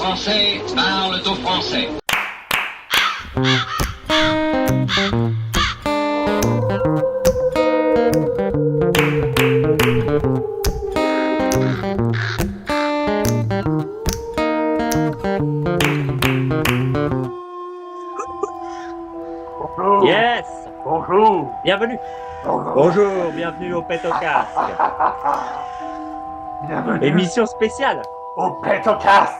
Français parlent aux Français. Bonjour. Yes! Bonjour. Bienvenue! Bonjour, bienvenue au Pet au Casque. Bienvenue Émission spéciale. au Pet au Casque.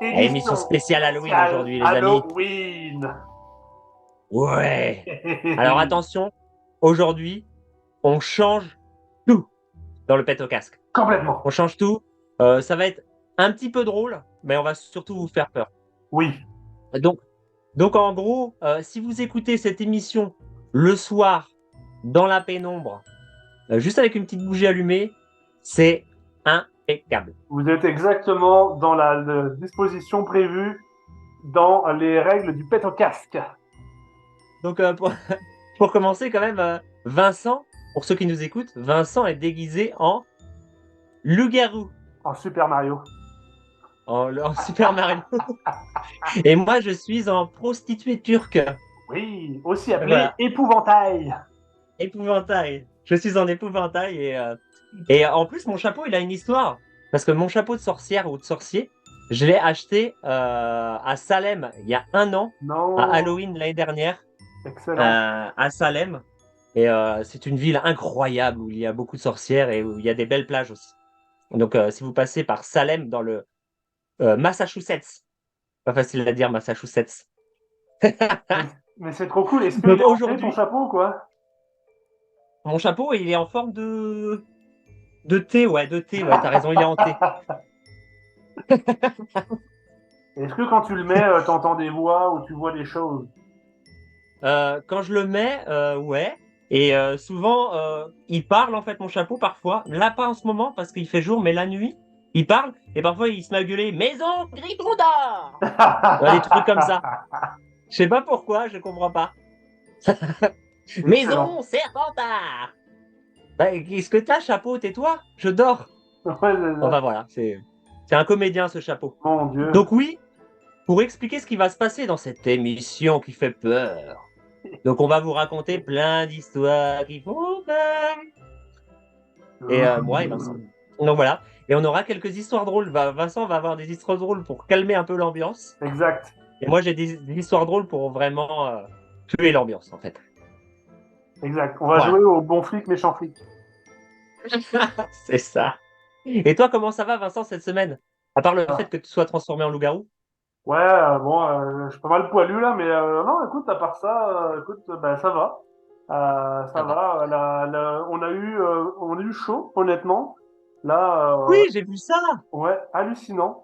Émission spéciale Halloween aujourd'hui, les amis. Halloween. Ouais! Alors attention, aujourd'hui, on change tout dans le Pet au Casque. Complètement. On change tout. Ça va être un petit peu drôle, mais on va surtout vous faire peur. Oui. Donc en gros, si vous écoutez cette émission le soir, dans la pénombre, juste avec une petite bougie allumée, c'est impeccable. Vous êtes exactement dans la disposition prévue dans les règles du Pet au Casque. Donc pour commencer quand même, Vincent, pour ceux qui nous écoutent, Vincent est déguisé en loup-garou, En Super Mario. en Super Mario. Et moi, je suis en prostituée turque. Oui, aussi appelé Voilà. épouvantail. Épouvantail. Je suis en épouvantail et en plus, mon chapeau, il a une histoire. Parce que mon chapeau de sorcière ou de sorcier, je l'ai acheté à Salem il y a 1 an, Non. à Halloween l'année dernière, Excellent. à Salem. Et c'est une ville incroyable où il y a beaucoup de sorcières et où il y a des belles plages aussi. Donc, si vous passez par Salem dans le Massachusetts, pas facile à dire Massachusetts. Mais c'est trop cool. Est-ce que Donc, il est hanté, aujourd'hui, ton chapeau ou quoi? mon chapeau, il est en forme de thé, ouais, t'as raison, il est hanté. Est-ce que quand tu le mets, t'entends des voix ou tu vois des choses? Quand je le mets, ouais. Et souvent, il parle en fait mon chapeau parfois. Là, pas en ce moment parce qu'il fait jour, mais la nuit, il parle. Et parfois, il se met à gueuler Maison Gryffondor! Ouais, des trucs comme ça. Je sais pas pourquoi, je comprends pas. Maison Serpentard! Bah, qu'est-ce que t'as, chapeau? Tais-toi, je dors. Ouais, c'est ça. Enfin voilà, c'est un comédien ce chapeau. Mon Dieu. Donc oui, pour expliquer ce qui va se passer dans cette émission qui fait peur. Donc on va vous raconter plein d'histoires qui font peur. Et moi et Vincent. Donc voilà. Et on aura quelques histoires drôles. Vincent va avoir des histoires drôles pour calmer un peu l'ambiance. Exact. Et moi j'ai des histoires drôles pour vraiment tuer l'ambiance en fait. Exact. On va Voilà. jouer au bon flic, méchant flic. C'est ça. Et toi, comment ça va, Vincent, cette semaine? À part le fait que tu sois transformé en loup-garou? Ouais, bon, je suis pas mal poilu là, mais non, écoute, à part ça, écoute, ben, ça va. Ça Ça va. va. On a eu chaud, honnêtement. Là, Oui, j'ai vu ça. ouais, hallucinant.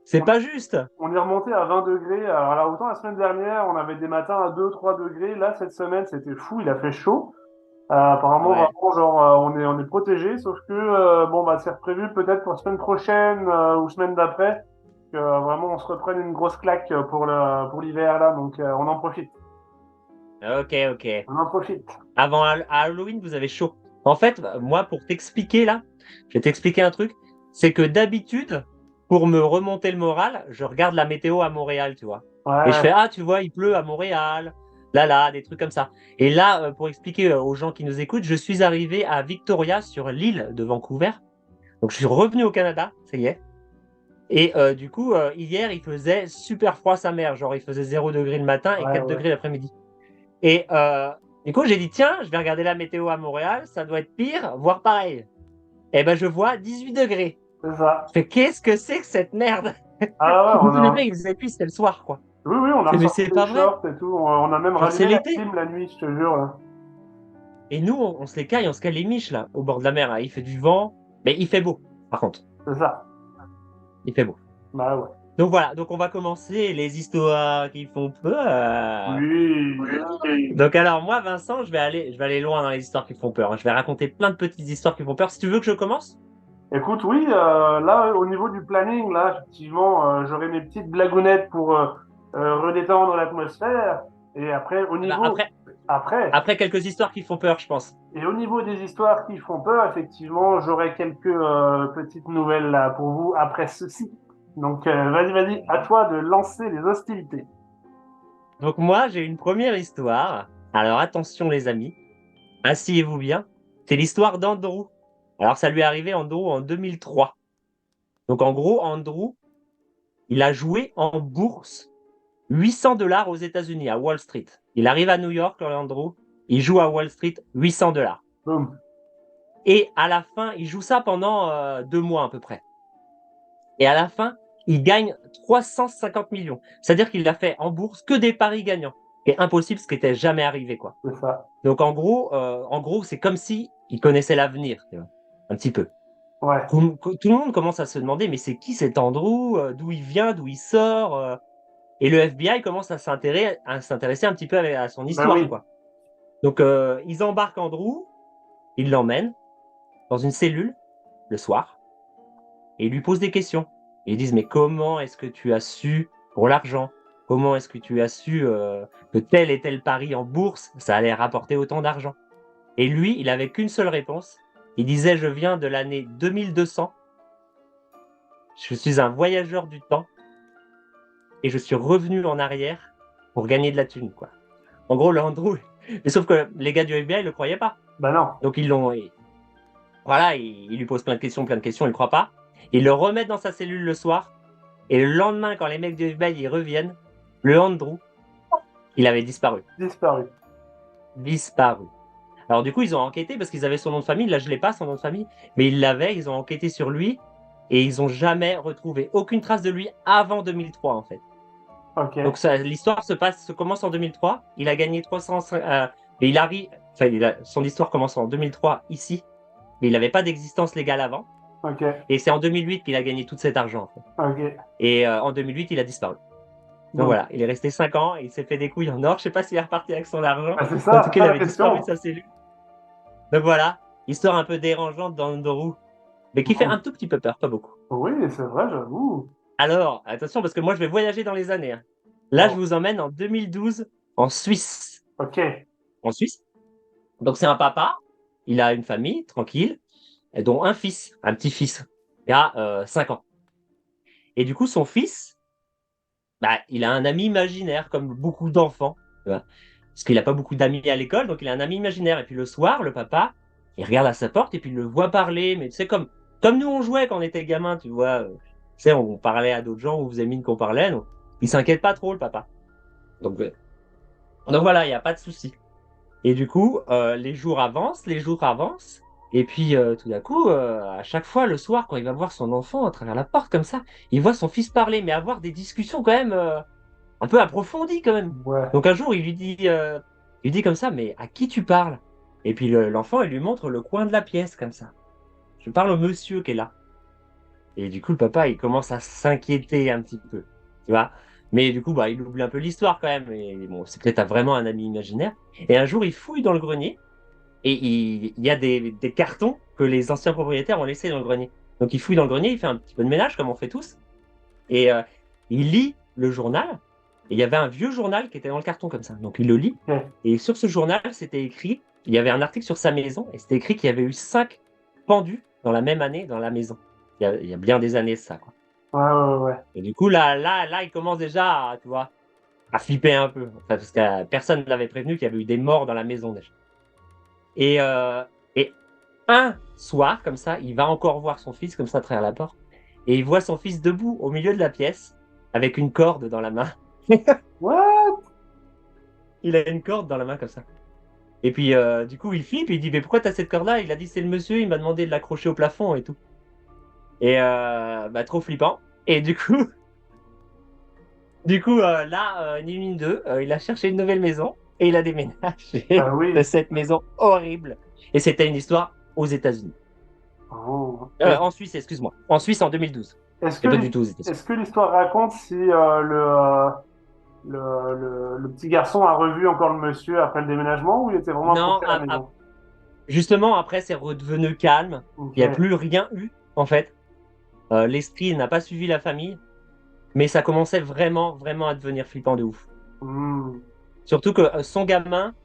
C'est pas juste. On est remonté à 20 degrés. Alors là, autant la semaine dernière, on avait des matins à 2, 3 degrés. Là, cette semaine, c'était fou, il a fait chaud. Apparemment, Ouais. vraiment, genre, on est protégé, sauf que, bon, bah, c'est prévu peut-être pour la semaine prochaine, ou semaine d'après, que vraiment, on se reprenne une grosse claque pour l'hiver, là. Donc, on en profite. Ok. On en profite. Avant à Halloween, vous avez chaud. En fait, moi, pour t'expliquer là, je vais t'expliquer un truc. C'est que d'habitude, pour me remonter le moral, je regarde la météo à Montréal, tu vois. Et je Ouais. fais, ah, tu vois, il pleut à Montréal. Là, des trucs comme ça. Et là, pour expliquer aux gens qui nous écoutent, je suis arrivé à Victoria, sur l'île de Vancouver. Donc, je suis revenu au Canada, ça y est. Et du coup, hier, il faisait super froid sa mère. Genre, il faisait 0 degré le matin et 4 Ouais. degrés l'après-midi. Et du coup, j'ai dit, tiens, je vais regarder la météo à Montréal, ça doit être pire, voire pareil. Et ben, je vois 18 degrés. C'est ça. Je fais, qu'est-ce que c'est que cette merde? Ah ouais, 18 degrés, il faisait puis c'était le soir, quoi. oui, on a Mais ressorti c'est les pas vrai. shorts et tout. On a même Genre, c'est rallumé la l'été. clim la nuit, je te jure, là. Et nous, on se les caille, on se cale les miches, là, au bord de la mer. Là. Il fait du vent, mais il fait beau, par contre. C'est ça. Il fait beau. Bah ouais. Donc voilà, donc on va commencer les histoires qui font peur. Oui. Donc alors moi, Vincent, je vais aller loin dans les histoires qui font peur. Je vais raconter plein de petites histoires qui font peur. Si tu veux que je commence? Écoute, oui, là, au niveau du planning, là, effectivement, j'aurai mes petites blagounettes pour redétendre l'atmosphère. Et après, Eh ben, après quelques histoires qui font peur, je pense. et au niveau des histoires qui font peur, effectivement, j'aurai quelques petites nouvelles là pour vous après ceci. Donc, vas-y, à toi de lancer les hostilités. Donc moi, j'ai une première histoire. Alors attention les amis, asseyez-vous bien. C'est l'histoire d'Andrew. Alors ça lui est arrivé Andrew en 2003. Donc en gros, Andrew, il a joué en bourse 800 $ aux États-Unis, à Wall Street. Il arrive à New York, Andrew, il joue à Wall Street 800 $. Boum. Et à la fin, il joue ça pendant 2 mois à peu près. Et à la fin, il gagne 350 millions. C'est-à-dire qu'il a fait en bourse que des paris gagnants. Et impossible, ce qui n'était jamais arrivé, quoi. C'est ça. Donc en gros, c'est comme si il connaissait l'avenir, tu vois, un petit peu. Ouais. Tout le monde commence à se demander, mais c'est qui cet Andrew? D'où il vient? D'où il sort? Et le FBI commence à s'intéresser un petit peu à son Ben histoire, oui. quoi. Donc ils embarquent Andrew, ils l'emmènent dans une cellule le soir et ils lui posent des questions. Ils disent, mais comment est-ce que tu as su pour l'argent? Comment est-ce que tu as su que tel et tel pari en bourse, ça allait rapporter autant d'argent? Et lui, il avait qu'une seule réponse. Il disait, je viens de l'année 2200. Je suis un voyageur du temps et je suis revenu en arrière pour gagner de la thune, quoi. En gros, le Andrew, mais sauf que les gars du FBI ne le croyaient pas. Ben non. Donc voilà, ils lui posent plein de questions, il ne croit pas. Ils le remettent dans sa cellule le soir. Et le lendemain, quand les mecs du FBI y reviennent, le Andrew, il avait disparu. Disparu. Disparu. Alors du coup, ils ont enquêté parce qu'ils avaient son nom de famille. Là, je l'ai pas, son nom de famille, mais ils l'avaient. Ils ont enquêté sur lui et ils ont jamais retrouvé aucune trace de lui avant 2003 en fait. Ok. Donc l'histoire se commence en 2003. Il a gagné 300. Et il arrive. Enfin, son histoire commence en 2003 ici, mais il n'avait pas d'existence légale avant. Ok. Et c'est en 2008 qu'il a gagné tout cet argent. En fait. Ok. Et en 2008, il a disparu. Donc Bon. voilà, il est resté 5 ans et il s'est fait des couilles en or. Je sais pas s'il est reparti avec son argent. Ben, c'est En ça, tout c'est cas, il ça la avait disparu question. de sa cellule. Donc voilà, histoire un peu dérangeante d'Andrew, mais qui fait Bon. un tout petit peu peur, pas beaucoup. Oui, c'est vrai, j'avoue. Alors, attention, parce que moi, je vais voyager dans les années. Hein. Là, je Bon. vous emmène en 2012 en Suisse. Ok. En Suisse. Donc, c'est un papa. Il a une famille, tranquille, et dont un fils, un petit-fils. Il a 5 ans. Et du coup, son fils, bah, il a un ami imaginaire, comme beaucoup d'enfants. Tu vois. Parce qu'il n'a pas beaucoup d'amis à l'école, donc il a un ami imaginaire. Et puis le soir, le papa, il regarde à sa porte et puis il le voit parler. Mais tu sais, comme nous on jouait quand on était gamin, tu vois. Tu sais, on parlait à d'autres gens, on faisait mine qu'on parlait. Donc, il s'inquiète pas trop, le papa. Donc voilà, il n'y a pas de souci. Et du coup, les jours avancent, les jours avancent. Et puis tout d'un coup, à chaque fois, le soir, quand il va voir son enfant à travers la porte comme ça, il voit son fils parler, mais avoir des discussions quand même un peu approfondies quand même. Ouais. Donc un jour, il lui dit comme ça, mais à qui tu parles? Et puis l'enfant, il lui montre le coin de la pièce comme ça. Je parle au monsieur qui est là. Et du coup, le papa, il commence à s'inquiéter un petit peu, tu vois. Mais du coup, bah, il oublie un peu l'histoire quand même. Et bon, c'est peut-être vraiment un ami imaginaire. Et un jour, il fouille dans le grenier et il y a des cartons que les anciens propriétaires ont laissés dans le grenier. Donc il fouille dans le grenier, il fait un petit peu de ménage comme on fait tous. Et il lit le journal. Et il y avait un vieux journal qui était dans le carton comme ça. Donc il le lit. Ok. Et sur ce journal, c'était écrit, il y avait un article sur sa maison. Et c'était écrit qu'il y avait eu 5 pendus dans la même année dans la maison. Il y a bien des années ça, quoi. Ouais. Et du coup, là, il commence déjà, tu vois, à flipper un peu. Enfin, parce que personne ne l'avait prévenu qu'il y avait eu des morts dans la maison déjà. Et un soir, comme ça, il va encore voir son fils, comme ça, à travers la porte. Et il voit son fils debout au milieu de la pièce, avec une corde dans la main. What? Il a une corde dans la main, comme ça. Et puis, du coup, il flippe, il dit, mais pourquoi t'as cette corde-là? Il a dit, c'est le monsieur, il m'a demandé de l'accrocher au plafond et tout. Et bah, trop flippant. Et du coup, là, ni une ni deux, il a cherché une nouvelle maison et il a déménagé Ah de oui. cette maison horrible. Et c'était une histoire aux États-Unis. Oh. En Suisse, excuse-moi. En Suisse en 2012. Est-ce que, Et pas du tout aux États-Unis. est-ce que l'histoire raconte si le petit garçon a revu encore le monsieur après le déménagement ou il était vraiment Non, accroché à la maison? justement, après, c'est redevenu calme. Ok. Il n'y a plus rien eu, en fait. L'esprit n'a pas suivi la famille. Mais ça commençait vraiment, vraiment à devenir flippant de ouf. Hmm. Surtout que son gamin,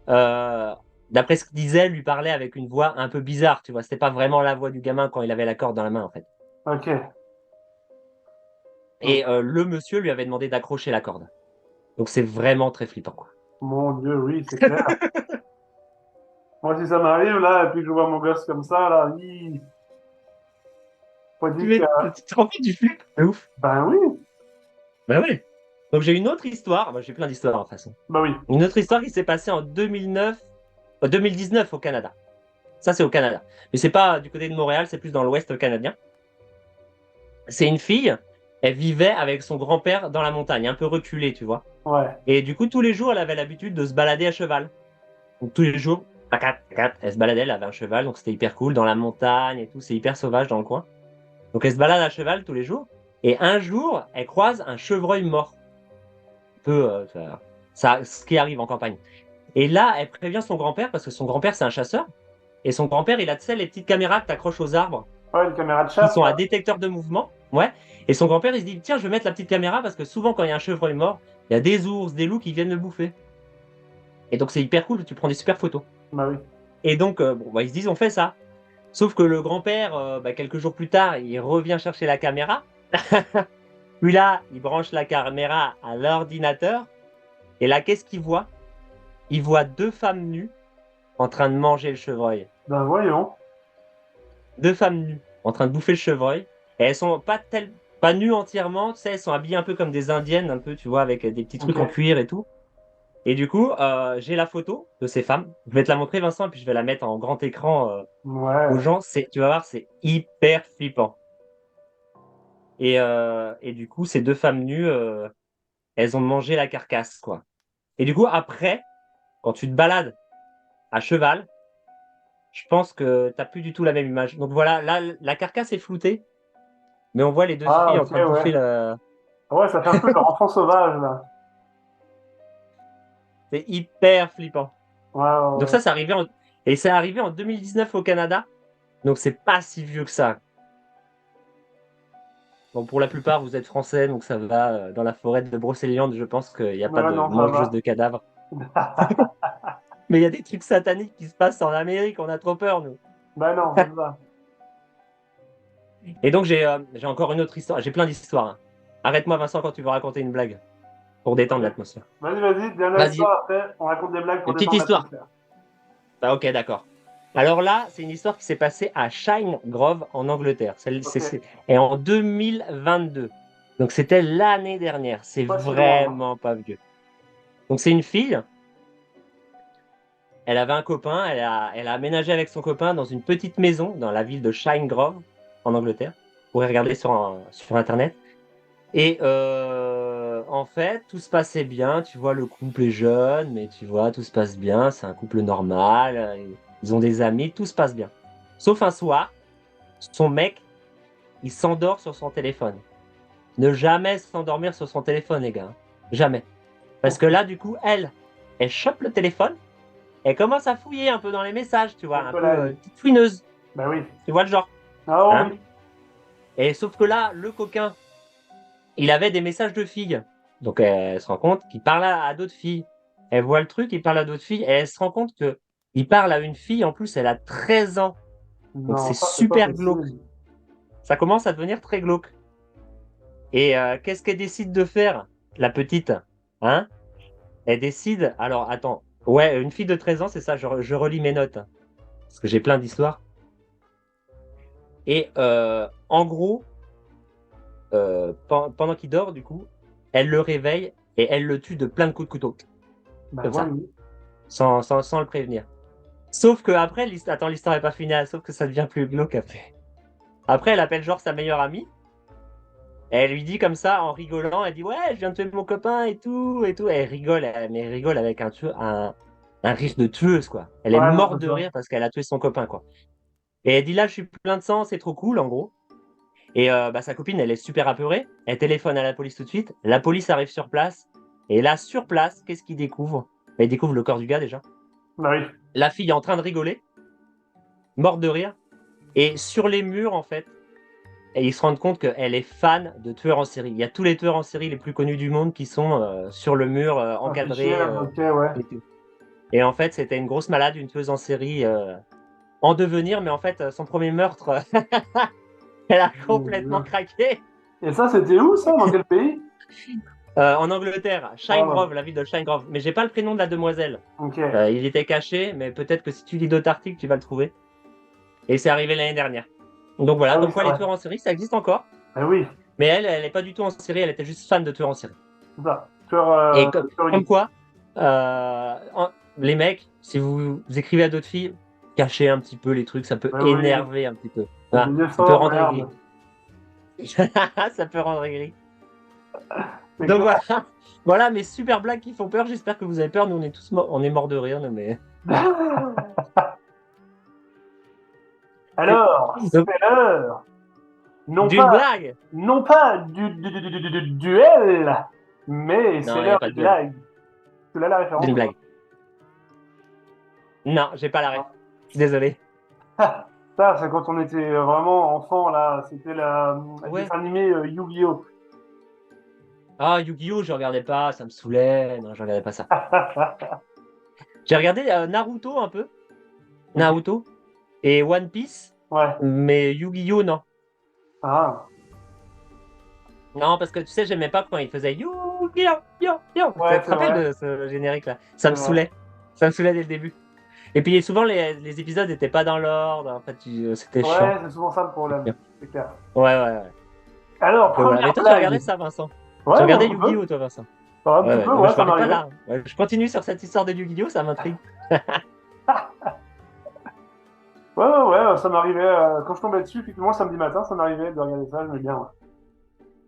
euh, d'après ce qu'il disait, lui parlait avec une voix un peu bizarre, tu vois. C'était pas vraiment la voix du gamin quand il avait la corde dans la main, en fait. Ok. Et le monsieur lui avait demandé d'accrocher la corde. Donc c'est vraiment très flippant, quoi. Mon Dieu, oui, c'est clair. Moi, si ça m'arrive, là, et puis que je vois mon gosse comme ça, là, faut dire que, Tu te rends compte du flip? C'est ouf. ben oui, Bah ouais. Donc j'ai une autre histoire. Bah, j'ai plein d'histoires, de toute façon. bah oui. Une autre histoire qui s'est passée en 2019 au Canada. Ça, c'est au Canada. Mais c'est pas du côté de Montréal, c'est plus dans l'ouest canadien. C'est une fille, elle vivait avec son grand-père dans la montagne, un peu reculée, tu vois. Ouais, Et du coup, tous les jours, elle avait l'habitude de se balader à cheval. Donc tous les jours, tacat, tacat, elle se baladait, elle avait un cheval, donc c'était hyper cool dans la montagne et tout, c'est hyper sauvage dans le coin. Donc elle se balade à cheval tous les jours. Et un jour, elle croise un chevreuil mort. Ce qui arrive en campagne. Et là, elle prévient son grand-père parce que son grand-père, c'est un chasseur. Et son grand-père, il a, tu sais, les petites caméras que t'accroches aux arbres ouais, une caméra de qui chasse, sont à là. détecteur de mouvement. Ouais. Et son grand-père, il se dit, tiens, je vais mettre la petite caméra parce que souvent, quand il y a un chevreuil mort, il y a des ours, des loups qui viennent le bouffer. Et donc, c'est hyper cool, tu prends des super photos. Bah oui. Et donc, ils se disent, on fait ça. Sauf que le grand-père, quelques jours plus tard, il revient chercher la caméra. Puis là, il branche la caméra à l'ordinateur. Et là, qu'est-ce qu'il voit? Il voit deux femmes nues en train de manger le chevreuil. Ben voyons. Deux femmes nues en train de bouffer le chevreuil. Et elles sont pas nues entièrement, tu sais, elles sont habillées un peu comme des indiennes, un peu, tu vois, avec des petits trucs Ok. en cuir et tout. Et du coup, j'ai la photo de ces femmes. Je vais te la montrer, Vincent, et puis je vais la mettre en grand écran aux Ouais. gens. Tu vas voir, c'est hyper flippant. Et du coup, ces deux femmes nues, elles ont mangé la carcasse, quoi. Et du coup, après, quand tu te balades à cheval, je pense que t'as plus du tout la même image. Donc voilà, là, la carcasse est floutée, mais on voit les deux Ah, filles en ok, train de bouffer ouais. la. Ouais, ça fait un peu leur enfant sauvage, là. C'est hyper flippant. Ouais, ouais, Donc ouais. ça, c'est arrivé et c'est arrivé en 2019 au Canada. Donc c'est pas si vieux que ça. Bon, pour la plupart, vous êtes français, donc ça va. Dans la forêt de Brocéliande, je pense qu'il n'y a pas Ouais, de non, ça mangeuse va. de cadavres. Mais il y a des trucs sataniques qui se passent en Amérique, on a trop peur, nous. Ben non, c'est ça. Et donc j'ai encore une autre histoire. J'ai plein d'histoires, hein. Arrête-moi, Vincent, quand tu veux raconter une blague pour détendre l'atmosphère. Vas-y, vas-y, dernière Vas-y, histoire, après, on raconte des blagues pour une petite détendre histoire. l'atmosphère. Ah, ok, d'accord. Alors là, c'est une histoire qui s'est passée à Shine Grove en Angleterre. Ok. Et en 2022. Donc c'était l'année dernière. C'est Pas si loin, hein. vraiment pas vieux. Donc c'est une fille. Elle avait un copain. Elle a aménagé avec son copain dans une petite maison dans la ville de Shine Grove en Angleterre. Vous pourrez regarder sur Internet. Et en fait, tout se passait bien. Tu vois, le couple est jeune, mais tu vois, tout se passe bien. C'est un couple normal. Ils ont des amis, tout se passe bien. Sauf un soir, son mec, il s'endort sur son téléphone. Ne jamais s'endormir sur son téléphone, les gars. Jamais. Parce que là, du coup, elle chope le téléphone. Elle commence à fouiller un peu dans les messages, tu vois, Un un peu peu la vie. petite fouineuse. Ben oui. Tu vois le genre. Ah Hein? oui. Et sauf que là, le coquin, il avait des messages de filles. Donc elle se rend compte qu'il parle à d'autres filles. Elle voit le truc, il parle à d'autres filles, et elle se rend compte que il parle à une fille, en plus elle a 13 ans. Donc Non, c'est ça, c'est pas super glauque. possible. Ça commence à devenir très glauque. Et qu'est-ce qu'elle décide de faire, la petite? Hein? Elle décide. Alors attends. Ouais, une fille de 13 ans, c'est ça, je relis mes notes, hein, parce que j'ai plein d'histoires. Et en gros, pendant qu'il dort, du coup, elle le réveille et elle le tue de plein de coups de couteau. Ben Comme ça, voyons. sans le prévenir. Sauf que après, l'histoire n'est pas finie, sauf que ça devient plus glauque après. Après, elle appelle genre sa meilleure amie. Et elle lui dit comme ça, en rigolant, elle dit ouais, je viens de tuer mon copain et tout, et tout. Et mais elle rigole avec un rire de tueuse, quoi. Elle est Ouais, non, morte c'est de ça. rire parce qu'elle a tué son copain, quoi. Et elle dit là, je suis plein de sang, c'est trop cool, en gros. Et sa copine, elle est super apeurée. Elle téléphone à la police tout de suite. La police arrive sur place. Et là, sur place, qu'est-ce qu'ils découvrent? Ils découvrent le corps du gars déjà. Ben oui. La fille est en train de rigoler, morte de rire. Et sur les murs, en fait, et ils se rendent compte qu'elle est fan de tueurs en série. Il y a tous les tueurs en série les plus connus du monde qui sont sur le mur, Affiché, encadrés. ok, ouais. Et tout. Et en fait, c'était une grosse malade, une tueuse en série en devenir. Mais en fait, son premier meurtre, elle a Mon complètement Dieu. craqué. Et ça, c'était où, ça? Dans quel pays? En Angleterre, Shine Ah, Grove, la ville de Shine Grove. Mais j'ai pas le prénom de la demoiselle. ok. Il était caché, mais peut-être que si tu lis d'autres articles, tu vas le trouver. Et c'est arrivé l'année dernière. Donc voilà, Ah oui, comme c'est quoi les vrai. tueurs en série, ça existe encore. Eh oui, Mais elle est pas du tout en série, elle était juste fan de tueurs en série. c'est ça. Et Tueur comme unique. quoi, les mecs, si vous écrivez à d'autres filles, cachez un petit peu les trucs, ça peut Eh oui, énerver un petit peu. c'est Voilà, des ça peut efforts, rendre aigri. merde. Ça peut rendre aigri. C'est Donc clair. voilà, voilà mes super blagues qui font peur. J'espère que vous avez peur. Nous, on est tous morts, on est morts de rire, non, mais. Alors, Donc, c'est l'heure. Non d'une pas, blague. non pas du duel, mais Non, c'est il n'y a l'heure pas des de duel. blagues. Tu l'as la référence D'une ou blague. Non, j'ai pas la ref. Je suis désolé. pas? Ça, c'est quand on était vraiment enfant, là. C'était le Ouais. dessin animé Yu-Gi-Oh! Ah, Yu-Gi-Oh, je regardais pas, ça me saoulait. Non, je regardais pas ça. J'ai regardé Naruto un peu. Ok. Naruto et One Piece, Ouais. mais Yu-Gi-Oh, non. Ah. Non, parce que tu sais, j'aimais pas quand il faisait Yu-Gi-Oh, Yo. Tu Ouais, te c'est rappelles vrai. de ce générique-là? Ça C'est me vrai. saoulait. Ça me saoulait dès le début. Et puis souvent, les épisodes n'étaient pas dans l'ordre. En fait, c'était chiant. Ouais, c'est souvent ça le problème. C'est clair. Ouais. Alors, Donc voilà. Mais première toi, tu regardais blague. ça, Vincent. Tu Ouais, regardais un petit peu. Yu-Gi-Oh, toi, Vincent. Un Ouais, petit ouais. peu, Non, mais ouais, je ça m'arrête pas m'arrivait. là. Ouais, je continue sur cette histoire de Yu-Gi-Oh, ça m'intrigue. Ouais, ça m'arrivait. Quand je tombais dessus, effectivement, samedi matin, ça m'arrivait de regarder ça, j'aimais bien. Ouais.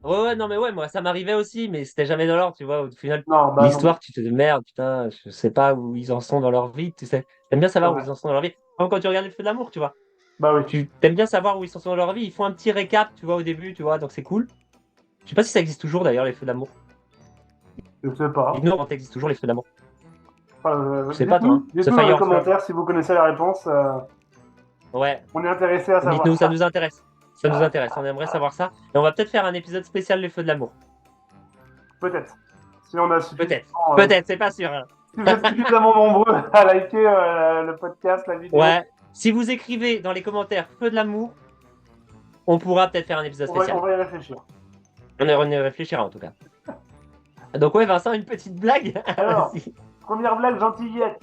Ouais, non, mais ouais, moi, ça m'arrivait aussi, mais c'était jamais dans l'ordre, tu vois. Au final, Non, bah non. l'histoire, tu te dis merde, putain, je sais pas où ils en sont dans leur vie, tu sais. T'aimes bien C'est savoir où vrai. ils en sont dans leur vie. Comme quand tu regardes le feu de l'amour, tu vois. Bah oui. Tu t'aimes bien savoir où ils en sont dans leur vie. Ils font un petit récap, tu vois, au début, tu vois, donc c'est cool. Je sais pas si ça existe toujours d'ailleurs, les feux d'amour. Je sais pas. Dis-nous quand existe toujours les feux d'amour. Je sais pas, toi, hein. Dites-nous, The dites-nous dans les Fire's Love. commentaires si vous connaissez la réponse. Ouais, On est intéressé à savoir dites-nous, ça ça. nous intéresse. Ça nous intéresse, on aimerait savoir ça. Et on va peut-être faire un épisode spécial les feux de l'amour. Peut-être. Si on a Peut-être. suffisamment, Peut-être, c'est pas sûr, hein. si vous êtes suffisamment nombreux à liker le podcast, la vidéo, Ouais. Si vous écrivez dans les commentaires feu de l'amour, on pourra peut-être faire un épisode on spécial. va y réfléchir. On y réfléchira en tout cas. Donc ouais, Vincent, une petite blague. Alors, Vas-y. première blague gentillette.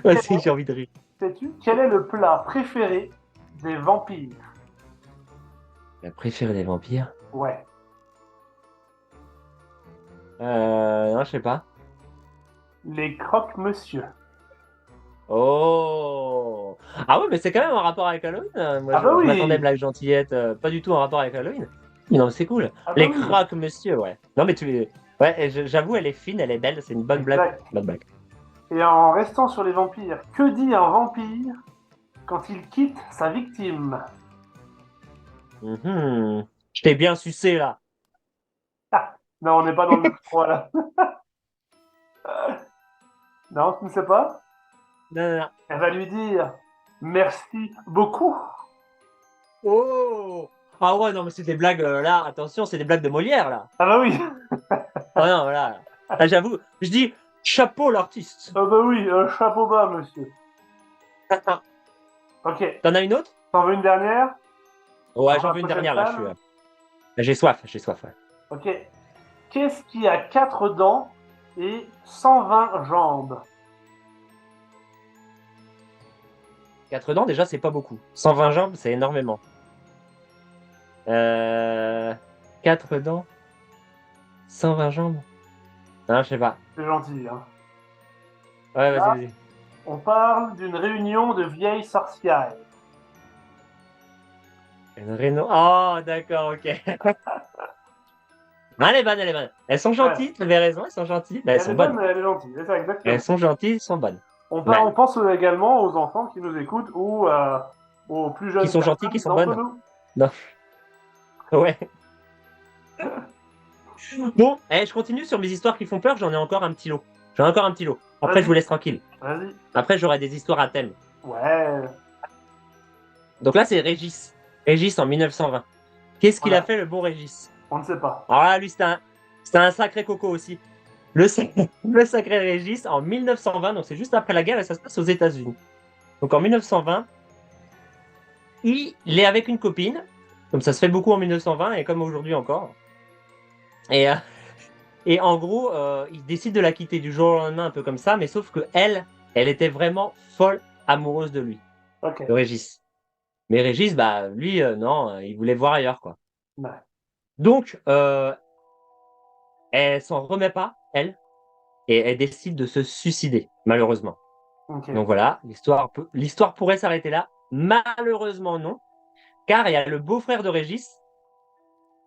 Vas-y, j'ai envie de rire. Sais-tu quel est le plat préféré des vampires? La préférée des vampires? Ouais. Non, je sais pas. Les croque-monsieur. Oh! Ah ouais, mais c'est quand même en rapport avec Halloween. Moi, Ah bah je m'attendais à oui. blague gentillette, pas du tout en rapport avec Halloween. Non, mais c'est cool. Ah bah Les oui. croques, monsieur, ouais. Non, mais ouais, et j'avoue, elle est fine, elle est belle, c'est une bonne blague. Exact. Bonne blague. Et en restant sur les vampires, que dit un vampire quand il quitte sa victime? Mhm. Je t'ai bien sucé là. Non, on n'est pas dans le même froid là. Non, tu ne sais pas? Non. Elle va lui dire merci beaucoup. Oh! Ah ouais, non, mais c'est des blagues là, attention, c'est des blagues de Molière là. Ah bah oui. Ah non, voilà. Là, j'avoue, je dis chapeau l'artiste. Ah bah oui, chapeau bas, monsieur. Ok. T'en as une autre? T'en veux une dernière? Ouais, Avant j'en la veux une prochaine dernière là, salle. j'ai soif, ouais. Ok. Qu'est-ce qui a 4 dents et 120 jambes? 4 dents, déjà, c'est pas beaucoup. 120 jambes, c'est énormément. 4 dents, 120 jambes. Non, je sais pas. C'est gentil, hein. Ouais, Là, vas-y. on parle d'une réunion de vieilles sorcières. Une réno. Oh, d'accord, ok. Elle est bonne, elle est bonne. Elles sont Ouais. gentilles, tu avais raison, elles sont gentilles. Mais elles Elle sont est bonnes. bonne, elle est gentille. C'est ça, exactement. Elles sont gentilles, elles sont bonnes. On Ouais. pense également aux enfants qui nous écoutent ou aux plus jeunes Qui sont gentils, personnes qui sont d'entre bonnes. nous. Non. Ouais. Bon, je continue sur mes histoires qui font peur, j'en ai encore un petit lot. Après, Vas-y. je vous laisse tranquille. Vas-y. Après, j'aurai des histoires à thème. Ouais. Donc là, c'est Régis. Régis en 1920. Qu'est-ce qu'il a Voilà. fait, le bon Régis? On ne sait pas. Alors là, lui, c'était un sacré coco aussi. Le sacré Régis en 1920, donc c'est juste après la guerre et ça se passe aux États-Unis. Donc en 1920, il est avec une copine Comme ça se fait beaucoup en 1920 et comme aujourd'hui encore. Et, et en gros, il décide de la quitter du jour au lendemain, un peu comme ça, mais sauf que elle était vraiment folle amoureuse de lui, Ok. de Régis. Mais Régis, bah lui, non, il voulait voir ailleurs, quoi. Ouais. Donc, elle s'en remet pas, elle, et elle décide de se suicider, malheureusement. Ok. Donc voilà, l'histoire pourrait s'arrêter là. Malheureusement, non, car il y a le beau-frère de Régis,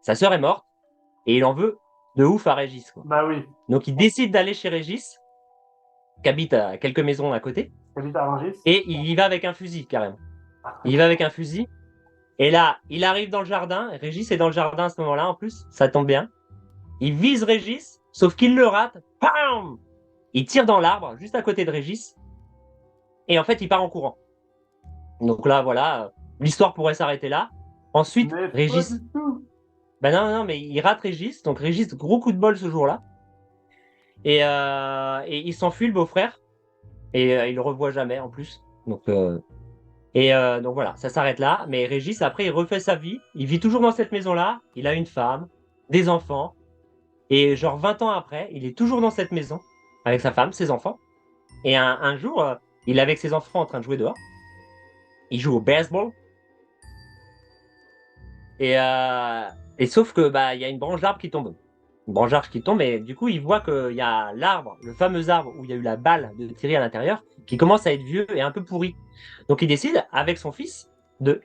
sa sœur est morte, et il en veut de ouf à Régis, quoi. Bah oui. Donc il décide d'aller chez Régis, qui habite à quelques maisons à côté, T'habites à Rungis? et il y va avec un fusil, carrément. Il y va avec un fusil, et là, il arrive dans le jardin, Régis est dans le jardin à ce moment-là, en plus, ça tombe bien. Il vise Régis, sauf qu'il le rate, PAM! Il tire dans l'arbre, juste à côté de Régis, et en fait, il part en courant. Donc là, voilà, l'histoire pourrait s'arrêter là. Ensuite, Mais pas Régis, du tout. ben non, mais il rate Régis, donc Régis, gros coup de bol ce jour-là, et il s'enfuit, le beau-frère, et il le revoit jamais, en plus. Donc voilà, ça s'arrête là. Mais Régis, après, il refait sa vie. Il vit toujours dans cette maison-là. Il a une femme, des enfants. Et genre 20 ans après, il est toujours dans cette maison, avec sa femme, ses enfants. Et un jour, il est avec ses enfants en train de jouer dehors. Il joue au baseball. Et, euh, et sauf que bah il y a une branche d'arbre qui tombe. Une branche d'arbre qui tombe, et du coup, il voit qu'il y a l'arbre, le fameux arbre où il y a eu la balle de tirer à l'intérieur, qui commence à être vieux et un peu pourri. Donc il décide, avec son fils, de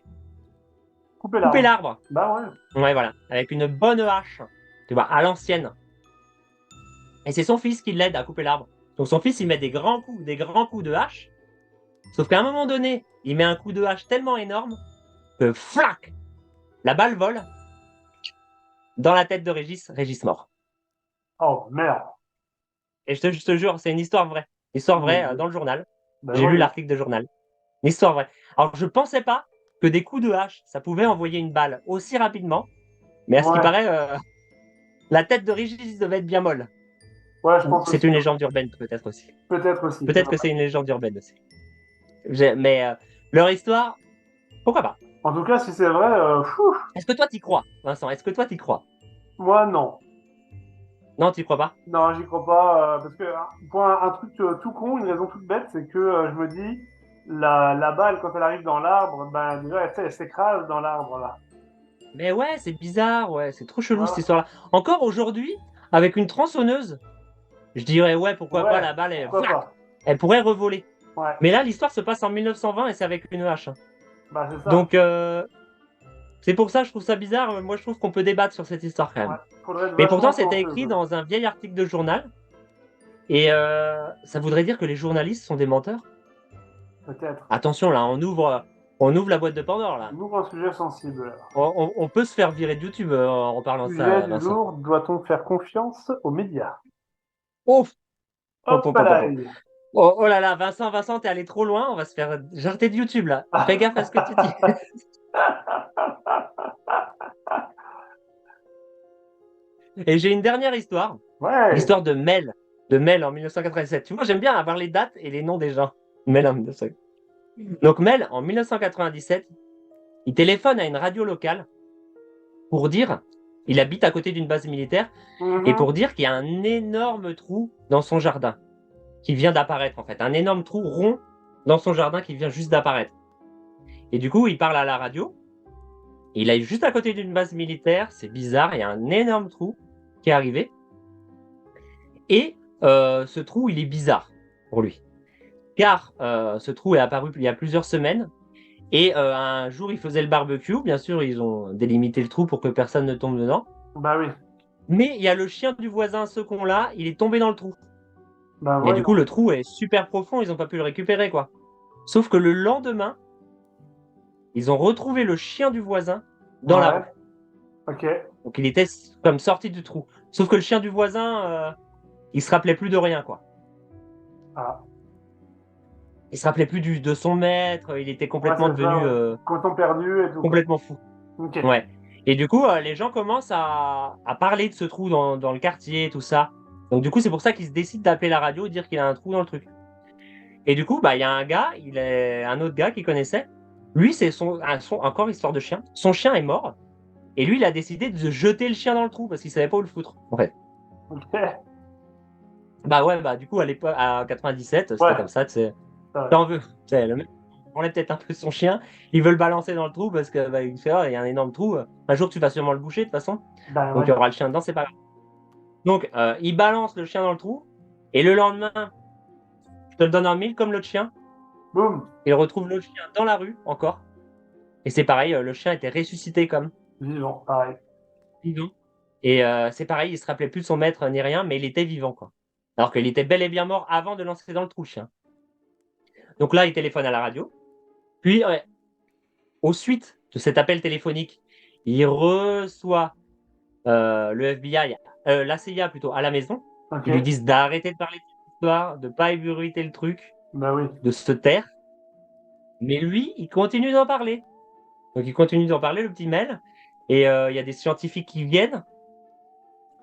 Couper couper l'arbre. l'arbre. Bah ouais. Ouais, voilà, avec une bonne hache, tu vois, à l'ancienne. Et c'est son fils qui l'aide à couper l'arbre. Donc son fils, il met des grands coups de hache. Sauf qu'à un moment donné, il met un coup de hache tellement énorme que flac, la balle vole dans la tête de Régis, Régis mort. Oh merde. Et je te jure, c'est une histoire vraie. Histoire vraie dans le journal. Bah J'ai lu oui. l'article de journal. Une histoire vraie. Alors je pensais pas que des coups de hache, ça pouvait envoyer une balle aussi rapidement. Mais à ce qui Ouais. paraît, la tête de Régis devait être bien molle. Ouais, je Ou pense c'est aussi. une légende urbaine peut-être aussi. Peut-être aussi. Peut-être que c'est une légende urbaine aussi. Mais leur histoire, pourquoi pas? En tout cas, si c'est vrai, fou, Est-ce que toi t'y crois, Vincent? Est-ce que toi t'y crois? moi non. Non, t'y crois pas? Non, j'y crois pas. Parce que pour un truc tout con, une raison toute bête, c'est que je me dis, la balle, quand elle arrive dans l'arbre, ben déjà, elle s'écrase dans l'arbre là. Mais ouais, c'est bizarre, ouais, c'est trop chelou cette Voilà. histoire-là. Encore aujourd'hui, avec une tronçonneuse, je dirais ouais, pourquoi pas, Ouais, la balle, pourquoi pas. elle pourrait revoler. Ouais, Mais là, l'histoire se passe en 1920 et c'est avec une hache, hein. bah c'est ça. Donc, c'est pour ça que je trouve ça bizarre. Moi, je trouve qu'on peut débattre sur cette histoire quand Ouais, même. faudrait être Mais pourtant, vachement c'était chanceuse. écrit dans un vieil article de journal. Et ça voudrait dire que les journalistes sont des menteurs. Peut-être. Attention, là, on ouvre la boîte de Pandore, là. On ouvre un sujet sensible. On peut se faire virer de YouTube en parlant de Sujet ça, du Vincent. jour, doit-on faire confiance aux médias? Ouf! Hop, Hop hop, hop, hop, là! hop. Oh là là, Vincent, t'es allé trop loin. On va se faire jarter de YouTube, là. Fais gaffe à ce que tu dis. Et j'ai une dernière histoire. Ouais, L'histoire de Mel. De Mel en 1987. Tu vois, j'aime bien avoir les dates et les noms des gens. Mel en 1987. Donc Mel, en 1997, il téléphone à une radio locale pour dire, il habite à côté d'une base militaire, et mhm. pour dire qu'il y a un énorme trou dans son jardin qui vient d'apparaître en fait. Un énorme trou rond dans son jardin qui vient juste d'apparaître. Et du coup, il parle à la radio. Il est juste à côté d'une base militaire. C'est bizarre, il y a un énorme trou qui est arrivé. Et ce trou, il est bizarre pour lui. Car ce trou est apparu il y a plusieurs semaines. Et un jour, ils faisaient le barbecue. Bien sûr, ils ont délimité le trou pour que personne ne tombe dedans. Bah oui, Mais il y a le chien du voisin, ce con-là, il est tombé dans le trou. bah Et du coup, voyons. le trou est super profond, ils n'ont pas pu le récupérer, quoi. Sauf que le lendemain, ils ont retrouvé le chien du voisin dans la Ouais, rue. ok. Donc il était comme sorti du trou. Sauf que le chien du voisin, il se rappelait plus de rien, quoi. Ah, Il se rappelait plus de son maître, il était ouais, complètement c'est ça, devenu ouais. Coton perdu et tout, quoi. complètement fou. Ok. Ouais. Et du coup, les gens commencent à parler de ce trou dans le quartier, tout ça. Donc du coup, c'est pour ça qu'ils se décident d'appeler la radio et dire qu'il y a un trou dans le truc. Et du coup, bah, il y a un autre gars qui connaissait. Lui, c'est encore histoire de chien. Son chien est mort. Et lui, il a décidé de jeter le chien dans le trou parce qu'il savait pas où le foutre, en fait. Ok. Bah ouais, bah du coup, à l'époque, à 97, c'était Ouais. comme ça, tu sais. C'est vrai. T'en veux. Tu sais, le mec, il branlait peut-être un peu son chien, il veut le balancer dans le trou parce que bah, il fait, oh, il y a un énorme trou. Un jour, tu vas sûrement le boucher, de toute façon. Ben Donc, ouais. il y aura le chien dedans, c'est pas grave. Donc, il balance le chien dans le trou. Et le lendemain, je te le donne en mille comme l'autre chien. Boum. Il retrouve l'autre chien dans la rue, encore. Et c'est pareil, le chien était ressuscité comme Vivant, pareil. vivant. Et c'est pareil, il se rappelait plus de son maître ni rien, mais il était vivant, quoi. Alors qu'il était bel et bien mort avant de lancer dans le trou, le chien. Donc là, il téléphone à la radio. Puis, au suite de cet appel téléphonique, il reçoit le FBI, la CIA plutôt, à la maison. Ok. Ils lui disent d'arrêter de parler de cette histoire, de ne pas ébruiter le truc, Ben oui. de se taire. Mais lui, il continue d'en parler. Donc il continue d'en parler, le petit mail. Et il y a des scientifiques qui viennent,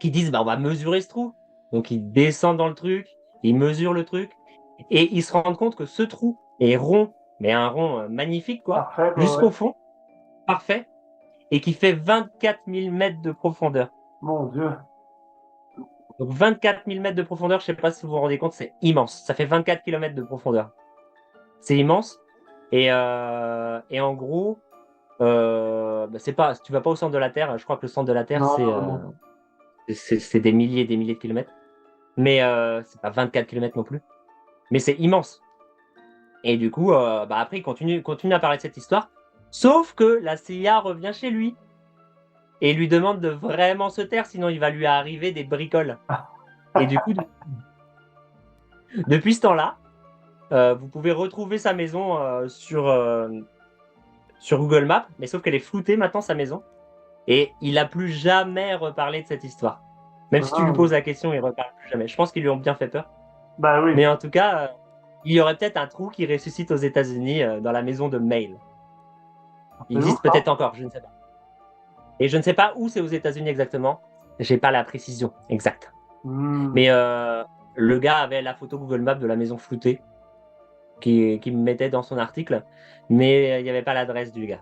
qui disent bah, on va mesurer ce trou. Donc ils descendent dans le truc, ils mesurent le truc. Et ils se rendent compte que ce trou est rond, mais un rond magnifique, quoi, Parfait, quoi, ouais. jusqu'au fond, parfait, et qui fait 24 000 mètres de profondeur. Mon Dieu. Donc 24 000 mètres de profondeur, je ne sais pas si vous vous rendez compte, c'est immense. Ça fait 24 km de profondeur. C'est immense. Et en gros, bah, c'est pas, tu vas pas au centre de la Terre. Je crois que le centre de la Terre, Non, non. c'est des milliers et des milliers de kilomètres. Mais c'est pas 24 km non plus. Mais c'est immense. Et du coup, bah après, il continue à parler de cette histoire. Sauf que la CIA revient chez lui et lui demande de vraiment se taire, sinon il va lui arriver des bricoles. Et du coup, depuis ce temps-là, vous pouvez retrouver sa maison sur Google Maps, mais sauf qu'elle est floutée maintenant, sa maison. Et il n'a plus jamais reparlé de cette histoire. Même si tu lui Ah. poses la question, il ne reparle plus jamais. Je pense qu'ils lui ont bien fait peur. Ben oui. Mais en tout cas, il y aurait peut-être un trou qui ressuscite aux États-Unis dans la maison de Mail. Il C'est ouf, existe hein. peut-être encore, je ne sais pas. Et je ne sais pas où c'est aux États-Unis exactement. J'ai pas la précision exacte. Hmm. Mais le gars avait la photo Google Maps de la maison floutée qui me mettait dans son article, mais il n'y avait pas l'adresse du gars.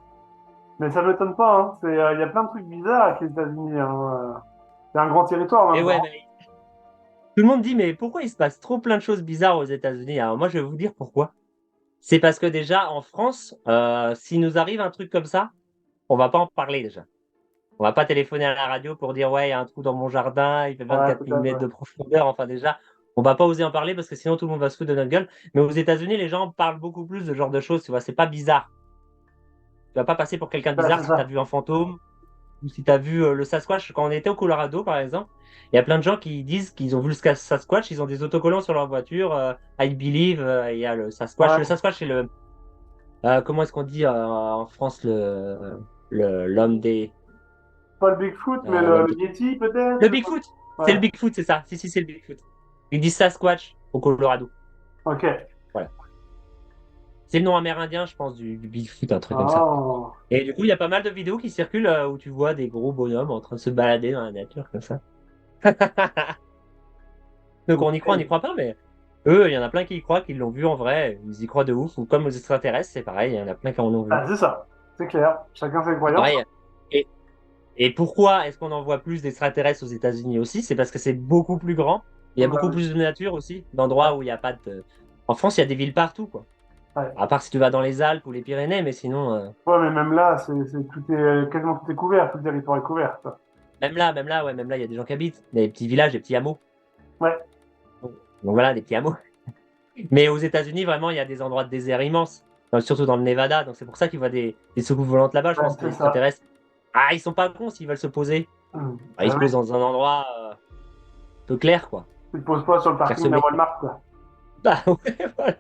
Mais ça m'étonne pas, hein. Il y a plein de trucs bizarres avec les États-Unis, hein. C'est un grand territoire en Et même ouais, temps. mais tout le monde dit, mais pourquoi il se passe trop plein de choses bizarres aux États-Unis? Alors moi, je vais vous dire pourquoi. C'est parce que déjà, en France, s'il nous arrive un truc comme ça, on va pas en parler déjà. On va pas téléphoner à la radio pour dire, ouais, il y a un trou dans mon jardin, il fait Ouais, 24 peut-être, 000 mètres ouais. de profondeur. Enfin, déjà, on va pas oser en parler parce que sinon tout le monde va se foutre de notre gueule. Mais aux États-Unis, les gens parlent beaucoup plus de ce genre de choses, tu vois. C'est pas bizarre. Tu vas pas passer pour quelqu'un de Ouais, bizarre c'est si tu as ça. vu un fantôme ou si tu as vu le Sasquatch. Quand on était au Colorado, par exemple, il y a plein de gens qui disent qu'ils ont vu le Sasquatch, ils ont des autocollants sur leur voiture. I believe, il y a le Sasquatch. Ouais. Le Sasquatch, c'est le. Comment est-ce qu'on dit en France l'homme des. Pas le Bigfoot, mais L'homme le des... Yeti, peut-être, Le je sais pas. Bigfoot! C'est le Ouais. Bigfoot, c'est ça. Si, si, c'est le Bigfoot. Ils disent Sasquatch au Colorado. Ok. Voilà. C'est le nom amérindien, je pense, du Bigfoot, un truc comme ça. Oh. Et du coup, il y a pas mal de vidéos qui circulent où tu vois des gros bonhommes en train de se balader dans la nature comme ça. Donc on y croit, on n'y Ok. croit pas, mais eux, il y en a plein qui y croient, qui l'ont vu en vrai, ils y croient de ouf. Ou comme aux extraterrestres, c'est pareil, il y en a plein qui en ont vu. Ah, c'est ça. C'est clair. Chacun ses C'est croyances. pareil. Et, et pourquoi est-ce qu'on en voit plus d'extraterrestres aux États-Unis aussi? C'est parce que c'est beaucoup plus grand. Il y a Bah beaucoup oui. plus de nature aussi, Ouais. d'endroits où il n'y a pas de. En France, il y a des villes partout, quoi. Ouais. À part si tu vas dans les Alpes ou les Pyrénées, mais sinon, Ouais, mais même là, quasiment tout est couvert. Tout le territoire est couvert, quoi. même là, il y a des gens qui habitent. Des petits villages, des petits hameaux. Ouais. Donc voilà, des petits hameaux. Mais aux États-Unis, vraiment, il y a des endroits de désert immenses, surtout dans le Nevada. Donc c'est pour ça qu'ils voient des soucoupes volantes là-bas. Je Ouais, pense que les c'est ça. extraterrestres, ah, ils sont pas cons s'ils veulent se poser. Ah, ils Ah se oui. posent dans un endroit peu clair, quoi. Tu te poses pas sur le parking de Clairsemé. Walmart, quoi. Bah ouais, voilà.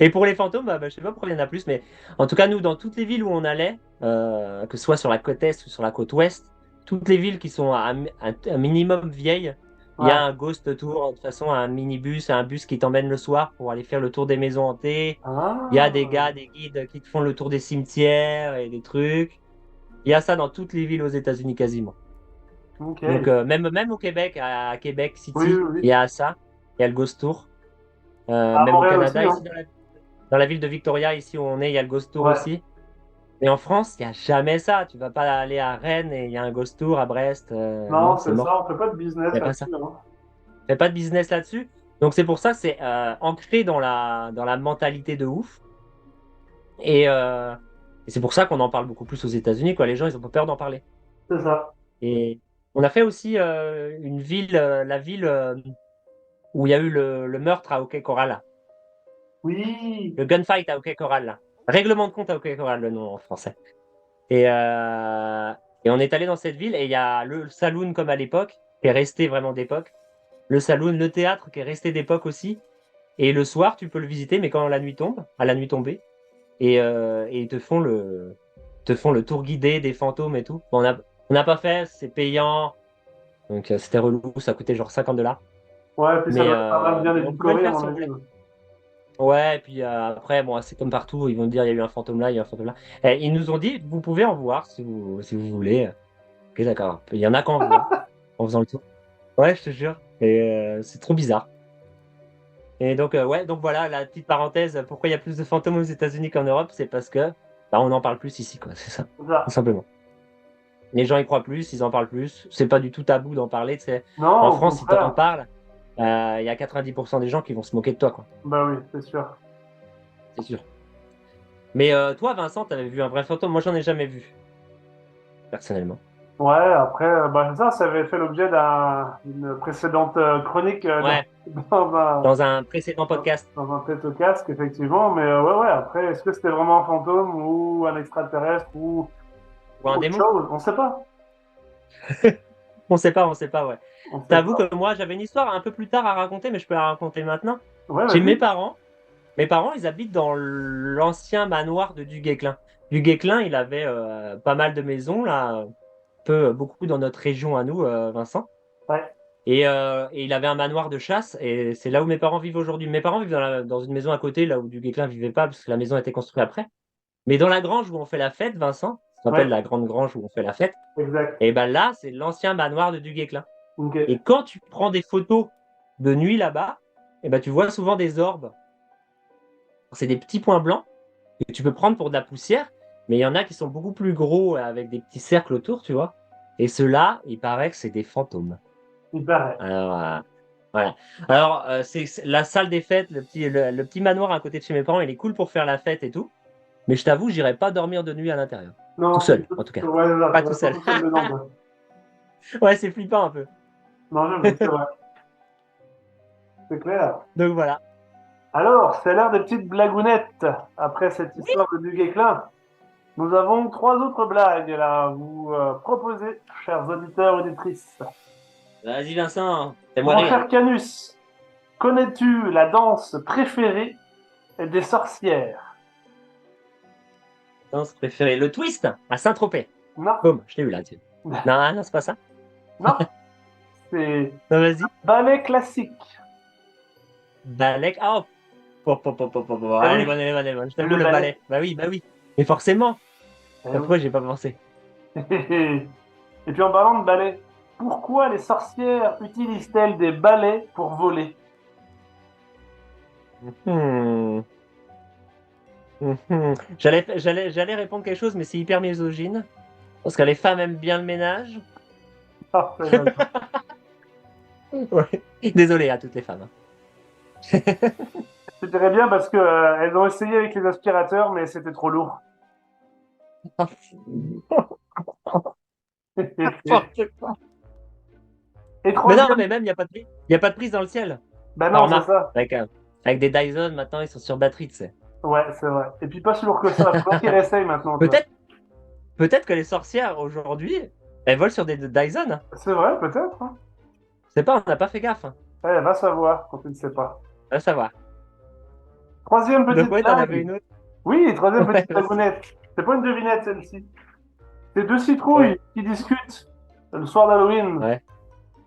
Et pour les fantômes, je sais pas pourquoi il y en a plus, mais en tout cas, nous, dans toutes les villes où on allait, que ce soit sur la côte est ou sur la côte ouest, toutes les villes qui sont un minimum vieilles, il y a Ouais. un ghost tour, de toute façon, un minibus, un bus qui t'emmène le soir pour aller faire le tour des maisons hantées. Il y a des Ah. gars, des guides qui te font le tour des cimetières et des trucs. Il y a ça dans toutes les villes aux États-Unis quasiment. Ok. Donc, même au Québec, à Québec Oui, oui, City, il oui. y a ça. Il y a le ghost tour. À Même au Montréal aussi, Canada, hein. ici, dans la ville de Victoria, ici où on est, il y a le ghost tour Ouais. aussi. Et en France, il n'y a jamais ça. Tu vas pas aller à Rennes et il y a un ghost tour à Brest. Non, Non, c'est c'est mort. ça, on fait pas de Il business n'y a pas ça. là-dessus, hein. Il n'y a pas de business là-dessus. Donc c'est pour ça que c'est ancré dans la mentalité de ouf. Et c'est pour ça qu'on en parle beaucoup plus aux États-Unis, quoi. Les gens, ils ont pas peur d'en parler. C'est ça. Et on a fait aussi une ville, la ville où il y a eu le meurtre à OK Corral, Oui, le gunfight à OK Corral, là. Règlement de compte à OK Corral, le nom en français. Et, euh, et on est allé dans cette ville et il y a le saloon comme à l'époque, qui est resté vraiment d'époque. Le saloon, le théâtre qui est resté d'époque aussi. Et le soir, tu peux le visiter, mais quand la nuit tombe, à la nuit tombée, et ils te font le tour guidé des fantômes et tout. Bon, on n'a pas fait, c'est payant, donc c'était relou, ça coûtait genre $50. ouais, puis ça doit être pas mal bien Mais on pouvait le édulcoré, à faire mon si on avis. voulait. Ouais, et puis après, bon, c'est comme partout, ils vont te dire il y a eu un fantôme là, il y a eu un fantôme là. Et ils nous ont dit, vous pouvez en voir si vous voulez. Ok, d'accord. Il y en a qu'en voit en faisant le tour. Ouais, je te jure. Et c'est trop bizarre. Et donc, ouais, donc voilà, la petite parenthèse, pourquoi il y a plus de fantômes aux États-Unis qu'en Europe, c'est parce que bah, on en parle plus ici, quoi, c'est ça, C'est tout ça. simplement. Les gens y croient plus, ils en parlent plus. C'est pas du tout tabou d'en parler, tu sais. Non, En au France, si t'en contraire. parles, il y a 90% des gens qui vont se moquer de toi, quoi, Bah oui, c'est sûr. c'est sûr. Mais toi, Vincent, t'avais vu un vrai fantôme. Moi, j'en ai jamais vu, personnellement. Ouais, après, bah, ça avait fait l'objet d'une précédente chronique Ouais, dans un, dans un précédent podcast, dans un tête au casque, effectivement. Mais ouais, ouais, après, est-ce que c'était vraiment un fantôme ou un extraterrestre ou ou un autre démon. chose? On sait pas. On sait pas, ouais. On sait T'avoue pas. que moi, j'avais une histoire un peu plus tard à raconter, mais je peux la raconter maintenant. Ouais, J'ai vas-y. mes parents. Mes parents, ils habitent dans l'ancien manoir de Duguesclin. Duguesclin, il avait pas mal de maisons, là, beaucoup dans notre région à nous, Vincent. Ouais, Et il avait un manoir de chasse, et c'est là où mes parents vivent aujourd'hui. Mes parents vivent dans une maison à côté, là où Duguesclin vivait pas, parce que la maison a été construite après. Mais dans la grange où on fait la fête, Vincent, ça s'appelle ouais, la grande grange où on fait la fête, exact. et ben là, c'est l'ancien manoir de Duguesclin. Ok. Et quand tu prends des photos de nuit là-bas, et ben tu vois souvent des orbes. C'est des petits points blancs que tu peux prendre pour de la poussière, mais il y en a qui sont beaucoup plus gros avec des petits cercles autour, tu vois. Et ceux-là, il paraît que c'est des fantômes. Il paraît. Alors, voilà. Alors, c'est la salle des fêtes, le petit manoir à côté de chez mes parents, il est cool pour faire la fête et tout. Mais je t'avoue, j'irai pas dormir de nuit à l'intérieur. Tout Non, seul, en tout cas. ouais, c'est ça, tu Pas tout restes pas seul. tout seul dedans, quoi. Ouais, c'est flippant un peu. Non, j'avoue, c'est vrai. C'est clair. Donc voilà. Alors, c'est l'heure des petites blagounettes. Après cette Oui. histoire de Duguay-Clin, nous avons trois autres blagues là, à vous proposer, chers auditeurs et auditrices. Vas-y, Vincent, fais-moi Mon rire. cher Canus, connais-tu la danse préférée des sorcières? Danse préférée. Le twist à Saint-Tropez. Non, Boum, je l'ai eu là. Non, non, c'est pas ça. non, c'est Non, vas-y. ballet classique. Ballet. Ah, oh. Eh Elle est oui, bonne, elle est bonne, elle est bonne. Je t'avoue, le le ballet. ballet. Bah oui. Mais forcément. Eh oui. Pourquoi j'ai pas pensé? Et puis en parlant de ballet, pourquoi les sorcières utilisent-elles des balais pour voler? Hmm. J'allais répondre quelque chose, mais c'est hyper misogyne. Parce que les femmes aiment bien le ménage. Ah, c'est vrai. Ouais. Désolé à toutes les femmes, Je dirais bien parce que elles ont essayé avec les aspirateurs, mais c'était trop lourd. hein. Et Mais non, troisième, mais même, il n'y a pas de prise. Il y a pas de prise dans le ciel. bah Enfin, non, c'est remarque, ça. avec des Dyson, maintenant, ils sont sur batterie, tu sais. Ouais, c'est vrai. Et puis pas si lourd que ça. Faudrait qu'ils réessayent maintenant, toi. Peut-être, peut-être que les sorcières, aujourd'hui, elles volent sur des Dyson, hein. C'est vrai, peut-être, hein. Je sais pas, on n'a pas fait gaffe, hein. Ouais, va savoir quand tu ne sais pas. Va savoir. Troisième Donc, petite ouais, t'en avais blague. une autre. Oui, troisième Ouais, petite vas-y. blagounette. C'est pas une devinette, celle-ci. C'est deux Ouais, citrouilles qui discutent le soir d'Halloween. ouais,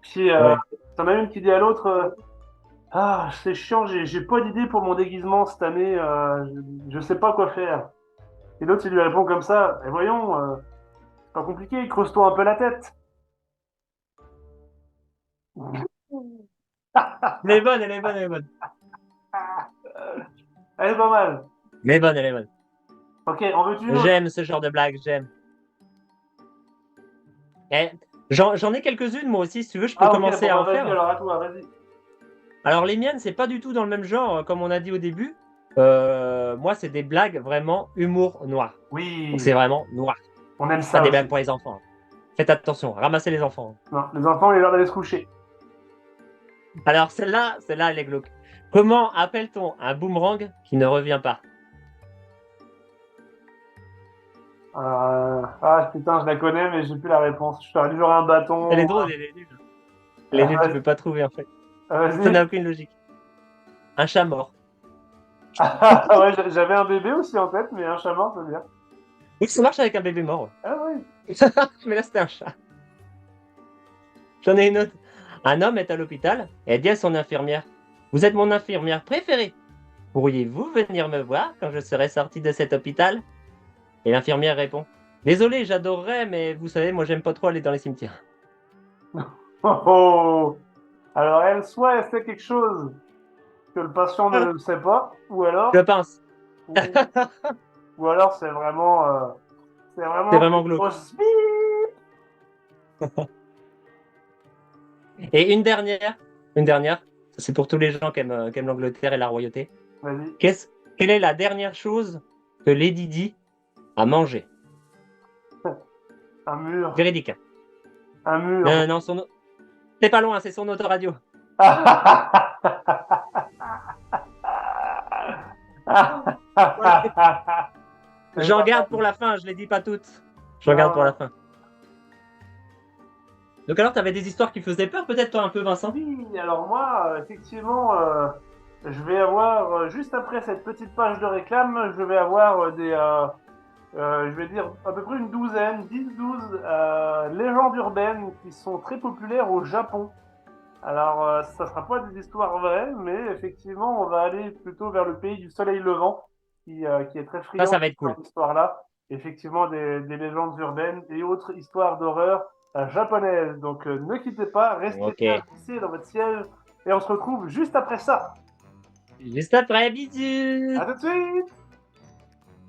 Puis, ouais. t'en as une qui dit à l'autre, ah, c'est chiant, j'ai pas d'idée pour mon déguisement cette année, je sais pas quoi faire. Et l'autre, il lui répond comme ça, eh voyons, c'est pas compliqué, creuse-toi un peu la tête. Elle est bonne, elle est bonne, elle est bonne. Elle est pas mal. Elle est bonne, elle est bonne. Ok, en veux-tu une autre? J'aime ce genre de blague, j'aime. Eh, j'en ai quelques-unes, moi aussi, si tu veux, je peux Ah ok, commencer bon à bah en vas-y, faire. alors à toi, vas-y. Alors, les miennes, c'est pas du tout dans le même genre, comme on a dit au début. Moi, c'est des blagues vraiment humour noir. Donc, Oui, c'est vraiment noir. on aime Pas ça des blagues aussi. pour les enfants. Faites attention, ramassez les enfants. Non, les enfants, il est l'heure d'aller se coucher. Alors, celle-là, elle est glauque. Comment appelle-t-on un boomerang qui ne revient pas? Ah putain, je la connais, mais j'ai plus la réponse. Je t'aurais dit genre un Elle est bâton. drôle, elle est nulle. Elle est nulle, tu peux pas trouver, en fait. Ça n'a Vas-y. aucune logique. Un chat mort. Ouais, j'avais un bébé aussi en tête, mais un chaman, c'est bien. Oui, ça marche avec un bébé mort. Ah oui. Mais là, c'était un chat. J'en ai une autre. Un homme est à l'hôpital et dit à son infirmière: Vous êtes mon infirmière préférée. Pourriez-vous venir me voir quand je serai sorti de cet hôpital? Et l'infirmière répond: Désolé, j'adorerais, mais vous savez, moi, j'aime pas trop aller dans les cimetières. Oh, oh. Alors elle, soit elle sait quelque chose que le patient ne sait pas, Je pense. ou, ou alors c'est C'est vraiment vraiment une glauque. grosse bip. Et une dernière, ça, c'est pour tous les gens qui aiment l'Angleterre et la royauté. Vas-y, Qu'est-ce, quelle est la dernière chose que Lady Di a mangé? un mur, Véridique, hein. un mur. Non, non, c'est pas loin, c'est son autoradio. Voilà. C'est J'en pas garde pour mal. la fin, je les dis pas toutes. J'en garde pour la Non, fin. Donc alors, tu avais des histoires qui faisaient peur, peut-être toi un peu, Vincent? oui, alors moi, effectivement, je vais avoir, juste après cette petite page de réclame, je vais avoir je vais dire à peu près une douzaine, 10-12 légendes urbaines qui sont très populaires au Japon. Alors, ça sera pas des histoires vraies, mais effectivement, on va aller plutôt vers le pays du soleil levant, qui est très friand Ça de va ce être genre cool. d'histoire-là. Effectivement, des légendes urbaines et autres histoires d'horreur japonaises. Donc, ne quittez pas, restez Ok. bien fixés dans votre siège et on se retrouve juste après ça. Juste après, bisous. À tout de suite!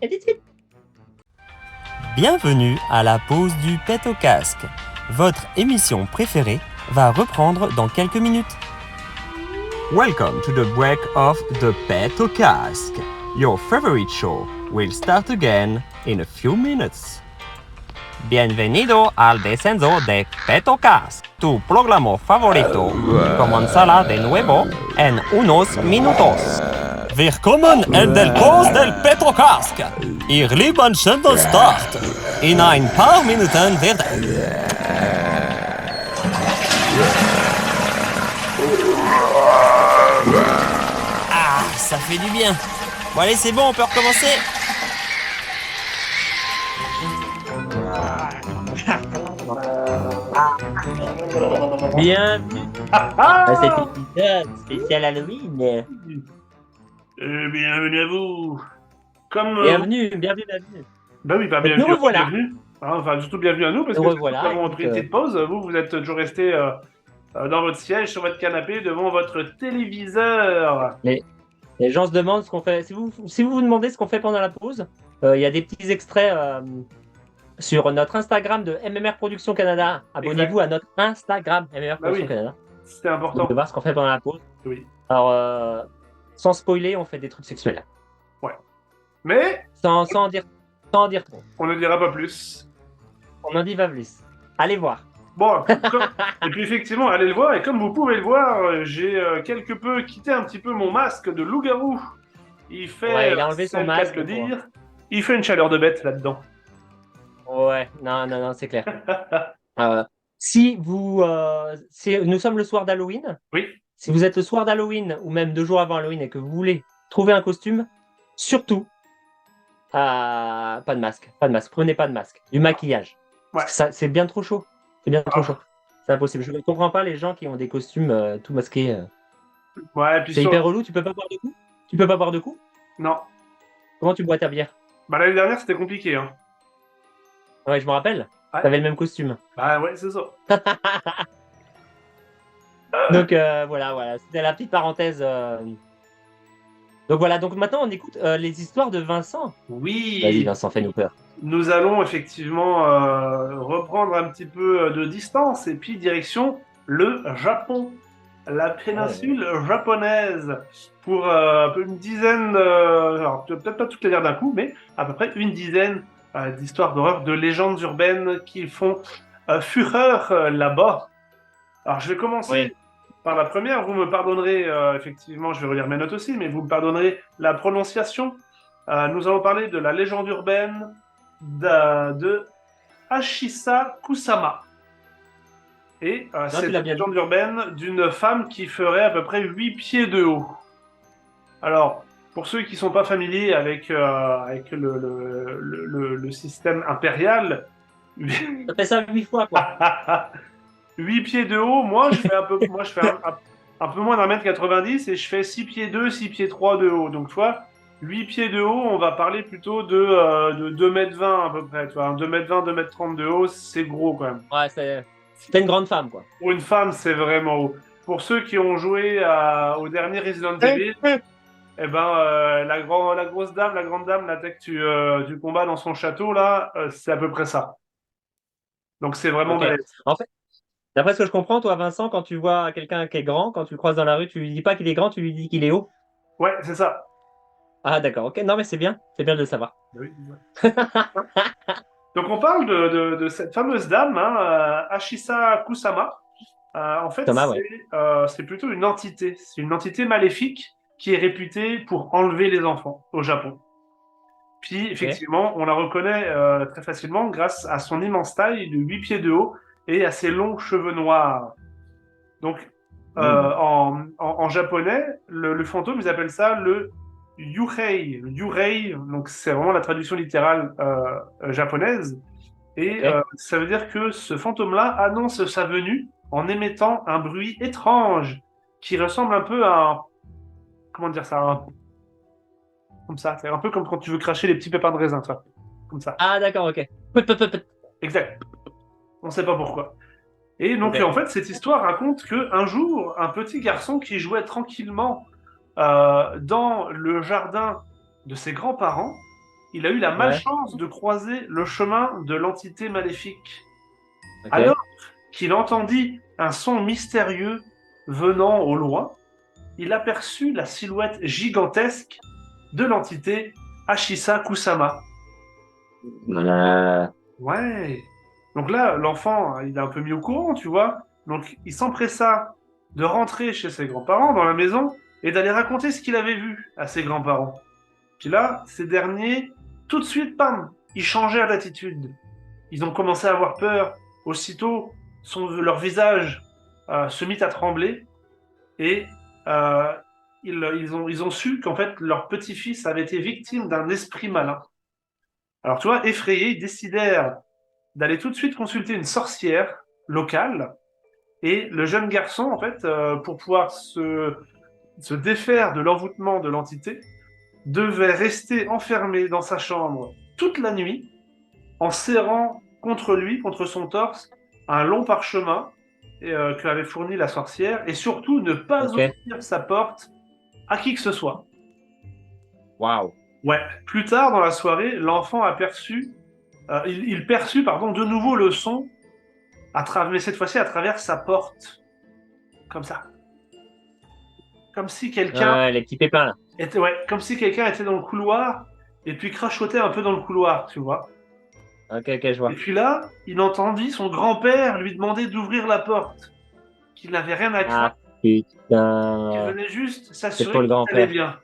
À tout de suite. Bienvenue à la pause du pet au casque. Votre émission préférée va reprendre dans quelques minutes. Welcome to the break of the pet au casque. Your favorite show will start again in a few minutes. Bienvenido al descenso de Pet au casque. Tu programa favorito comenzará de nuevo en unos minutos. Willkommen in der Pause del Petrocast. Ihr lieben schönen Start. In ein paar Minuten wird... Ah, ça fait du bien. Bon allez, c'est bon, on peut recommencer. Bienvenue Ah! à cet épisode spécial Halloween. Bienvenue à vous! Comme Bienvenue. bah oui, bah Donc nous bienvenue à vous, revoilà. bienvenue. Hein, enfin, surtout bienvenue à nous, parce Nous que c'est nous qui revoilà. avons Écoute, pris une petite pause. Vous êtes toujours resté dans votre siège, sur votre canapé, devant votre téléviseur. les gens se demandent ce qu'on fait. Si vous vous demandez ce qu'on fait pendant la pause, il y a des petits extraits sur notre Instagram de MMR Production Canada. Abonnez-vous à notre Instagram MMR Bah Production oui, Canada. c'était Vous important. pouvez voir ce qu'on fait pendant la pause. Oui, Alors, sans spoiler, on fait des trucs sexuels. ouais. Mais Sans en dire trop. on ne dira pas plus. On en dit pas plus. Allez voir. Bon, et puis effectivement, allez le voir. Et comme vous pouvez le voir, j'ai quelque peu quitté un petit peu mon masque de loup-garou. Il fait, Ouais, il a enlevé c'est son le cas masque. de le dire, il fait une chaleur de bête là-dedans. Ouais, non, c'est clair. Si nous sommes le soir d'Halloween, Oui, si vous êtes le soir d'Halloween ou même 2 jours avant Halloween et que vous voulez trouver un costume, surtout, pas de masque. Prenez pas de masque. Du maquillage. ouais. Parce que ça, c'est bien trop chaud. C'est bien trop Ah. chaud. C'est impossible. Je ne comprends pas les gens qui ont des costumes tout masqués. Ouais, et puis C'est hyper relou. Tu peux pas boire de coups. Tu peux pas boire de coups. Non. Comment tu bois ta bière? Bah l'année dernière, c'était compliqué, hein. Ouais, je me rappelle. Ouais. T'avais le même costume. Bah ouais, c'est ça. Donc voilà. C'était la petite parenthèse Donc voilà, donc maintenant on écoute les histoires de Vincent. Vas-y Oui, Vincent, fais-nous peur. nous allons effectivement reprendre un petit peu de distance et puis direction le Japon, la Ouais. péninsule japonaise, pour un peu une dizaine, alors peut-être pas toutes les dire d'un coup, mais à peu près une dizaine d'histoires d'horreur, de légendes urbaines qui font fureur là-bas. Alors je vais commencer Oui. par la première, vous me pardonnerez, effectivement, je vais relire mes notes aussi, mais vous me pardonnerez la prononciation. Nous allons parler de la légende urbaine de Ashisa Kusama. Et Non, tu c'est l'as une bien dit. légende urbaine d'une femme qui ferait à peu près 8 pieds de haut. Alors, pour ceux qui ne sont pas familiers avec le système impérial, Ça fait ça 8 fois, quoi. 8 pieds de haut, moi, je fais un peu moins d'1,90 m et je fais 6 pieds 2, 6 pieds 3 de haut. Donc, tu vois, 8 pieds de haut, on va parler plutôt de 2,20 m à peu près. Tu vois, 2,20 m, 2,30 m de haut, c'est gros quand même. Ouais, c'est une grande femme, quoi. Pour une femme, c'est vraiment haut. Pour ceux qui ont joué au dernier Resident Evil, eh ben, la grosse dame, la grande dame, la tech du combat dans son château, là, c'est à peu près ça. Donc, c'est vraiment Ok. balèze. En fait, d'après ce que je comprends, toi, Vincent, quand tu vois quelqu'un qui est grand, quand tu le croises dans la rue, tu lui dis pas qu'il est grand, tu lui dis qu'il est haut. Ouais, c'est ça. Ah, d'accord. Ok. Non, mais c'est bien de le savoir. Oui, ouais. Donc on parle de cette fameuse dame, hein, Ashisa Kusama. En fait, Thomas, ouais. c'est plutôt une entité. C'est une entité maléfique qui est réputée pour enlever les enfants au Japon. Puis Ok. effectivement, on la reconnaît très facilement grâce à son immense taille de 8 pieds de haut et à ses longs cheveux noirs. Donc Hmm. en japonais, le fantôme, ils appellent ça le Yurei. Le Yurei, donc c'est vraiment la traduction littérale japonaise. Et Ok. ça veut dire que ce fantôme-là annonce sa venue en émettant un bruit étrange qui ressemble un peu à un... Comment dire ça comme ça. C'est un peu comme quand tu veux cracher les petits pépins de raisin, toi. Comme ça. Ah, d'accord, ok. Put, put, put, put. Exact. On ne sait pas pourquoi. Et donc, Ok. en fait, cette histoire raconte qu'un jour, un petit garçon qui jouait tranquillement dans le jardin de ses grands-parents, il a eu la Ouais. malchance de croiser le chemin de l'entité maléfique. Alors Ok. qu'il entendit un son mystérieux venant au loin, il aperçut la silhouette gigantesque de l'entité Ashisa Kusama. Euh, Ouais. Donc là, l'enfant, il est un peu mis au courant, tu vois. Donc il s'empressa de rentrer chez ses grands-parents dans la maison et d'aller raconter ce qu'il avait vu à ses grands-parents. Puis là, ces derniers, tout de suite, pam, ils changèrent d'attitude. Ils ont commencé à avoir peur. Aussitôt, leur visage se mit à trembler et euh, ils ont su qu'en fait, leur petit-fils avait été victime d'un esprit malin. Alors, tu vois, effrayés, ils décidèrent d'aller tout de suite consulter une sorcière locale. Et le jeune garçon, en fait, pour pouvoir se défaire de l'envoûtement de l'entité, devait rester enfermé dans sa chambre toute la nuit en serrant contre lui, contre son torse, un long parchemin que avait fourni la sorcière, et surtout ne pas ok. ouvrir sa porte à qui que ce soit. Waouh. Ouais. Plus tard dans la soirée, l'enfant aperçut, il perçut, pardon, de nouveau le son, mais cette fois-ci à travers sa porte, comme ça, comme si quelqu'un Les petits pépins, là. comme si quelqu'un était dans le couloir et puis crachotait un peu dans le couloir, tu vois. Ok, ok, je Et vois. puis là, il entendit son grand-père lui demander d'ouvrir la porte, qu'il n'avait rien à craindre, Ah, qu'il putain. venait juste C'est pour s'assurer le qu'il allait grand-père. bien.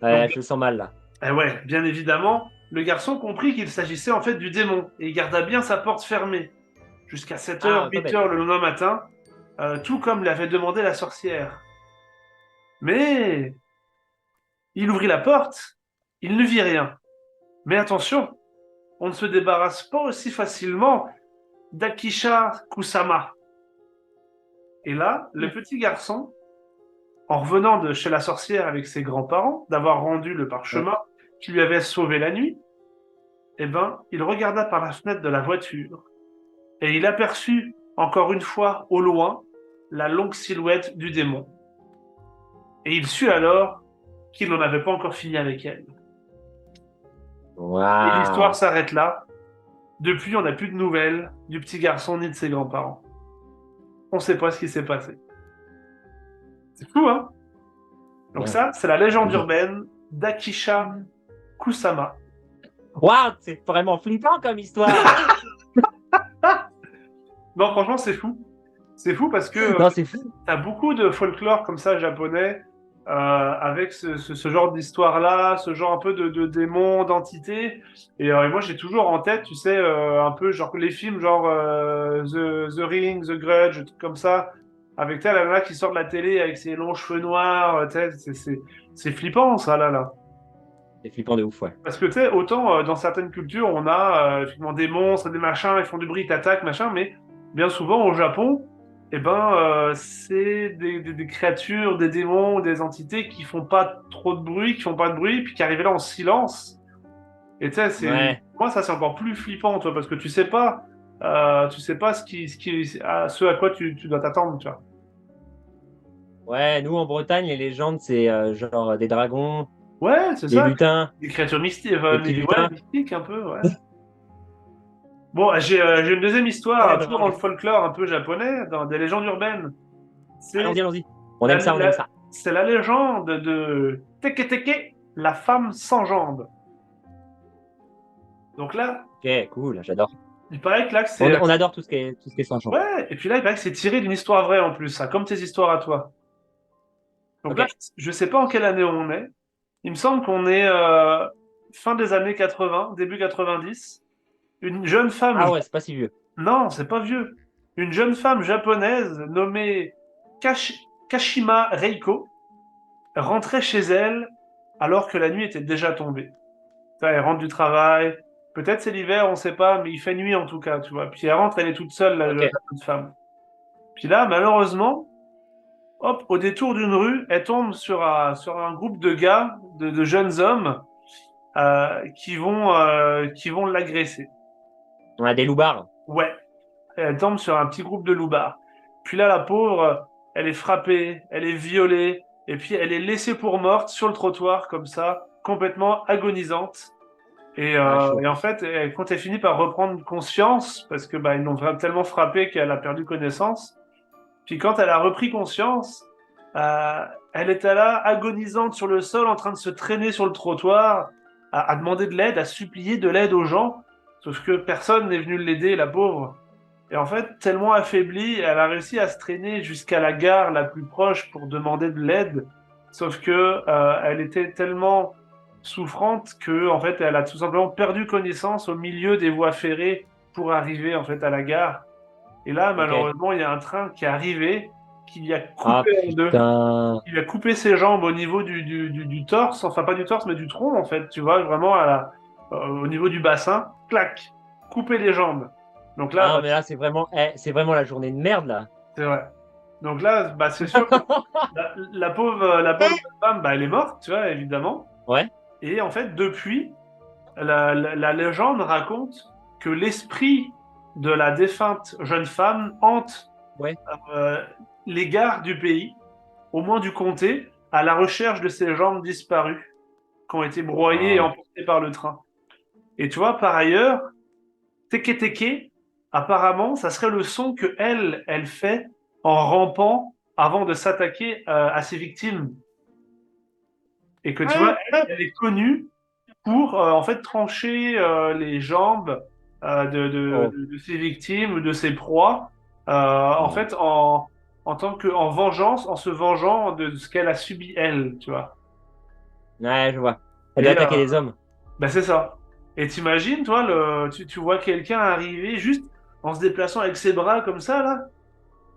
Donc, Ouais, je le sens mal, là. ouais, bien évidemment, le garçon comprit qu'il s'agissait en fait du démon et il garda bien sa porte fermée jusqu'à 7 h, Ah, pas 8 bête. h le lendemain matin, tout comme l'avait demandé la sorcière. Mais il ouvrit la porte, il ne vit rien. Mais attention, on ne se débarrasse pas aussi facilement d'Akisha Kusama. Et là, le petit garçon, en revenant de chez la sorcière avec ses grands-parents, d'avoir rendu le Ouais. parchemin qui lui avait sauvé la nuit, eh ben, il regarda par la fenêtre de la voiture et il aperçut encore une fois au loin la longue silhouette du démon. Et il sut alors qu'il n'en avait pas encore fini avec elle. Et Waouh. l'histoire s'arrête là. Depuis, on n'a plus de nouvelles du petit garçon ni de ses grands-parents. On ne sait pas ce qui s'est passé. C'est fou, hein? Donc Ouais. ça, c'est la légende urbaine d'Akisha Kusama. Waouh, c'est vraiment flippant comme histoire. Non, franchement, c'est fou. C'est fou parce que Non, c'est fou. t'as beaucoup de folklore comme ça japonais avec ce genre d'histoire-là, ce genre un peu de démons, d'entités. Et moi, j'ai toujours en tête, tu sais, un peu genre les films genre The Ring, The Grudge, des trucs comme ça, avec la nana qui sort de la télé avec ses longs cheveux noirs. Tu sais, c'est flippant ça là. C'est flippant de ouf, ouais. Parce que tu sais, autant dans certaines cultures, on a effectivement des monstres, des machins, ils font du bruit, ils t'attaquent, machin, mais bien souvent au Japon, c'est des créatures, des démons, des entités qui font pas trop de bruit, qui font pas de bruit, puis qui arrivent là en silence. Et tu sais, Ouais. moi ça c'est encore plus flippant, toi, parce que tu sais pas ce à quoi tu dois t'attendre, tu vois. Ouais, nous en Bretagne, les légendes, c'est genre des dragons, Ouais, c'est des ça. lutins, Des créatures mystiques, des petits ouais, lutins. mystiques un peu, ouais. Bon, j'ai une deuxième histoire, Ouais, toujours dans le folklore un peu japonais, dans des légendes urbaines. C'est allons-y, allons-y. On la, aime ça, on la- aime ça. c'est la légende de Teke Teke, la femme sans jambes. Donc là, Ok, cool, j'adore. il paraît que là, On adore tout ce qui est sans champ. Ouais, et puis là, il paraît que c'est tiré d'une histoire vraie en plus, ça, comme tes histoires à toi. Donc Ok. là, je sais pas en quelle année on est. Il me semble qu'on est fin des années 80, début 90. Une jeune femme. Ah ouais, c'est pas si vieux. Non, c'est pas vieux. Une jeune femme japonaise nommée Kashima Reiko rentrait chez elle alors que la nuit était déjà tombée. Ça, elle rentre du travail, peut-être c'est l'hiver, on sait pas, mais il fait nuit en tout cas, tu vois. Puis elle rentre, elle est toute seule, la Ok. jeune femme. Puis là, malheureusement, hop, au détour d'une rue, elle tombe sur un groupe de gars, de jeunes hommes, qui vont l'agresser. On a des loupards. Ouais, elle tombe sur un petit groupe de loupards. Puis là, la pauvre, elle est frappée, elle est violée, et puis elle est laissée pour morte sur le trottoir, comme ça, complètement agonisante. Ah, chaud. Et en fait, quand elle finit par reprendre conscience, parce que ils l'ont vraiment tellement frappée qu'elle a perdu connaissance, puis quand elle a repris conscience, euh, elle était là, agonisante sur le sol, en train de se traîner sur le trottoir, à demander de l'aide, à supplier de l'aide aux gens, sauf que personne n'est venu l'aider, la pauvre. Et en fait, tellement affaiblie, elle a réussi à se traîner jusqu'à la gare la plus proche pour demander de l'aide. Sauf que elle était tellement souffrante que en fait, elle a tout simplement perdu connaissance au milieu des voies ferrées pour arriver en fait à la gare. Et là, Ok. malheureusement, il y a un train qui est arrivé, qui lui a Ah coupé en deux. putain. Il lui a coupé ses jambes au niveau du torse, enfin pas du torse, mais du tronc en fait. Tu vois, vraiment au niveau du bassin, clac, couper les jambes. Donc là, Ah, mais là, c'est vraiment la journée de merde, là. c'est vrai. Donc là, c'est sûr que la pauvre femme, elle est morte, tu vois, évidemment. Ouais. Et en fait, depuis, la légende raconte que l'esprit de la défunte jeune femme hante Ouais. euh, les gares du pays, au moins du comté, à la recherche de ces jambes disparues, qui ont été broyées et Ah. emportées par le train. Et tu vois, par ailleurs, Teke Teke, apparemment, ça serait le son que elle fait en rampant avant de s'attaquer à ses victimes. Et que tu vois, elle est connue pour en fait trancher les jambes Oh. de ses victimes ou de ses proies, en fait en vengeance, en se vengeant de ce qu'elle a subi elle, tu vois. Ouais, je vois. Elle doit Et attaquer les hommes. c'est ça. Et t'imagines, toi, tu vois quelqu'un arriver juste en se déplaçant avec ses bras comme ça, là,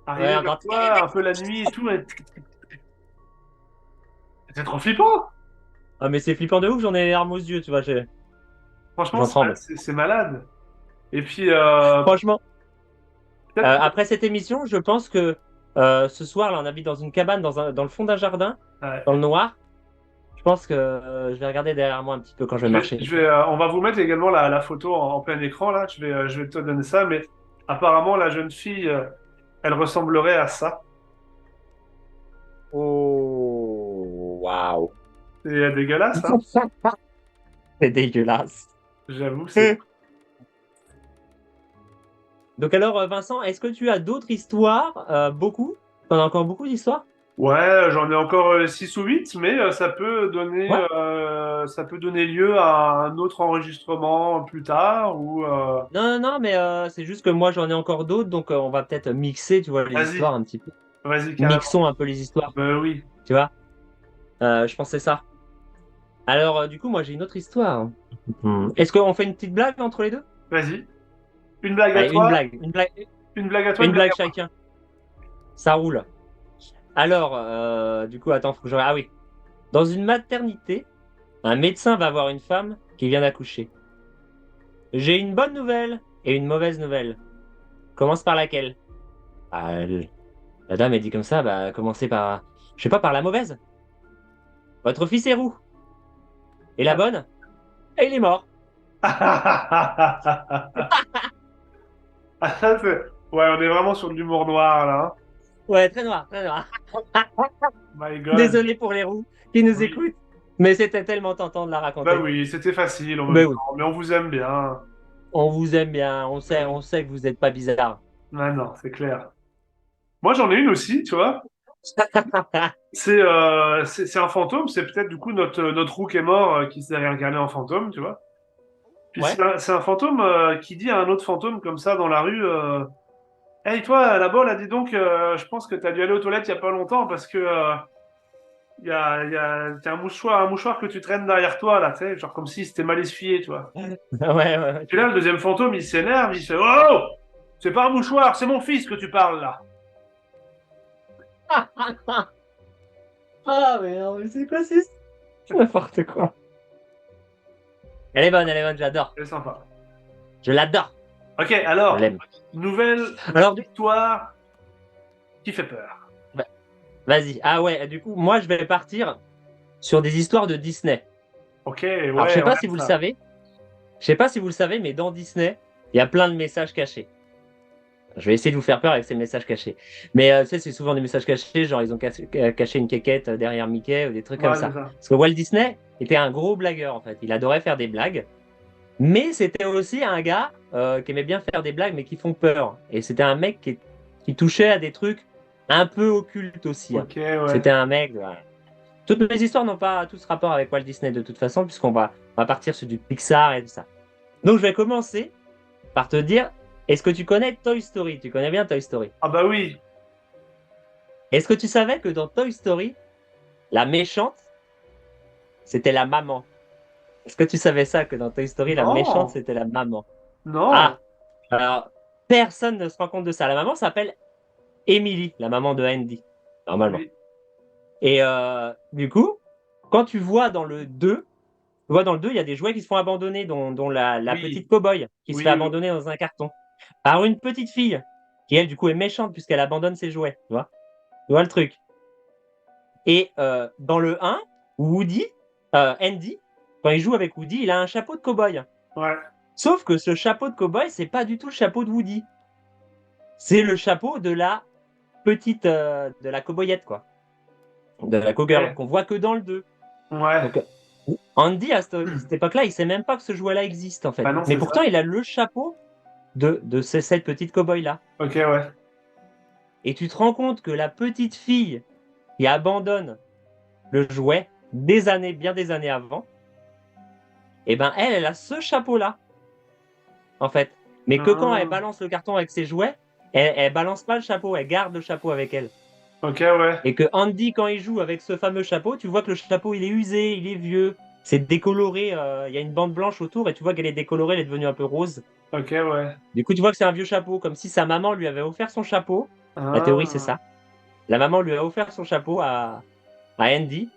Ouais, arriver vers encore. toi un peu la nuit et tout. C'est trop flippant. Ah, mais c'est flippant de ouf, j'en ai les larmes aux yeux, tu vois. Franchement, J'en tremble. c'est malade. Et puis, Franchement. peut-être Après cette émission, je pense que ce soir, là, on habite dans une cabane dans le fond d'un jardin, ouais. dans le noir. Je pense que je vais regarder derrière moi un petit peu quand je vais marcher. On va vous mettre également la photo en plein écran, là. Je vais te donner ça, mais apparemment, la jeune fille, elle ressemblerait à ça. Oh, waouh. C'est dégueulasse, hein. C'est dégueulasse. J'avoue, c'est... Donc alors, Vincent, est-ce que tu as d'autres histoires? Beaucoup? T'en as encore beaucoup d'histoires? Ouais, j'en ai encore 6 ou 8, mais Ouais. ça peut donner lieu à un autre enregistrement plus tard ou Non, non, non, mais c'est juste que moi j'en ai encore d'autres, donc on va peut-être mixer, tu vois, les vas-y, histoires un petit peu. vas-y carrément. Mixons un peu les histoires, Ben oui, tu vois. Je pensais ça. Alors, du coup, moi j'ai une autre histoire. Est-ce qu'on fait une petite blague entre les deux? vas-y. Une blague à Allez, une toi, blague, une blague, une blague à toi, une une blague blague à moi. chacun. Ça roule. Alors, du coup, attends, faut que je... Ah oui. Dans une maternité, un médecin va voir une femme qui vient d'accoucher. J'ai une bonne nouvelle et une mauvaise nouvelle. Commence par laquelle? Ah, la dame, elle dit comme ça, bah, commencez par, je sais pas, par la mauvaise. Votre fils est roux. Et la bonne? Et il est mort. Ah, ça, ouais, on est vraiment sur de l'humour noir là, hein. Ouais, très noir, très noir. My God. Désolé pour les roux qui nous Oui. écoutent, mais c'était tellement tentant de la Bah raconter. oui, c'était facile en même Ben oui, temps, mais on vous aime bien. on vous aime bien, Mais on oui. sait que vous n'êtes pas bizarre. Ah non, c'est clair. Moi, j'en ai une aussi, tu vois. C'est un fantôme, c'est peut-être du coup notre roux qui est mort qui s'est réincarné en fantôme, tu vois. Puis Ouais. c'est un fantôme qui dit à un autre fantôme comme ça dans la rue Hey toi, là-bas, là, dis donc, je pense que t'as dû aller aux toilettes il y a pas longtemps parce que t'as un mouchoir que tu traînes derrière toi, là, tu sais, genre comme si c'était mal essuyé, tu vois. Ouais, ouais, ouais. Puis là, le deuxième fantôme, il s'énerve, il fait Oh! C'est pas un mouchoir, c'est mon fils que tu parles là. Ah, mais non, mais c'est quoi, c'est n'importe quoi. Elle est bonne, j'adore. C'est sympa. Je l'adore. Ok, Je alors, l'aime. nouvelle Alors, histoire qui fait peur. bah, vas-y. Ah ouais, du coup, moi, je vais partir sur des histoires de Disney. Ok, Alors, je sais ouais, on pas si aime vous le ça. savez. Je sais pas si vous le savez, mais dans Disney, il y a plein de messages cachés. Je vais essayer de vous faire peur avec ces messages cachés. Mais tu sais, c'est souvent des messages cachés, genre ils ont caché une quéquette derrière Mickey ou des trucs comme Ouais, c'est ça. ça. Parce que Walt Disney était un gros blagueur en fait. Il adorait faire des blagues. Mais c'était aussi un gars qui aimait bien faire des blagues, mais qui font peur. Et c'était un mec qui touchait à des trucs un peu occultes aussi, hein. Ok, ouais. C'était un mec. Ouais. Toutes mes histoires n'ont pas tous rapport avec Walt Disney de toute façon, on va partir sur du Pixar et tout ça. Donc je vais commencer par te dire, est-ce que tu connais Toy Story? Tu connais bien Toy Story? Ah bah oui. Est-ce que tu savais que dans Toy Story, la méchante, c'était la maman? Est-ce que tu savais ça, que dans Toy Story, la méchante, Non, c'était la maman? non. Ah, alors, personne ne se rend compte de ça. La maman s'appelle Emily, la maman de Andy, normalement. Oui, Et du coup, quand tu vois dans le 2, tu vois dans le 2, il y a des jouets qui se font abandonner, dont la oui, petite cow-boy qui se fait oui, oui. abandonner dans un carton. Par une petite fille, qui elle, du coup, est méchante puisqu'elle abandonne ses jouets. Tu vois le truc. Et dans le 1, Woody, Andy, quand il joue avec Woody, il a un chapeau de cow-boy. Ouais. Sauf que ce chapeau de cow-boy, c'est pas du tout le chapeau de Woody. C'est le chapeau de la petite, de la cow-boyette, quoi. De la cowgirl, Ok. qu'on voit que dans le 2. Ouais. Donc, Andy, à cette époque-là, il sait même pas que ce jouet-là existe, en fait. Bah non, Mais c'est pourtant, ça. il a le chapeau de cette petite cow-boy-là. Ok, ouais. Et tu te rends compte que la petite fille qui abandonne le jouet bien des années avant, et ben elle a ce chapeau-là, en fait. Mais que quand elle Ah, balance le carton avec ses jouets, elle balance pas le chapeau, elle garde le chapeau avec elle. ok, ouais. Et que Andy, quand il joue avec ce fameux chapeau, tu vois que le chapeau, il est usé, il est vieux, c'est décoloré, il y a une bande blanche autour, et tu vois qu'elle est décolorée, elle est devenue un peu rose. Ok, ouais. Du coup, tu vois que c'est un vieux chapeau, comme si sa maman lui avait offert son chapeau. La théorie, c'est Ah. ça. La maman lui a offert son chapeau à Andy,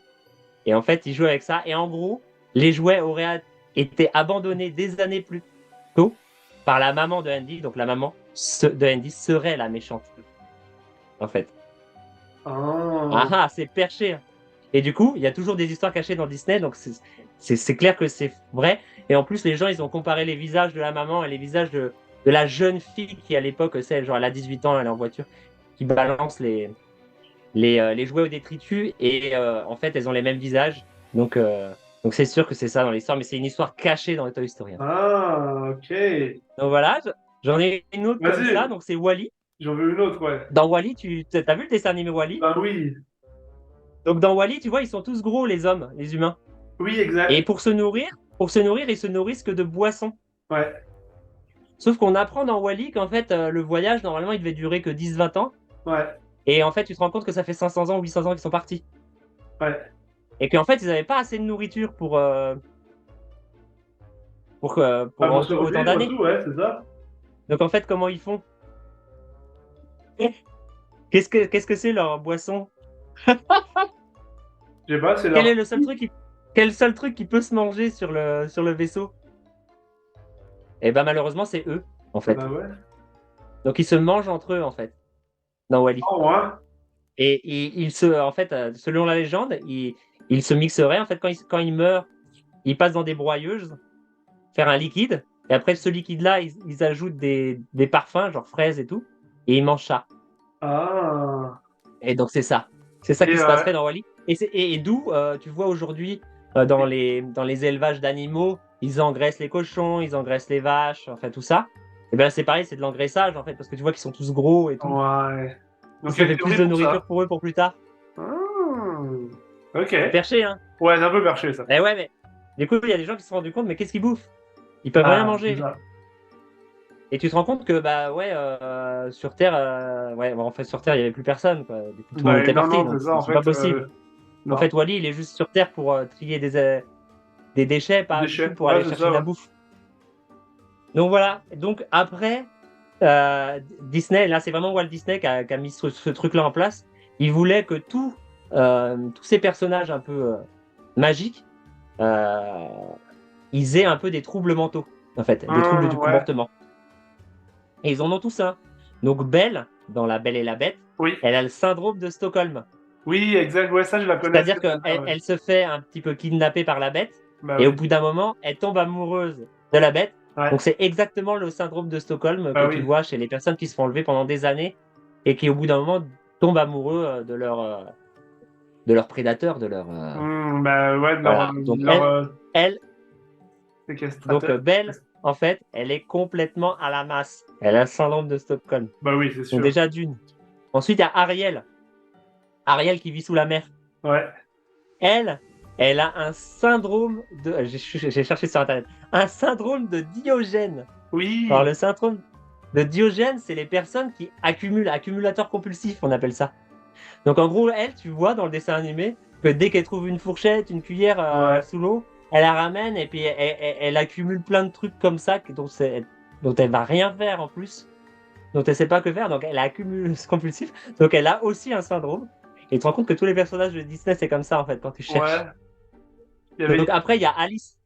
et en fait, il joue avec ça. Et en gros, les jouets auraient été abandonnés des années plus tôt par la maman de Andy. Donc la maman de Andy serait la méchante, en fait. Ah Ah. ah, c'est perché, hein. Et du coup, il y a toujours des histoires cachées dans Disney, donc c'est clair que c'est vrai. Et en plus, les gens, ils ont comparé les visages de la maman et les visages de la jeune fille qui, à l'époque, c'est genre elle a 18 ans, elle est en voiture, qui balance les jouets au détritus. Et en fait, elles ont les mêmes visages. Donc c'est sûr que c'est ça dans l'histoire, mais c'est une histoire cachée dans les Toy Story, hein. Ah, ok. Donc voilà, j'en ai une autre comme ça, Vas-y, donc c'est Wall-E. j'en veux une autre, ouais. Dans Wall-E, t'as vu le dessin animé Wall-E? Bah oui, Donc dans Wall-E, tu vois, ils sont tous gros, les hommes, les humains. oui, Et exact. pour se nourrir, ils se nourrissent que de boissons. Ouais, Sauf qu'on apprend dans Wall-E qu'en fait, le voyage, normalement, il devait durer que 10-20 ans. ouais, Et en fait, tu te rends compte que ça fait 500 ans ou 800 ans qu'ils sont partis. ouais. Et qu'en fait, ils n'avaient pas assez de nourriture pour Bah, pour manger autant survivre, d'années. tout, ouais, c'est ça. Donc en fait, comment ils font? Qu'est-ce que c'est leur boisson? Je sais pas, c'est Quel est leur. le seul truc quel seul truc qui peut se manger sur le vaisseau? Et ben malheureusement, c'est eux, en fait. Bah ouais. Donc ils se mangent entre eux, en fait, dans Wall-E. Oh, ouais. Et en fait, selon la légende, ils se mixeraient. En fait, quand ils meurent, ils passent dans des broyeuses, faire un liquide. Et après, ce liquide-là, ils ajoutent des parfums, genre fraises et tout. Et ils mangent ça. Ah. Et donc, c'est ça. C'est ça Et qui se passerait dans Wall-E. Et d'où, tu vois aujourd'hui, dans les élevages d'animaux, ils engraissent les cochons, ils engraissent les vaches, en fait, tout ça. Et bien, c'est pareil, c'est de l'engraissage, en fait, parce que tu vois qu'ils sont tous gros et tout. ouais. Donc, il y Ça a fait une plus théorie de pour nourriture ça. pour eux pour plus tard. Ah. Ok. C'est perché, hein. Ouais, c'est un peu perché, ça. Eh ouais, mais du coup, il y a des gens qui se sont rendus compte, mais qu'est-ce qu'ils bouffent? Ils peuvent rien Ah, c'est manger. ça. Et tu te rends compte que, bah ouais, sur Terre, ouais, bon, en fait, sur Terre, il n'y avait plus personne, quoi. Du coup, tout le monde Bah, était non, parti, non, donc c'est ça, en c'est pas fait. possible. En Non. fait, Wally, il est juste sur Terre pour trier des déchets, pas du Déchets. tout pour Ouais, aller c'est chercher ça, de la ouais. bouffe. Donc voilà. Donc après, Disney, là, c'est vraiment Walt Disney qui a mis ce truc-là en place. Il voulait que tous ces personnages un peu magiques, euh, ils aient un peu des troubles mentaux, en fait, des troubles du Ouais. comportement. Et ils en ont tous un. Donc Belle, dans La Belle et la Bête, Oui. elle a le syndrome de Stockholm. Oui, exact. Ouais, ça, je la connaissais. C'est-à-dire qu'elle Ouais. elle se fait un petit peu kidnapper par la bête, Bah et au oui. bout d'un moment, elle tombe amoureuse de la bête. Ouais. Donc c'est exactement le syndrome de Stockholm que Bah tu oui. vois chez les personnes qui se font enlever pendant des années et qui, au bout d'un moment, tombent amoureux de leur prédateur, de leur... Bah ouais, Voilà. Donc leur elle donc séquestrateur. Belle, en fait, elle est complètement à la masse. Elle a le syndrome de Stockholm. Bah oui, c'est Donc sûr. déjà d'une. Ensuite, il y a Ariel. Ariel qui vit sous la mer. Ouais. Elle a un syndrome de... J'ai cherché sur Internet. Un syndrome de Diogène. Alors, Oui. le syndrome de Diogène, c'est les personnes qui accumulent, accumulateurs compulsifs, on appelle ça. Donc, en gros, elle, tu vois dans le dessin animé que dès qu'elle trouve une fourchette, une cuillère Ouais. sous l'eau, elle la ramène et puis elle accumule plein de trucs comme ça dont elle va rien faire en plus, dont elle sait pas que faire. Donc, elle accumule ce compulsif. Donc, elle a aussi un syndrome. Et tu te rends compte que tous les personnages de Disney, c'est comme ça, en fait, quand tu cherches. Ouais. Il y avait. Donc après, il y a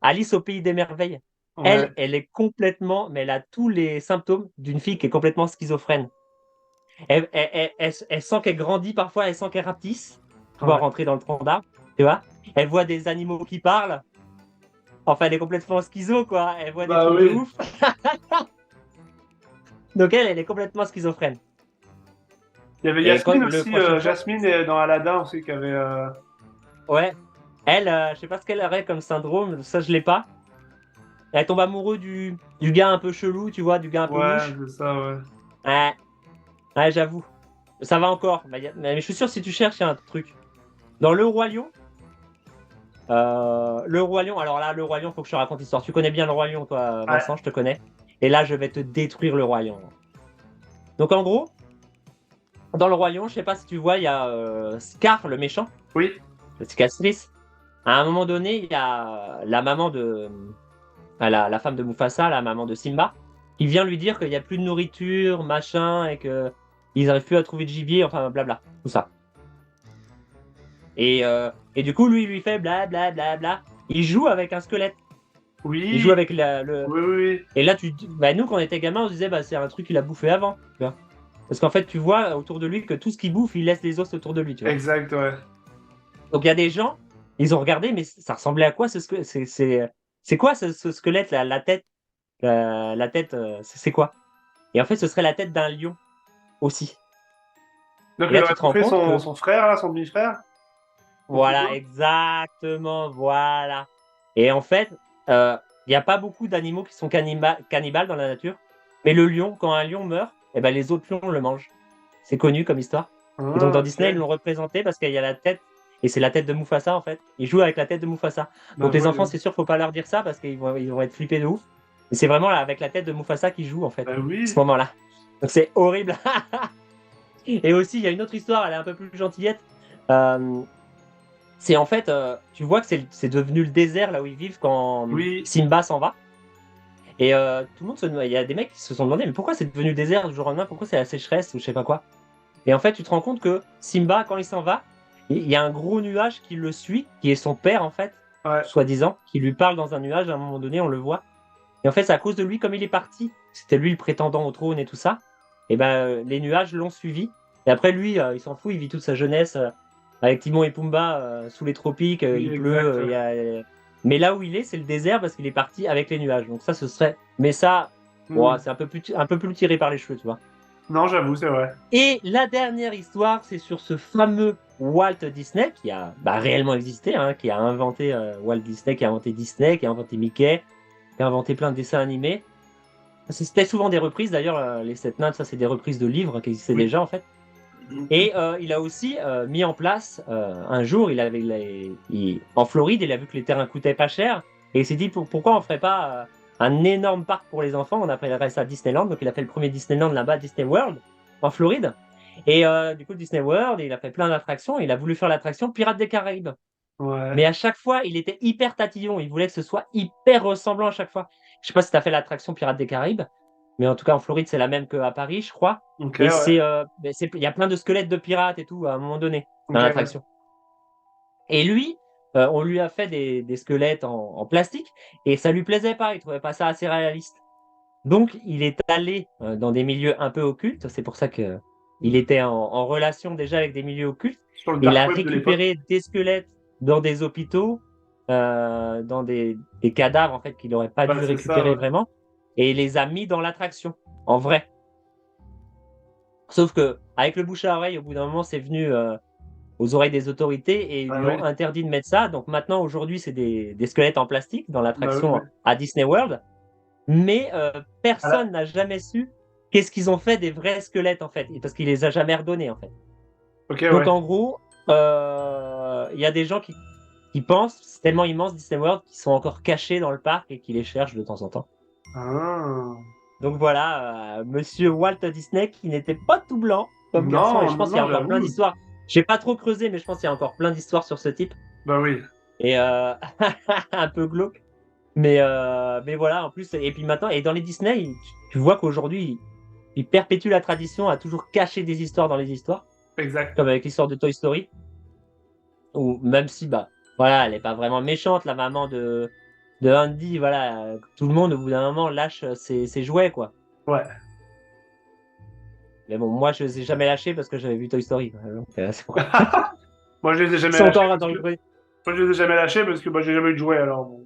Alice au pays des merveilles. Ouais. Elle est complètement, mais elle a tous les symptômes d'une fille qui est complètement schizophrène. Elle sent qu'elle grandit parfois, elle sent qu'elle rapetisse, pour pouvoir Ouais. rentrer dans le tronc d'arbre, tu vois. Elle voit des animaux qui parlent. Enfin, elle est complètement schizo, quoi. Elle voit des Bah trucs de oui. ouf. Donc elle est complètement schizophrène. Il y avait Et quand Yasmine le aussi, prochaine fois, Jasmine dans Aladdin aussi, qui avait. ouais, elle, je sais pas ce qu'elle aurait comme syndrome, ça je l'ai pas. Elle tombe amoureuse du gars un peu chelou, tu vois, du gars un peu Ouais, louche. c'est ça, ouais. Ouais, ouais, j'avoue. Ça va encore. Mais je suis sûr, si tu cherches, il y a un truc. Dans Le Roi Lion, alors là, Le Roi Lion, faut que je te raconte l'histoire. Tu connais bien Le Roi Lion, toi, Ouais. Vincent, je te connais. Et là, je vais te détruire Le Roi Lion. Donc, en gros, dans Le Roi Lion, je sais pas si tu vois, il y a Scar, le méchant, Oui. le cicatrice. À un moment donné, il y a la maman la femme de Mufasa, la maman de Simba, qui vient lui dire qu'il n'y a plus de nourriture, machin, et que ils n'arrivent plus à trouver de gibier, enfin blabla, tout ça. Et du coup, lui fait bla bla bla bla. Il joue avec un squelette. Il joue Oui. avec le. Oui, oui, Et là, bah, nous, quand on était gamins, on se disait, bah, c'est un truc qu'il a bouffé avant. Tu vois. Parce qu'en fait, tu vois autour de lui que tout ce qu'il bouffe, il laisse les os autour de lui. Tu oui. vois. Exact, ouais. Donc il y a des gens, ils ont regardé, mais ça ressemblait à quoi ce squelette? C'est quoi ce squelette, la tête? La tête, c'est quoi? Et en fait, ce serait la tête d'un lion aussi. Donc Et il là, tu aurait te rends bouffé compte que son frère, là, son demi-frère. Voilà, exactement, voilà. Et en fait, il n'y a pas beaucoup d'animaux qui sont cannibales dans la nature, mais le lion, quand un lion meurt, eh ben, les autres lions le mangent. C'est connu comme histoire. Et donc Ah, dans ok. Disney, ils l'ont représenté parce qu'il y a la tête, et c'est la tête de Mufasa en fait. Ils jouent avec la tête de Mufasa. Bah, Donc les enfants, voyons. c'est sûr, faut pas leur dire ça parce qu'ils vont être flippés de ouf. Mais c'est vraiment là, avec la tête de Mufasa qu'ils jouent en fait, Bah à oui. ce moment-là. Donc c'est horrible. Et aussi, il y a une autre histoire, elle est un peu plus gentillette. Euh, c'est en fait, tu vois que c'est devenu le désert là où ils vivent quand Oui. Simba s'en va. Et tout le monde il y a des mecs qui se sont demandé, mais pourquoi c'est devenu désert du jour au lendemain? Pourquoi c'est la sécheresse ou je sais pas quoi? Et en fait, tu te rends compte que Simba, quand il s'en va, il y a un gros nuage qui le suit, qui est son père en fait, Ouais. soi-disant, qui lui parle dans un nuage à un moment donné, on le voit. Et en fait, c'est à cause de lui, comme il est parti, c'était lui le prétendant au trône et tout ça, et ben les nuages l'ont suivi. Et après, lui, il s'en fout, il vit toute sa jeunesse avec Timon et Pumba sous les tropiques, Oui, il pleut. exact. Mais là où il est, c'est le désert parce qu'il est parti avec les nuages. Donc ça, ce serait. Mais ça, Hmm. c'est un peu plus tiré par les cheveux, tu vois. Non, j'avoue, c'est vrai. Et la dernière histoire, c'est sur ce fameux Walt Disney qui a réellement existé, hein, qui a inventé Walt Disney, qui a inventé Disney, qui a inventé Mickey, qui a inventé plein de dessins animés. C'était souvent des reprises, d'ailleurs, les Sept Nains, ça c'est des reprises de livres qui existaient Oui. déjà en fait. Et il a aussi mis en place, un jour, en Floride, il a vu que les terrains coûtaient pas cher, et il s'est dit pourquoi on ferait pas un énorme parc pour les enfants, on appellerait ça Disneyland, donc il a fait le premier Disneyland là-bas, Disney World, en Floride. Et du coup, Disney World, il a fait plein d'attractions, il a voulu faire l'attraction Pirates des Caraïbes. Ouais. Mais à chaque fois, il était hyper tatillon, il voulait que ce soit hyper ressemblant à chaque fois. Je sais pas si tu as fait l'attraction Pirates des Caraïbes, mais en tout cas en Floride, c'est la même qu'à Paris, je crois. Ok, Et ouais. il y a plein de squelettes de pirates et tout à un moment donné dans Ok, ouais. l'attraction. Et lui, on lui a fait des squelettes en plastique et ça lui plaisait pas, il trouvait pas ça assez réaliste. Donc il est allé dans des milieux un peu occultes, c'est pour ça que il était en relation déjà avec des milieux occultes. Sur le Et il a dark web de l'époque. récupéré des squelettes dans des hôpitaux, dans des cadavres en fait qu'il n'aurait pas dû Bah, c'est ça, récupérer ouais. vraiment, et il les a mis dans l'attraction, en vrai. Sauf que avec le bouche à oreille, au bout d'un moment, c'est venu aux oreilles des autorités et ils Bah, lui oui. ont interdit de mettre ça. Donc maintenant, aujourd'hui, c'est des squelettes en plastique dans Bah, oui, oui. l'attraction à Disney World. Mais Ah, là. personne n'a jamais su qu'est-ce qu'ils ont fait des vrais squelettes en fait, parce qu'il les a jamais redonnés en fait. Ok, Donc ouais. en gros, il y a des gens qui pensent, c'est tellement immense Disney World, qu'ils sont encore cachés dans le parc et qui les cherchent de temps en temps. Ah. Donc voilà, Monsieur Walt Disney qui n'était pas tout blanc comme garçon, et Non, je non, pense qu'il y a non, encore plein j'avoue. d'histoires. J'ai pas trop creusé, mais je pense qu'il y a encore plein d'histoires sur ce type. Bah oui. Et un peu glauque. Mais voilà, en plus, et puis maintenant, et dans les Disney, tu vois qu'aujourd'hui, ils perpétuent la tradition à toujours cacher des histoires dans les histoires, Exact. comme avec l'histoire de Toy Story, ou même si, voilà, elle est pas vraiment méchante, la maman de Andy, voilà, tout le monde, au bout d'un moment, lâche ses jouets, quoi. Ouais. Mais bon, moi, je les ai jamais lâchés parce que j'avais vu Toy Story, quoi. Donc, c'est pour- Moi, je les ai Ils jamais sont lâchés encore parce dans que... le bruit. Moi, je les ai jamais lâchés parce que bah, j'ai jamais eu de jouets, alors bon.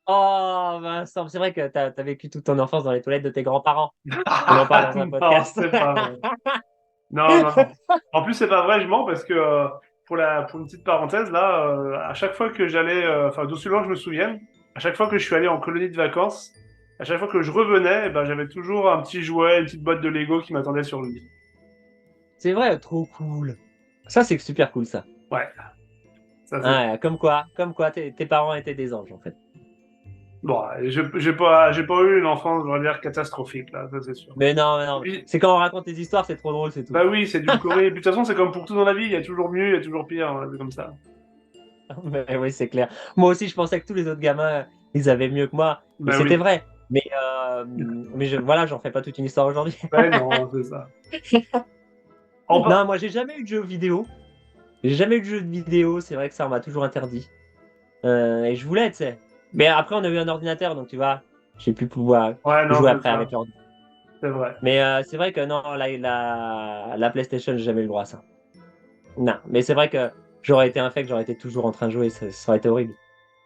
Oh, Vincent, c'est vrai que t'as vécu toute ton enfance dans les toilettes de tes grands-parents. On en parle dans un Non, podcast. c'est pas vrai. Non, non, non. En plus, c'est pas vrai, je mens parce que pour une petite parenthèse, là, à chaque fois que j'allais, enfin, d'aussi loin que je me souvienne, à chaque fois que je suis allé en colonie de vacances, à chaque fois que je revenais, eh ben, j'avais toujours un petit jouet, une petite boîte de Lego qui m'attendait sur le lit. C'est vrai, trop cool. Ça, c'est super cool, ça. Ouais, ça c'est. Ouais, comme quoi, tes parents étaient des anges, en fait. Bon, j'ai pas eu une enfance, on va dire, catastrophique, là, ça c'est sûr. Mais Et non, puis, c'est quand on raconte des histoires, c'est trop drôle, c'est tout. bah oui, c'est édulcoré. Et puis, de toute façon, c'est comme pour tout dans la vie, il y a toujours mieux, il y a toujours pire, hein, c'est comme ça. Mais oui, c'est clair. Moi aussi, je pensais que tous les autres gamins, ils avaient mieux que moi. Et Bah c'était oui, vrai. Voilà, j'en fais pas toute une histoire aujourd'hui. ouais, non, c'est ça. En Non, bas. moi, j'ai jamais eu de jeu vidéo. J'ai jamais eu de jeu de vidéo. C'est vrai que ça, on m'a toujours interdit. Et je voulais, tu sais. Mais après, on a eu un ordinateur, donc tu vois, j'ai pu pouvoir Ouais, non, jouer c'est après ça, avec l'ordi. c'est vrai. Mais c'est vrai que non, la PlayStation, j'ai jamais eu le droit à ça. Non, mais c'est vrai que j'aurais été infect, j'aurais été toujours en train de jouer, ça aurait été horrible.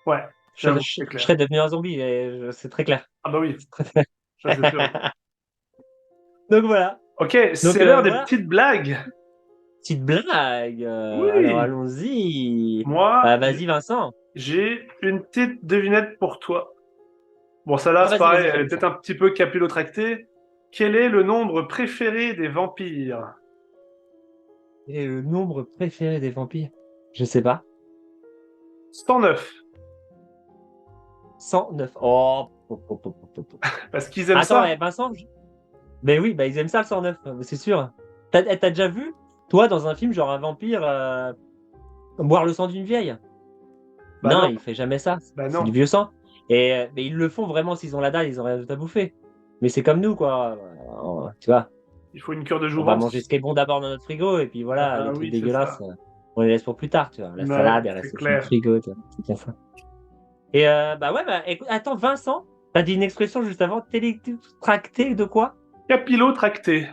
Ouais, Je, j'avoue, je- c'est je clair. serais devenu un zombie, et c'est très clair. Ah bah oui, C'est très ça c'est sûr. clair. Donc voilà. Ok, Donc c'est l'heure des voilà. petites blagues. petite blague. Oui. Alors allons-y. Moi, Vas-y Vincent. j'ai une petite devinette pour toi. Bon, ça là, Ah, c'est vas-y, pareil, vas-y, elle est fais-le, peut-être un petit peu capillotractée. Quel est le nombre préféré des vampires? Et le nombre préféré des vampires? Je sais pas. 109. 109. Oh. Parce qu'ils aiment Attends, ça. Vincent. Ben oui, ils aiment ça le 109, c'est sûr. T'as déjà vu, toi, dans un film, genre un vampire boire le sang d'une vieille? Bah Non, non, il fait jamais ça. bah C'est du non. vieux sang. Mais ils le font vraiment s'ils ont la dalle, ils ont rien d'autre à bouffer. Mais c'est comme nous, quoi. Tu vois, Il faut une cure de on va jouvence. manger ce qui est bon d'abord dans notre frigo, et puis voilà, les trucs Oui, c'est dégueulasses, ça. on les laisse pour plus tard, tu vois. La Ouais, salade, elle c'est reste au fond du clair. frigo, tu vois. C'est comme ça. Et écoute, attends, Vincent, t'as dit une expression juste avant, télétracté de quoi? Capillotracté.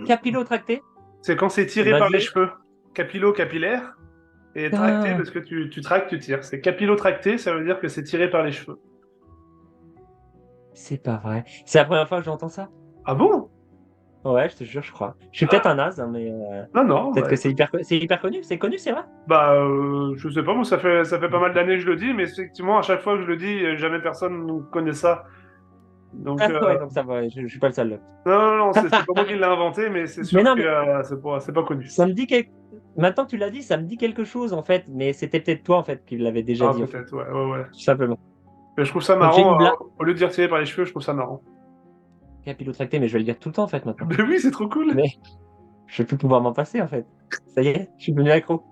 Capillotracté? C'est quand c'est tiré par les Vas-y. cheveux. Capillo, capillaire. Et tracté, Ah, parce que tu tractes, tu tires. C'est capillotracté, ça veut dire que c'est tiré par les cheveux. c'est pas vrai. C'est la première fois que j'entends ça. Ah bon? Ouais, je te jure, je crois. Je suis peut-être un naze, hein, mais Non, non, peut-être bah, que c'est hyper connu. C'est connu, c'est vrai? je sais pas, moi, ça fait pas mal d'années que je le dis, mais effectivement, à chaque fois que je le dis, jamais personne ne connaît ça. Donc, Ah ouais, donc ça va, je suis pas le seul. non, non, non, c'est pas moi qui l'ai inventé, mais c'est Mais sûr non, que mais c'est pas connu. ça me dit quelque... Maintenant que tu l'as dit, ça me dit quelque chose en fait, mais c'était peut-être toi en fait qui l'avais déjà Ah, dit en fait, peut-être, ouais, ouais, ouais. tout simplement. Mais je trouve ça Donc j'ai marrant, une blague au lieu de dire tiré par les cheveux, je trouve ça marrant. capillotractée, mais je vais le dire tout le temps en fait maintenant. Mais oui, c'est trop cool. Mais je vais plus pouvoir m'en passer en fait. Ça y est, je suis devenu accro.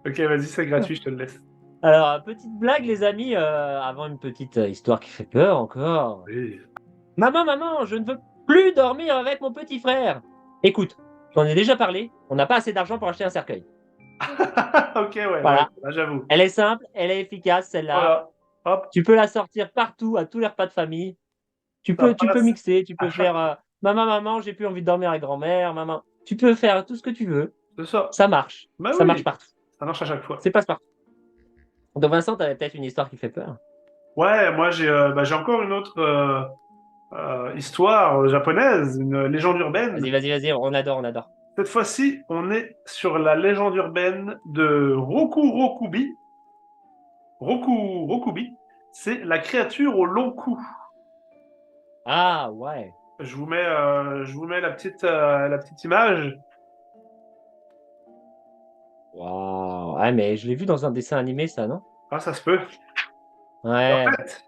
Ok, vas-y, c'est gratuit, je te le laisse. Alors, petite blague les amis, avant une petite histoire qui fait peur encore. Oui. Maman, je ne veux plus dormir avec mon petit frère. Écoute, j'en ai déjà parlé, on n'a pas assez d'argent pour acheter un cercueil. Ok, ouais, Voilà, là, j'avoue. elle est simple, elle est efficace celle-là. Voilà. Hop, Tu peux la sortir partout, à tous les repas de famille. Tu ça peux passe mixer, tu à peux chaque faire fois. maman, j'ai plus envie de dormir avec grand-mère, maman. Tu peux faire tout ce que tu veux, C'est ça. ça marche. Bah Ça marche oui, partout. ça marche à chaque fois. C'est passe partout. Donc Vincent, t'avais peut-être une histoire qui fait peur. Ouais, moi j'ai encore une autre histoire japonaise, une légende urbaine. Vas-y, on adore. Cette fois-ci, on est sur la légende urbaine de Rokurokubi. Rokubi, c'est la créature au long cou. Ah ouais. Je vous mets la petite image. Waouh. Ah mais je l'ai vu dans un dessin animé ça, non? Ah, ça se peut. Et en Ouais. fait,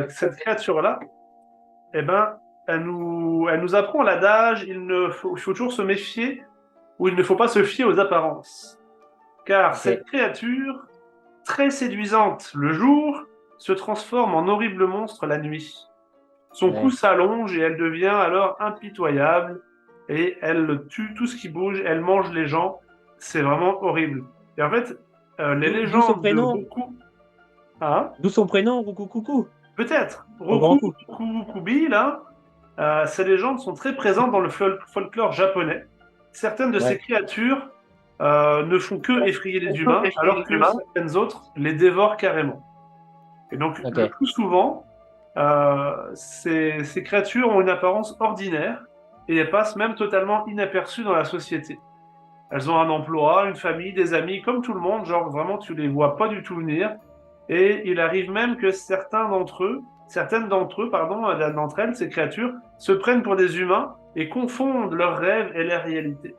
cette créature-là, eh ben, elle nous apprend l'adage, il faut toujours se méfier, ou il ne faut pas se fier aux apparences. Car Ok. cette créature, très séduisante le jour, se transforme en horrible monstre la nuit. Son cou Ouais. s'allonge et elle devient alors impitoyable, et elle tue tout ce qui bouge, elle mange les gens, c'est vraiment horrible. Et en fait, les D'où son légendes de prénom? Roku... Hein? D'où son prénom, Coucou. Peut-être. Au grand coup. Rokurokubi, là, ces légendes sont très présentes dans le folklore japonais. Certaines de ces Ouais. créatures ne font que effrayer les humains, alors que certaines autres les dévorent carrément. Et donc, Ok. le plus souvent, ces créatures ont une apparence ordinaire et elles passent même totalement inaperçues dans la société. Elles ont un emploi, une famille, des amis, comme tout le monde, genre vraiment tu les vois pas du tout venir. Et il arrive même que certaines d'entre eux, d'entre elles, ces créatures, se prennent pour des humains et confondent leurs rêves et la réalité.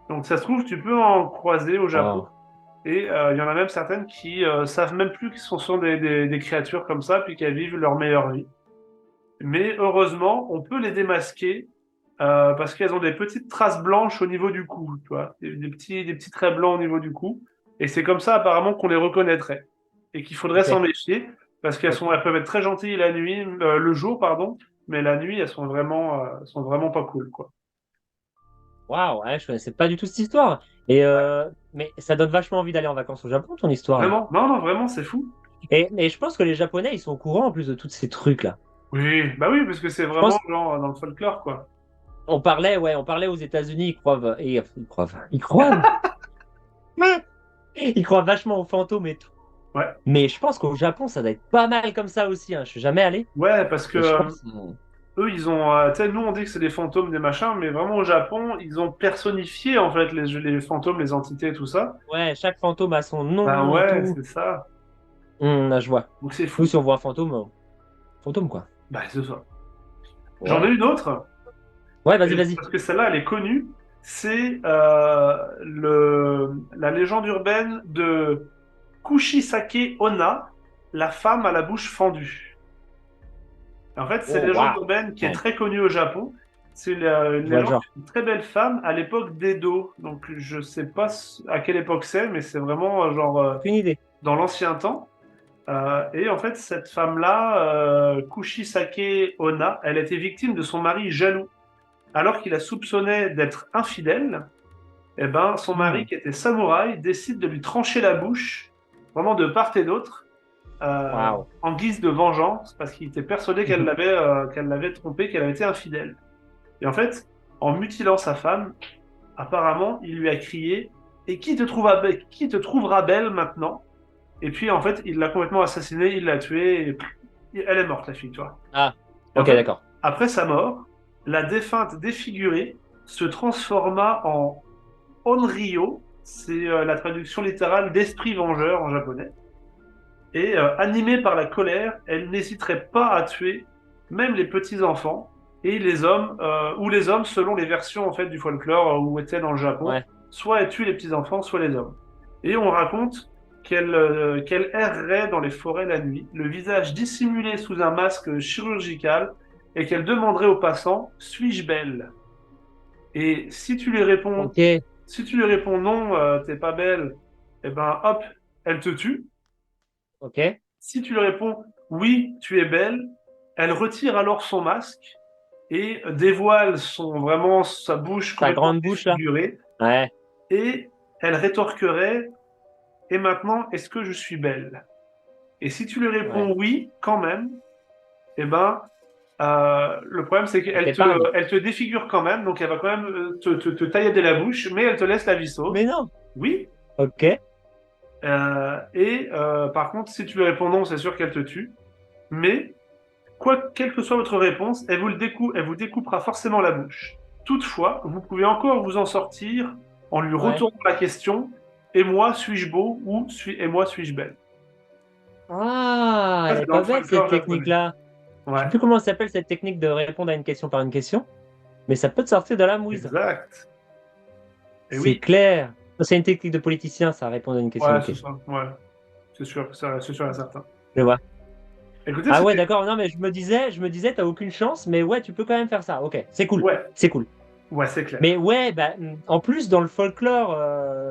Donc ça se trouve, tu peux en croiser au Japon. Wow. Et il y en a même certaines qui savent même plus que ce sont des créatures comme ça, puis qu'elles vivent leur meilleure vie. Mais heureusement, on peut les démasquer parce qu'elles ont des petites traces blanches au niveau du cou, tu vois, des petits traits blancs au niveau du cou. Et c'est comme ça apparemment qu'on les reconnaîtrait. Et qu'il faudrait s'en Ok. méfier parce elles peuvent être très gentilles la nuit, le jour, pardon, mais la nuit, elles sont vraiment pas cool, quoi. Waouh, ouais, je connaissais pas du tout cette histoire. Mais ça donne vachement envie d'aller en vacances au Japon, ton histoire là. Vraiment, non, non, vraiment, c'est fou. Mais je pense que les Japonais, ils sont au courant en plus de tous ces trucs là. Oui, bah oui, parce que c'est Je pense vraiment genre dans le folklore, quoi. on parlait aux États-Unis, ils croient. Ils croient vachement aux fantômes et tout. Ouais. Mais je pense qu'au Japon, ça doit être pas mal comme ça aussi, hein. Je suis jamais allé. Ouais, parce que Et je pense. eux, ils ont, tu sais, nous on dit que c'est des fantômes, des machins, mais vraiment au Japon, ils ont personnifié en fait les fantômes, les entités, tout ça. Ouais, chaque fantôme a son Ben nom, ouais, tout. c'est ça. Là, je vois. Donc c'est Nous, fou. si on voit un fantôme, fantôme quoi. Bah c'est ça. J'en ai Voilà. une autre, Ouais, vas-y, vas-y. parce que celle-là, elle est connue. C'est la légende urbaine de Kushisake Onna, la femme à la bouche fendue. En fait, c'est Oh, une légende waouh. urbaine qui est Ouais, très connue au Japon. C'est une je vois le légende genre. d'une très belle femme à l'époque d'Edo. Donc, je sais pas à quelle époque c'est, mais c'est vraiment genre Aucune idée. dans l'ancien temps. Et en fait, cette femme-là, Kushisake Onna, elle était victime de son mari jaloux. Alors qu'il la soupçonnait d'être infidèle, eh ben, son mari, Hmm. qui était samouraï, décide de lui trancher la bouche, vraiment de part et d'autre, Waouh. en guise de vengeance, parce qu'il était persuadé qu'elle l'avait trompé, qu'elle avait été infidèle. Et en fait, en mutilant sa femme, apparemment, il lui a crié: Et qui te trouvera belle maintenant? Et puis, en fait, il l'a complètement assassinée, il l'a tuée, et elle est morte, la fille, tu vois. Ah, Et en ok, fait, d'accord. après sa mort, la défunte défigurée se transforma en Onryo, c'est la traduction littérale d'esprit vengeur en japonais. Et animée par la colère, elle n'hésiterait pas à tuer même les petits enfants et les hommes, ou les hommes selon les versions en fait du folklore où était dans le Japon. Ouais. Soit elle tue les petits enfants, soit les hommes. Et on raconte qu'elle errerait dans les forêts la nuit, le visage dissimulé sous un masque chirurgical, et qu'elle demanderait aux passants: Suis-je belle? Et Ok. si tu lui réponds non, t'es pas belle, et ben hop, elle te tue. Ok. Si tu lui réponds oui, tu es belle, elle retire alors son masque et dévoile vraiment sa bouche Ta complètement grande bouche là. défigurée. Ouais. Et elle rétorquerait: Et maintenant, est-ce que je suis belle? Et si tu lui Ouais. réponds oui, quand même, eh ben, le problème c'est Elle t'épargne. elle te défigure quand même, donc elle va quand même te taillader la bouche, mais elle te laisse la vie sauve. Mais non. Oui. Ok. Par contre, si tu lui réponds non, c'est sûr qu'elle te tue. Mais quelle que soit votre réponse, elle vous découpera forcément la bouche. Toutefois, vous pouvez encore vous en sortir en lui Ouais. retournant la question: Et moi, suis-je beau? Et moi, suis-je belle? Ah, Ça, elle c'est est dans pas le bête cette folklore japonais. technique-là. Je sais Ouais, plus comment ça s'appelle cette technique de répondre à une question par une question, mais ça peut te sortir de la mouise. exact. Et C'est oui, clair. C'est une technique de politicien, ça, répondre à une question. ouais, Ok. c'est ça. Ouais, c'est sûr et certain. Je vois. Écoutez, Ah ouais, c'était. d'accord. Non, mais je me disais, t'as aucune chance, mais ouais, tu peux quand même faire ça. Ok, c'est cool. Ouais, C'est cool. ouais, c'est clair. Mais ouais, bah, en plus, dans le folklore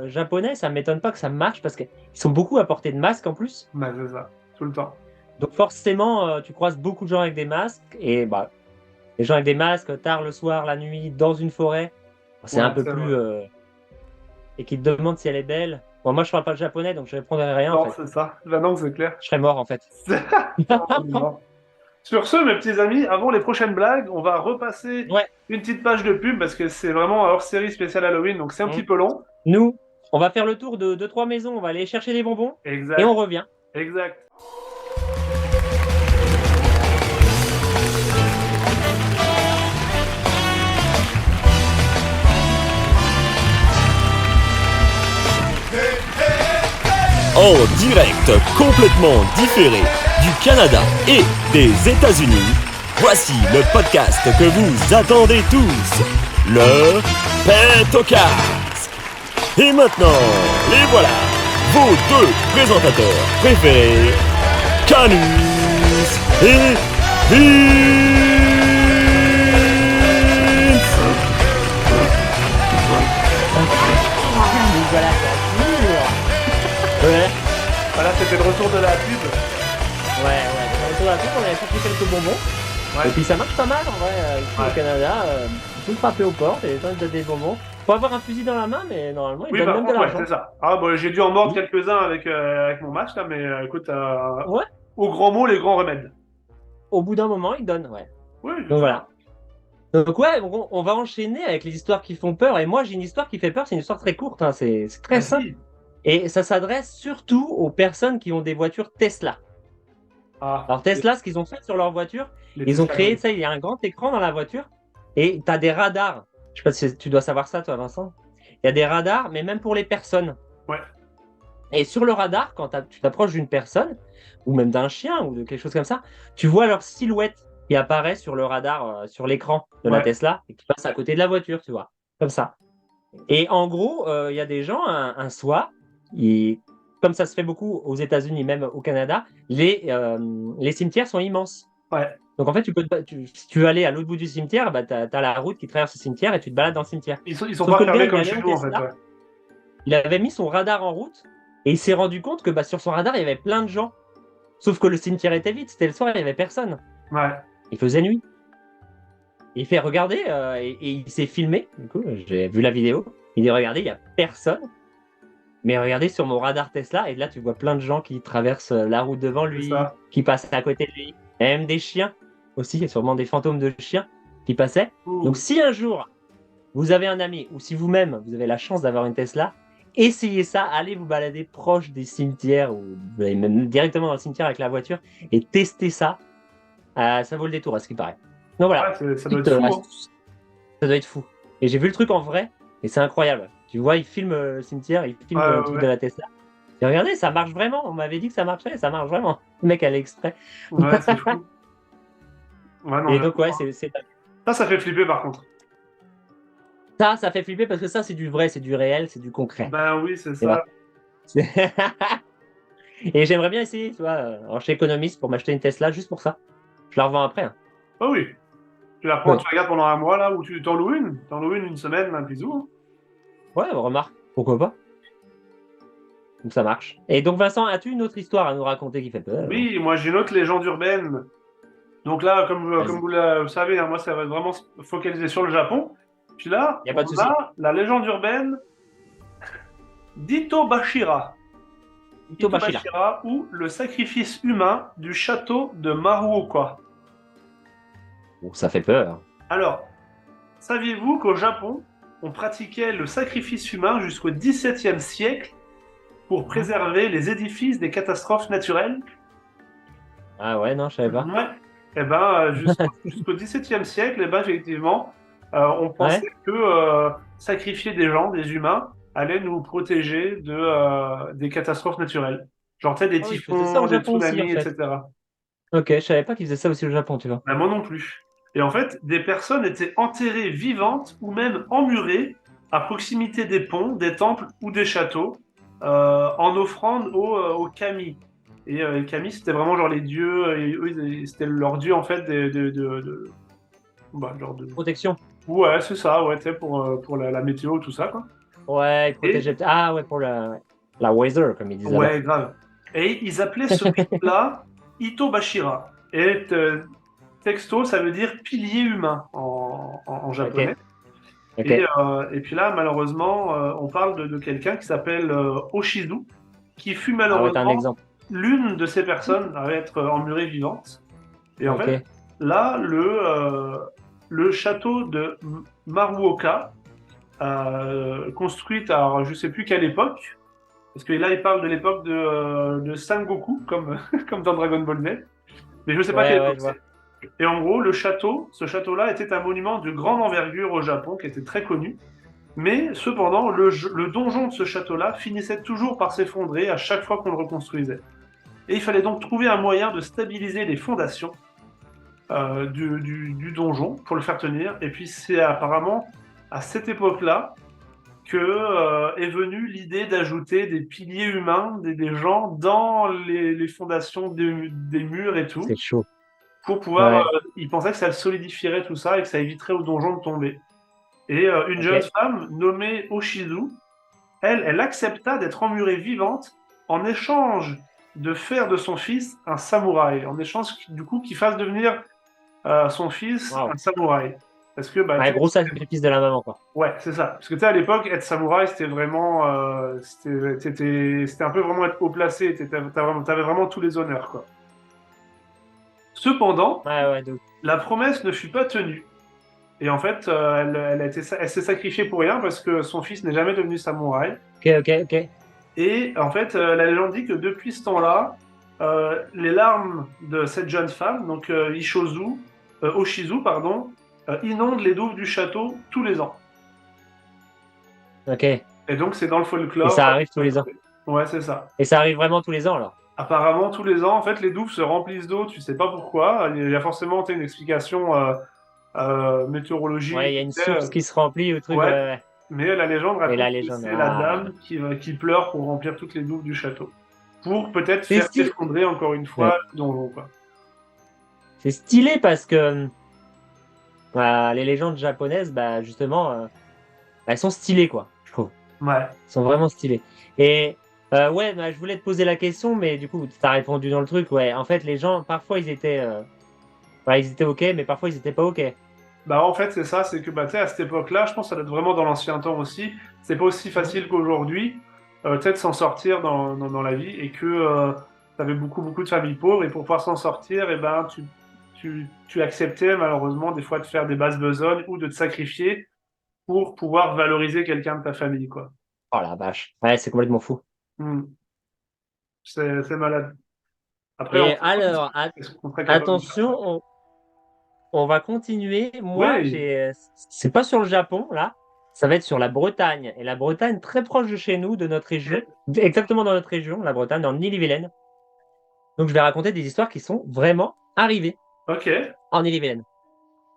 japonais, ça m'étonne pas que ça marche parce qu'ils sont beaucoup à portée de masques en plus. Bah, c'est ça, tout le temps. Donc forcément, tu croises beaucoup de gens avec des masques et bah, les gens avec des masques tard le soir, la nuit, dans une forêt, c'est un Ouais, peu c'est vrai. plus et qui te demandent si elle est belle. Bon, moi, je parle pas le japonais, donc je répondrai rien en Non, fait. c'est ça. Bah, non, c'est clair. Je serais mort en fait. Non. Sur ce, mes petits amis, avant les prochaines blagues, on va repasser Ouais. une petite page de pub parce que c'est vraiment un hors-série spéciale Halloween, donc c'est un Mm. petit peu long. Nous, on va faire le tour de 2-3 maisons, on va aller chercher des bonbons et on Exact, revient. exact. En direct complètement différé du Canada et des États-Unis, voici le podcast que vous attendez tous, le Pet au casque. Et maintenant, les voilà, vos deux présentateurs préférés, Canus et Vince. Donc voilà, ouais, Voilà, c'était le retour de la pub. ouais. On retourne à la pub, on allait chercher quelques bonbons. Ouais. Et puis ça marche pas mal en vrai, ici Ouais. au Canada. Tu peux frapper aux portes et les gens ils te donnent des bonbons. Faut avoir un fusil dans la main, mais normalement ils Oui, donnent par même de contre, ouais, l'argent. c'est ça. Ah, bon, j'ai dû en mordre Oui. quelques-uns avec mon match, là, mais écoute, Ouais, au grand mot, les grands remèdes. au bout d'un moment ils donnent, ouais. Oui, Donc voilà. Donc ouais, on va enchaîner avec les histoires qui font peur. Et moi j'ai une histoire qui fait peur, c'est une histoire très courte, hein, c'est très simple. Vas-y. Et ça s'adresse surtout aux personnes qui ont des voitures Tesla. Ah, Alors Tesla, ce qu'ils ont fait sur leur voiture, les ils ont Tesla créé, Model. tu sais, il y a un grand écran dans la voiture et tu as des radars. Je sais pas si tu dois savoir ça, toi, Vincent. Il y a des radars, mais même pour les personnes. Ouais, Et sur le radar, quand tu t'approches d'une personne, ou même d'un chien, ou de quelque chose comme ça, tu vois leur silhouette qui apparaît sur le radar, sur l'écran de la ouais, Tesla, et qui passe à côté de la voiture, tu vois, comme ça. Et en gros, il y a des gens, un soir, comme ça se fait beaucoup aux États-Unis, même au Canada, les cimetières sont immenses. ouais. Donc en fait, si tu veux aller à l'autre bout du cimetière, bah, tu as la route qui traverse le cimetière et tu te balades dans le cimetière. Ils sont Sauf pas que le gars, fermés il est comme allé chez en nous, en fait, Tesla, ouais. il avait mis son radar en route et il s'est rendu compte que bah, sur son radar, il y avait plein de gens. Sauf que le cimetière était vide, c'était le soir, il n'y avait personne. Ouais. Il faisait nuit. Il fait regarder et il s'est filmé. Du coup, j'ai vu la vidéo. Il dit regardez, il n'y a personne. Mais regardez sur mon radar Tesla, et là, tu vois plein de gens qui traversent la route devant C'est lui, ça. qui passent à côté de lui. Et même des chiens aussi, il y a sûrement des fantômes de chiens qui passaient. Donc, Ouh. si un jour, vous avez un ami, ou si vous-même, vous avez la chance d'avoir une Tesla, essayez ça, allez vous balader proche des cimetières, ou vous allez même directement dans le cimetière avec la voiture, et testez ça. Ça vaut le détour, à ce qui paraît. Donc voilà, Ouais, ça doit être petite fou, hein. astuce. Ça doit être fou. Et j'ai vu le truc en vrai, et c'est incroyable. Tu vois, il filme le cimetière, il filme Ouais, le ouais, truc de ouais. la Tesla. Et regardez, ça marche vraiment. On m'avait dit que ça marchait, ça marche vraiment. Le mec, elle est exprès. Ouais, c'est fou. Ouais, non, Et donc, j'avoue, ouais, hein. c'est. Ça fait flipper, par contre. Ça fait flipper parce que ça, c'est du vrai, c'est du réel, c'est du concret. Ben oui, c'est Et voilà. ça. Et j'aimerais bien essayer, tu vois. Alors, je suis économiste pour m'acheter une Tesla juste pour ça. Je la revends après, hein. Ah oui. Tu la prends, Oui. tu regardes pendant un mois, là, ou tu t'en loues une. T'en loues une semaine, un bisou, hein. Ouais, remarque. Pourquoi pas? Donc, ça marche. Et donc, Vincent, as-tu une autre histoire à nous raconter qui fait peur? Oui, moi, j'ai une autre légende urbaine. Donc là, comme Vas-y. vous le savez, hein, moi, ça va être vraiment focalisé sur le Japon. Puis là, Y a on pas de souci. a la légende urbaine d'Itobashira. Ito Bashira. Itobashira, ou le sacrifice humain du château de Maruoka. Bon, ça fait peur. Alors, saviez-vous qu'au Japon, on pratiquait le sacrifice humain jusqu'au XVIIe siècle pour préserver les édifices des catastrophes naturelles? Ah ouais, non, je savais pas. Ouais. Eh ben, jusqu'au XVIIe siècle, eh ben, effectivement, on Ouais. pensait que sacrifier des gens, des humains, allait nous protéger des catastrophes naturelles. Genre, tu sais, des Ah oui, ils faisaient ça typhons, au des Japon aussi, en tsunamis, fait. etc. Ok, je savais pas qu'ils faisaient ça aussi au Japon, tu vois. Ben, moi non plus. Et en fait, des personnes étaient enterrées vivantes ou même emmurées à proximité des ponts, des temples ou des châteaux, en offrande aux kami. Et les kami, c'était vraiment genre les dieux, et eux, c'était leur dieu en fait bah, genre de... Protection. Ouais, c'est ça, ouais, tu sais, pour la météo, tout ça, quoi. Ouais, ils Et, protégeaient. Ah ouais, pour la weather, comme ils disent là-bas. ouais, grave. Et ils appelaient ce rite-là Itobashira. Et texto, ça veut dire pilier humain en Ok, japonais. ok. Et puis là, malheureusement, on parle de quelqu'un qui s'appelle Oshizu, qui fut Ah ouais, t'as un malheureusement exemple. l'une de ces personnes à être emmurée vivante. Et en fait, Ok. là, le château de Maruoka, construite à je sais plus quelle époque, parce que là, il parle de l'époque de Sangoku, comme, comme dans Dragon Ball Z, mais je ne sais pas quelle Ouais, ouais, époque je vois. c'est. Et en gros, ce château-là était un monument de grande envergure au Japon, qui était très connu. Mais cependant, le donjon de ce château-là finissait toujours par s'effondrer à chaque fois qu'on le reconstruisait. Et il fallait donc trouver un moyen de stabiliser les fondations du donjon pour le faire tenir. Et puis c'est apparemment à cette époque-là que est venue l'idée d'ajouter des piliers humains, des gens dans les fondations des murs et tout, C'est chaud. pour pouvoir... Ouais. ils pensaient que ça solidifierait tout ça et que ça éviterait au donjon de tomber. Et une jeune Ok. femme nommée Oshizu, elle accepta d'être emmurée vivante en échange de faire de son fils un samouraï, en échange du coup qu'il fasse devenir son fils Waouh. un samouraï. Parce que, bah, Ouais, gros sacrifice de la maman, quoi. ouais, c'est ça. Parce que tu sais, à l'époque, être samouraï, c'était vraiment, c'était un peu vraiment être haut placé. T'avais vraiment tous les honneurs, quoi. Cependant, Ouais, ouais, donc. la promesse ne fut pas tenue. Et en fait, elle s'est sacrifiée pour rien parce que son fils n'est jamais devenu samouraï. Ok, ok, ok. Et en fait, la légende dit que depuis ce temps-là, les larmes de cette jeune femme, donc Oshizu, pardon, inondent les douves du château tous les ans. Ok. Et Et donc c'est dans le folklore. ça arrive tous les ans. Ouais, c'est ça. Et ça arrive vraiment tous les ans, alors. Apparemment, tous les ans, en fait, les douves se remplissent d'eau, tu sais pas pourquoi. Il y a forcément une explication météorologique. Ouais, il y a une source qui se remplit ou truc. Ouais, Ouais, ouais. mais la légende Et la raconte que légende. c'est la Ah. dame qui pleure pour remplir toutes les douves du château. Pour peut-être C'est faire stylé. s'effondrer encore une Ouais. fois le donjon, quoi. C'est stylé parce que les légendes japonaises, bah, justement, elles sont stylées, quoi, je trouve. Ouais. Elles sont vraiment stylées. Et ouais, bah, je voulais te poser la question, mais du coup, tu as répondu dans le truc. Ouais, en fait, les gens, parfois, ils étaient OK, mais parfois, ils étaient pas OK. Bah, en fait, c'est ça, c'est que, bah, tu sais, à cette époque-là, je pense que ça doit être vraiment dans l'ancien temps aussi. C'est pas aussi facile qu'aujourd'hui, tu sais, de s'en sortir dans la vie et que tu avais beaucoup de familles pauvres et pour pouvoir s'en sortir, et ben, tu acceptais malheureusement des fois de faire des basses besognes ou de te sacrifier pour pouvoir valoriser quelqu'un de ta famille, quoi. Oh la vache. Ouais, c'est complètement fou. Hmm. C'est malade. Après, en Et France, alors, est-ce qu'on serait capable de faire ça? attention, on va continuer. Moi, Oui, c'est pas sur le Japon, là. Ça va être sur la Bretagne. Et la Bretagne, très proche de chez nous, de notre région. Exactement dans notre région, la Bretagne, en Ille-et-Vilaine. Donc, je vais raconter des histoires qui sont vraiment arrivées ok, en Ille-et-Vilaine.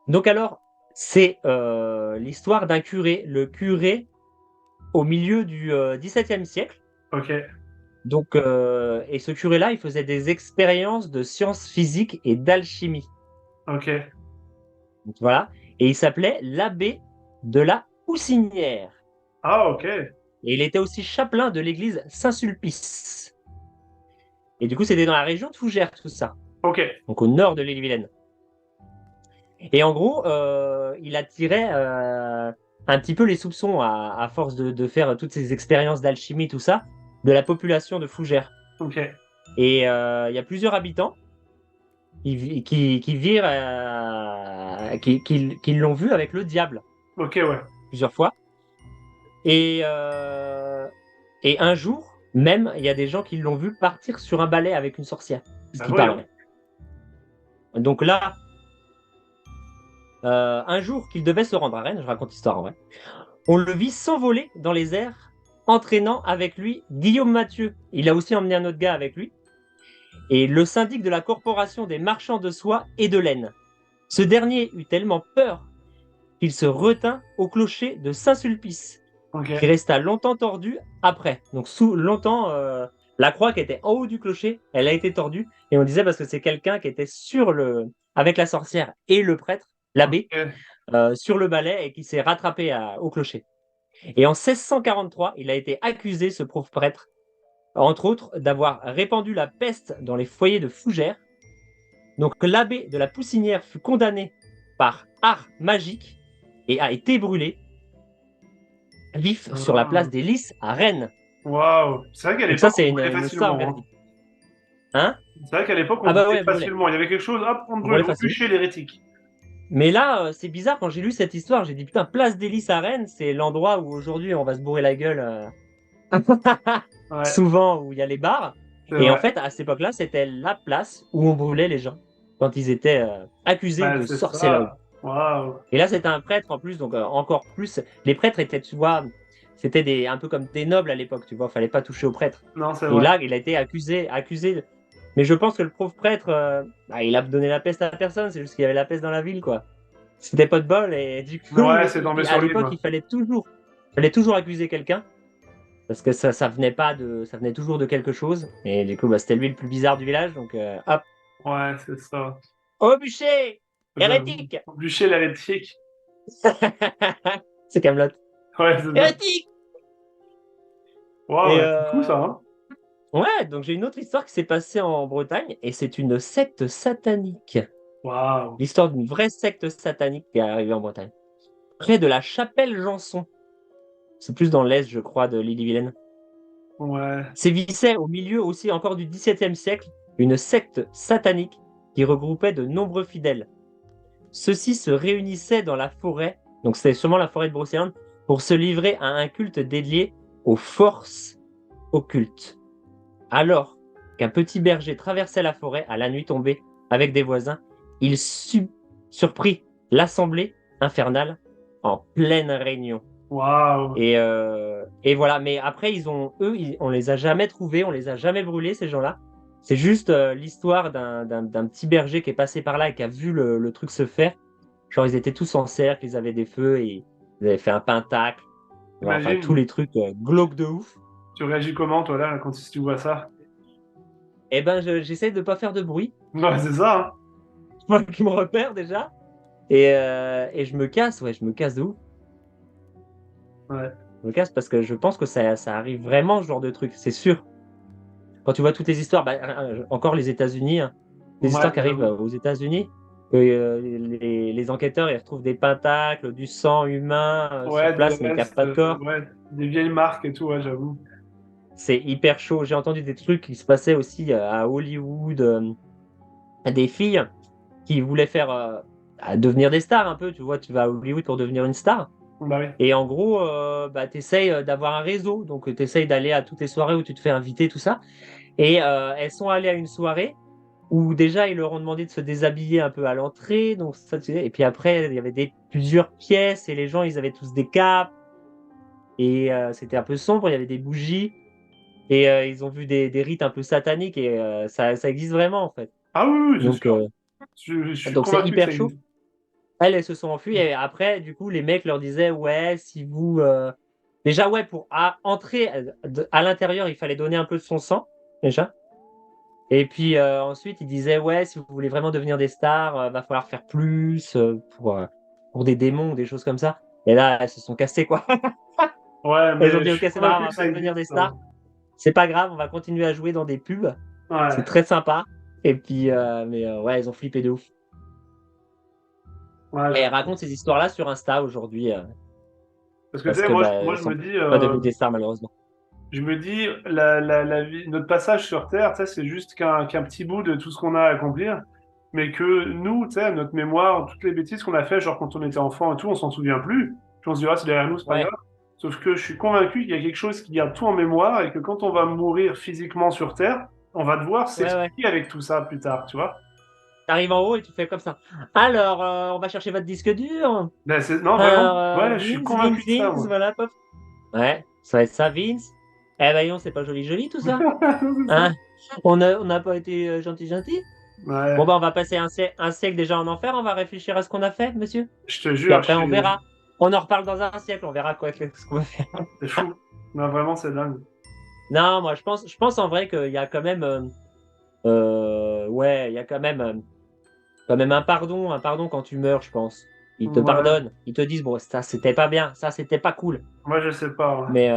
Donc, alors, c'est l'histoire d'un curé. Le curé, au milieu du XVIIe siècle. ok, Donc, et ce curé-là, il faisait des expériences de sciences physiques et d'alchimie. ok. Donc, voilà. Et il s'appelait l'abbé de la Poussinière. Ah, ok, Et il était aussi chapelain de l'église Saint-Sulpice. Et du coup, c'était dans la région de Fougères, tout ça. ok. Donc, au nord de l'île-et-Vilaine. Et en gros, il attirait un petit peu les soupçons à force de faire toutes ces expériences d'alchimie, tout ça, de la population de Fougères. Ok. Et il y a plusieurs habitants qui l'ont vu avec le diable Ok, ouais. plusieurs fois. Et un jour, même, il y a des gens qui l'ont vu partir sur un balai avec une sorcière. Ce Bah qui voyons. paraît. Donc là, un jour qu'il devait se rendre à Rennes, je raconte l'histoire en vrai, on le vit s'envoler dans les airs, entraînant avec lui Guillaume Mathieu. Il a aussi emmené un autre gars avec lui. Et le syndic de la corporation des marchands de soie et de laine. Ce dernier eut tellement peur qu'il se retint au clocher de Saint-Sulpice, Ok. qui resta longtemps tordu après. Donc longtemps, la croix qui était en haut du clocher, elle a été tordue. Et on disait parce que c'est quelqu'un qui était avec la sorcière et le prêtre, l'abbé, Ok. sur le balai et qui s'est rattrapé au clocher. Et en 1643, il a été accusé, ce pauvre prêtre, entre autres, d'avoir répandu la peste dans les foyers de Fougères. Donc l'abbé de la Poussinière fut condamné par art magique et a été brûlé vif sur la place des Lys à Rennes. Waouh. C'est vrai qu'à Donc ça, l'époque, c'est on brûlait une histoire facilement, hein. véridique. Hein? C'est vrai qu'à l'époque, on Ah bah brûlait ouais, brûlé. facilement. Il y avait quelque chose, hop, on On brûle, brûlait on facile. bûchait l'hérétique. Mais là, c'est bizarre, quand j'ai lu cette histoire, j'ai dit, putain, place des Lys à Rennes, c'est l'endroit où aujourd'hui on va se bourrer la gueule Ouais, souvent, où il y a les bars. c'est Et en vrai. fait, à cette époque-là, c'était la place où on brûlait les gens quand ils étaient accusés Ouais, de c'est sorcellerie. ça. Waouh. Et là, c'était un prêtre en plus, donc encore plus. Les prêtres étaient, tu vois, c'était un peu comme des nobles à l'époque, tu vois, fallait pas toucher aux prêtres. Non, c'est Et vrai. là, il a été accusé. Mais je pense que le pauvre prêtre, il a donné la peste à personne, c'est juste qu'il y avait la peste dans la ville, quoi. C'était pas de bol, et du coup, Ouais, c'est tombé à sur lui, l'époque, quoi. il fallait toujours accuser quelqu'un, parce que ça venait toujours de quelque chose. Et du coup, bah, c'était lui le plus bizarre du village, donc hop. Ouais, c'est ça. Au bûcher! J'avoue. Hérétique! Bûcher l'hérétique. C'est Kaamelott. Ouais, c'est ça. Hérétique! Waouh, Et ouais, c'est fou, ça, hein. ouais, donc j'ai une autre histoire qui s'est passée en Bretagne, et c'est une secte satanique. Waouh. L'histoire d'une vraie secte satanique qui est arrivée en Bretagne. Près de la chapelle Janson. C'est plus dans l'est, je crois, de l'Ille-et-Vilaine. Ouais. Sévissait au milieu aussi encore du XVIIe siècle une secte satanique qui regroupait de nombreux fidèles. Ceux-ci se réunissaient dans la forêt, donc c'était sûrement la forêt de Brocéliande, pour se livrer à un culte dédié aux forces occultes. Alors qu'un petit berger traversait la forêt à la nuit tombée avec des voisins. Il surprit l'assemblée infernale en pleine réunion. Waouh. Et voilà. Mais après, on les a jamais trouvés, on les a jamais brûlés, ces gens-là. C'est juste l'histoire d'un petit berger qui est passé par là et qui a vu le truc se faire. Genre, ils étaient tous en cercle, ils avaient des feux et ils avaient fait un pentacle. Enfin, Imagine, tous les trucs glauques de ouf. tu réagis comment, toi, là, quand tu vois ça? Eh ben, j'essaie de pas faire de bruit. Ouais, c'est ça, hein. Moi qui me repère déjà. Et je me casse, ouais, je me casse de ouf. Ouais. Je me casse parce que je pense que ça arrive vraiment, ce genre de truc, c'est sûr. Quand tu vois toutes les histoires, encore les États-Unis, hein, les Ouais, histoires qui arrivent j'avoue. aux États-Unis, les enquêteurs ils retrouvent des pentacles, du sang humain sur Ouais, des place, mais qu'il n'y a restes, pas de corps. ouais, des vieilles marques et tout, ouais, j'avoue. C'est hyper chaud. J'ai entendu des trucs qui se passaient aussi à Hollywood, des filles qui voulaient faire devenir des stars un peu. Tu vois, tu vas à Hollywood pour devenir une star. Bah oui. Et en gros, tu essayes d'avoir un réseau. Donc, tu essayes d'aller à toutes les soirées où tu te fais inviter, tout ça. Et elles sont allées à une soirée où déjà, ils leur ont demandé de se déshabiller un peu à l'entrée. Donc, ça, et puis après, il y avait plusieurs pièces et les gens, ils avaient tous des capes. Et c'était un peu sombre, il y avait des bougies. Et ils ont vu des rites un peu sataniques et ça existe vraiment, en fait. Ah oui, oui, c'est Donc, sûr. Je suis donc c'est convaincu que ça hyper chaud. existe. Elles se sont enfuies et après, du coup, les mecs leur disaient, ouais, si vous... Déjà, ouais, pour entrer à l'intérieur, il fallait donner un peu de son sang, déjà. Et puis ensuite, ils disaient, ouais, si vous voulez vraiment devenir des stars, va falloir faire plus pour des démons ou des choses comme ça. Et là, elles se sont cassées, quoi. Ouais, Elles ont mais dit, je ok, suis c'est pas grave, convaincu on que va ça pas devenir des existe, hein. stars. C'est pas grave, on va continuer à jouer dans des pubs. C'est Ouais, très sympa. Et puis, ouais, ils ont flippé de ouf. ouais, Et elles racontent ces histoires-là sur Insta aujourd'hui, parce que tu parce sais, que moi, elles je sont me dis, pas devenues des stars, malheureusement. la vie, notre passage sur Terre, tu sais, c'est juste qu'un petit bout de tout ce qu'on a à accomplir, mais que nous, tu sais, notre mémoire, toutes les bêtises qu'on a fait, genre quand on était enfant et tout, on s'en souvient plus. Puis on se dira, c'est derrière nous, c'est pas Ouais, grave. Sauf que je suis convaincu qu'il y a quelque chose qui garde tout en mémoire et que quand on va mourir physiquement sur Terre, on va devoir ouais, ouais. s'expliquer avec tout ça plus tard, tu vois. T'arrives en haut et tu fais comme ça. Alors, on va chercher votre disque dur. Ben, non, vraiment, Alors, ouais, je suis convaincu Vince, de ça, Vince, moi. voilà, pop. Ouais, ça va être ça, Vince. Eh ben, non, c'est pas joli, joli tout ça. C'est ça. Hein? On n'a pas été gentil, gentil. Bon, Ouais, bah, on va passer un siècle déjà en enfer. On va réfléchir à ce qu'on a fait, monsieur. je te Puis jure, après, on verra. On en reparle dans un siècle. On verra quoi, ce qu'on va faire. c'est fou. Non, vraiment, c'est dingue. Non, moi, je pense en vrai qu'il y a quand même, ouais, il y a quand même un pardon quand tu meurs, je pense. Ils te Ouais, pardonnent. Ils te disent, bon, ça, c'était pas bien. Ça, c'était pas cool. moi, je sais pas, ouais. Mais,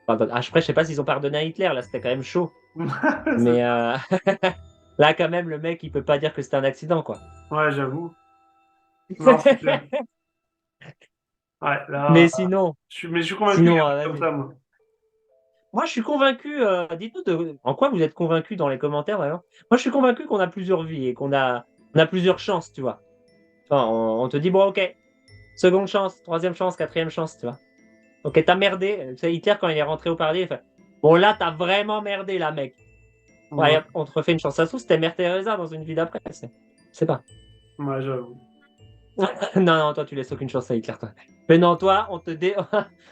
pardon. Après, je sais pas s'ils ont pardonné à Hitler. Là, c'était quand même chaud. C'est Mais, là, quand même, le mec, il peut pas dire que c'était un accident, quoi. Ouais, j'avoue. Non, c'est clair. Ouais, là, Mais sinon, mais je suis convaincu qu'il y a sinon, un truc comme vas-y. ça, moi. Moi, je suis convaincu, dites-nous en quoi vous êtes convaincu dans les commentaires, d'ailleurs. Moi, je suis convaincu qu'on a plusieurs vies et on a plusieurs chances, tu vois. Enfin, on te dit, bon, ok, seconde chance, troisième chance, quatrième chance, tu vois. Ok, t'as merdé. Tu sais, Hitler, quand il est rentré au paradis, il fait, bon, là, t'as vraiment merdé, là, mec. Ouais, Ouais, hop, on te refait une chance. Ça se trouve, c'était Mère Teresa dans une vie d'après. Je sais pas. ouais, j'avoue. Non, non, toi, tu laisses aucune chance à Hitler, toi. Mais non, toi,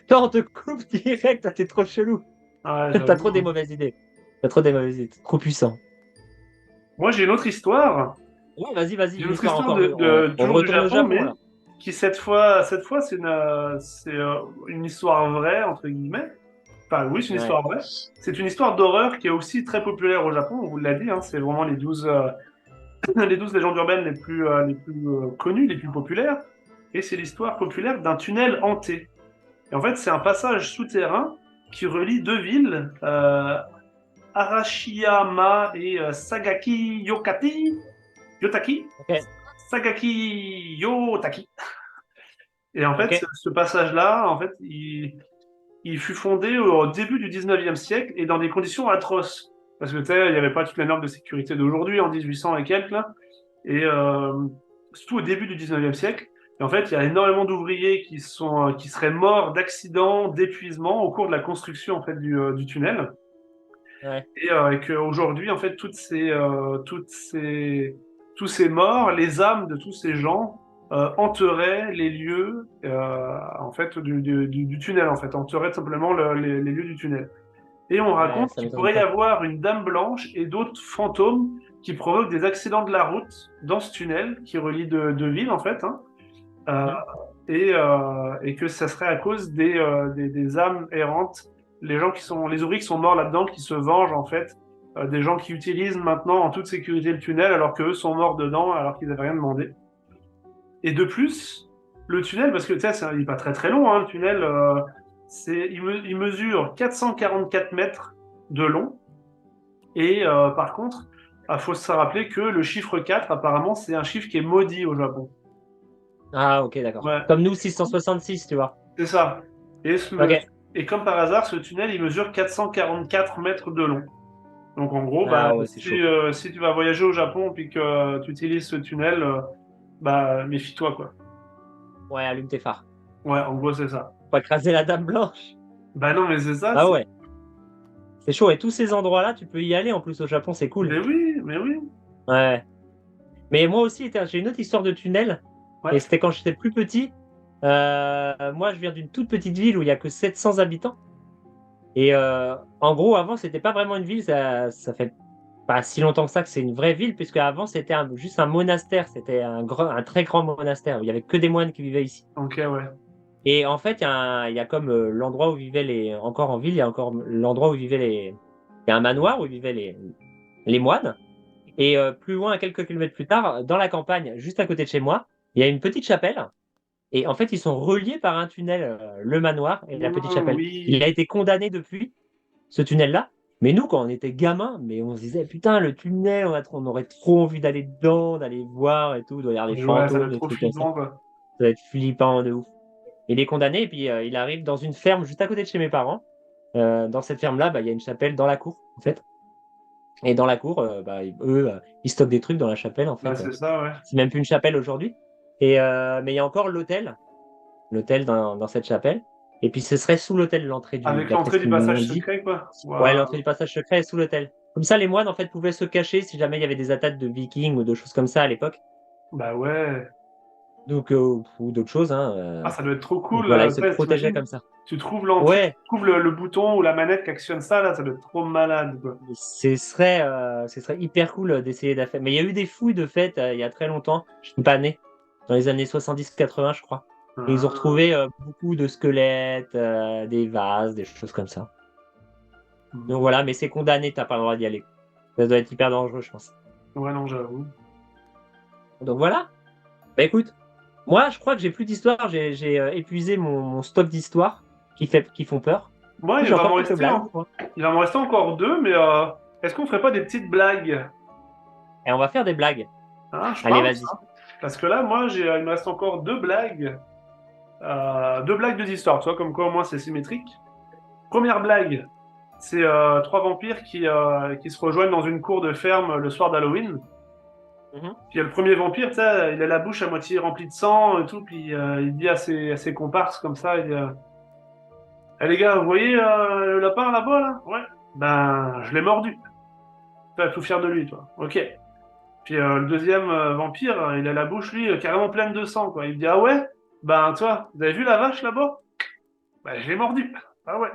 toi, on te coupe direct. Toi, t'es trop chelou. Ouais, T'as trop des j'avoue. mauvaises idées. T'as trop des mauvaises idées. T'es trop puissant. Moi, j'ai une autre histoire. Ouais, vas-y, vas-y, J'ai une une autre histoire histoire encore. On toujours du retourne au Japon, Japon, mais là. qui cette fois, c'est une histoire vraie, entre guillemets. Enfin, oui, c'est une Ouais. histoire vraie. C'est une histoire d'horreur qui est aussi très populaire au Japon, on vous l'a dit, hein, c'est vraiment les 12 les 12 légendes urbaines les plus connues, les plus populaires. Et c'est l'histoire populaire d'un tunnel hanté. Et en fait, c'est un passage souterrain qui relie deux villes, Arashiyama et Sagaki Yotaki, Ok. Sagaki Yotaki. Et en fait, Ok. ce passage-là, en fait, il fut fondé au début du 19e siècle et dans des conditions atroces. Parce que tu sais, il n'y avait pas toutes les normes de sécurité d'aujourd'hui, en 1800 et quelques, là. Et surtout au début du 19e siècle. Et en fait, il y a énormément d'ouvriers qui seraient morts d'accidents, d'épuisement au cours de la construction en fait, du tunnel. Ouais. Et qu'aujourd'hui, en fait, tous ces morts, les âmes de tous ces gens hanterait les lieux en fait du tunnel en fait hanterait simplement les lieux du tunnel et on Ouais, raconte ça qu'il m'étonne pourrait y pas. avoir une dame blanche et d'autres fantômes qui provoquent des accidents de la route dans ce tunnel qui relie deux villes en fait hein. Euh, Mhm. et que ça serait à cause des âmes errantes les ouvriers qui sont morts là-dedans qui se vengent en fait des gens qui utilisent maintenant en toute sécurité le tunnel alors qu'eux sont morts dedans alors qu'ils n'avaient rien demandé. Et de plus, le tunnel, parce que tu sais, il n'est pas très très long, hein, le tunnel, il mesure 444 mètres de long. Et par contre, il faut se rappeler que le chiffre 4, apparemment, c'est un chiffre qui est maudit au Japon. Ah, ok, d'accord. Ouais, Comme nous, 666, tu vois. c'est ça. Et, Ok. et comme par hasard, ce tunnel, il mesure 444 mètres de long. Donc en gros, bah, Ah ouais, c'est chaud. si tu vas voyager au Japon et que tu utilises ce tunnel, bah, méfie-toi, quoi. Ouais, allume tes phares. Ouais, en gros, c'est ça. Faut écraser la dame blanche. Bah non, mais c'est ça, Ah ouais, c'est chaud. Et tous ces endroits-là, tu peux y aller en plus au Japon, c'est cool. mais oui, mais oui. Ouais. Mais moi aussi, j'ai une autre histoire de tunnel. Et Ouais. c'était quand j'étais plus petit. Moi, je viens d'une toute petite ville où il y a que 700 habitants. Et en gros, avant, c'était pas vraiment une ville. Ça fait pas si longtemps que ça que c'est une vraie ville, puisque avant, c'était juste un monastère. C'était un très grand monastère où il y avait que des moines qui vivaient ici. Ok, ouais. Et en fait, il y a comme l'endroit où vivaient encore en ville, il y a encore l'endroit où vivaient il y a un manoir où vivaient les moines. Et plus loin, à quelques kilomètres plus tard, dans la campagne, juste à côté de chez moi, il y a une petite chapelle. Et en fait, ils sont reliés par un tunnel, le manoir et la petite chapelle. Il Oui. a été condamné depuis, ce tunnel-là. Mais nous, quand on était gamins, mais on se disait, putain, le tunnel, on aurait trop envie d'aller dedans, d'aller voir et tout, de regarder des Ouais, ça doit fantômes, être des trop trucs comme ça. flippant, quoi. Ça va être flippant de ouf. Il est condamné et puis il arrive dans une ferme juste à côté de chez mes parents. Dans cette ferme-là, bah, il y a une chapelle dans la cour, en fait. Et dans la cour, bah, eux, ils stockent des trucs dans la chapelle, en Bah, fait. c'est ça, ouais. C'est même plus une chapelle aujourd'hui. Mais il y a encore l'hôtel dans cette chapelle. Et puis ce serait sous l'hôtel l'entrée Avec d'après l'entrée ce du qu'ils m'ont passage dit. secret, quoi. Ouais, Waouh. l'entrée du passage secret est sous l'hôtel. Comme ça, les moines, en fait, pouvaient se cacher si jamais il y avait des attaques de vikings ou de choses comme ça à l'époque. Bah ouais. Donc, ou d'autres choses, hein. Ah, ça doit être trop Donc cool. voilà, ils se Ouais, protégeaient t'imagines, comme ça. tu trouves l'entrée, Ouais, tu trouves le bouton ou la manette qui actionne ça, là, ça doit être trop malade, quoi. ce serait hyper cool d'essayer d'affaire. Mais il y a eu des fouilles de fait il y a très longtemps. Je suis pas né. Dans les années 70-80, je crois. Et ils ont Ah. retrouvé beaucoup de squelettes, des vases, des choses comme ça. Donc voilà, mais c'est condamné, t'as pas le droit d'y aller. Ça doit être hyper dangereux, je pense. Ouais, non, j'avoue. Donc voilà. Bah écoute, moi je crois que j'ai plus d'histoire. J'ai épuisé mon stock d'histoires qui font peur. Moi, J'ai encore quelques blagues, moi. il va me rester encore deux, mais est-ce qu'on ferait pas des petites blagues? Et on va faire des blagues. Hein, je Allez, pense. vas-y. Parce que là, moi, il me reste encore deux blagues de d'histoire, tu vois, comme quoi au moins c'est symétrique. Première blague, c'est trois vampires qui se rejoignent dans une cour de ferme le soir d'Halloween. Mhm. Puis il y a le premier vampire, tu sais, il a la bouche à moitié remplie de sang et tout, puis il dit à ses comparses comme ça, il dit Eh, les gars, vous voyez le lapin là-bas, là? Ouais. Ben, je l'ai mordu. T'es tout fier de lui, toi. Ok. Puis le deuxième vampire, il a la bouche, lui, carrément pleine de sang, quoi. Il dit Ah ouais? Ben, toi, vous avez vu la vache là-bas? Ben, je l'ai mordu. Ah ouais.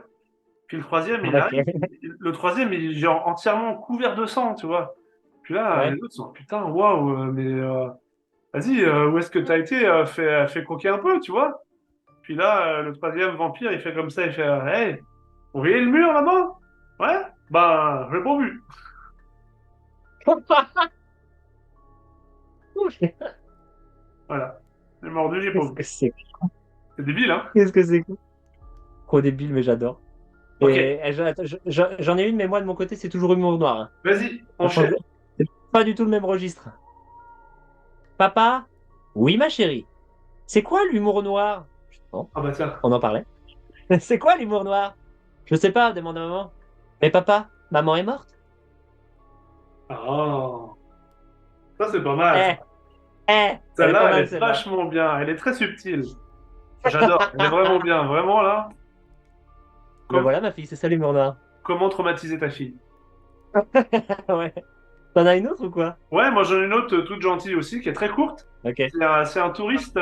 Puis le troisième, il Ok. arrive. Le troisième, il est genre entièrement couvert de sang, tu vois. Puis là, les Ouais. autres sont putain, waouh, mais vas-y, où est-ce que t'as été? Fais croquer un peu, tu vois. Puis là, le troisième vampire, il fait comme ça, il fait Hey, vous voyez le mur là-bas? Ouais? Ben, je l'ai pas vu. Voilà. J'ai mordu, j'ai pas Qu'est-ce vu. que c'est? C'est débile, hein? Qu'est-ce que c'est? Trop débile, mais j'adore. Ok, Attends, j'en ai une, mais moi de mon côté, c'est toujours humour noir, hein. vas-y, Ça change enchaîne. c'est pas du tout le même registre. Papa? Oui, ma chérie. C'est quoi l'humour noir? Bon, Ah bah tiens. on en parlait. C'est quoi l'humour noir? Je sais pas, demande à maman. Mais papa, maman est morte? Oh, ça c'est pas mal, Eh, ça. elle est pas Celle-là, elle mal est celle-là. vachement bien. Elle est très subtile. J'adore. Elle est vraiment bien. Vraiment, là. Ben Com- voilà ma fille, c'est ça l'humour noir. Comment traumatiser ta fille? Ouais. T'en as une autre ou quoi? Ouais, moi j'en ai une autre toute gentille aussi, qui est très courte. Ok. C'est un touriste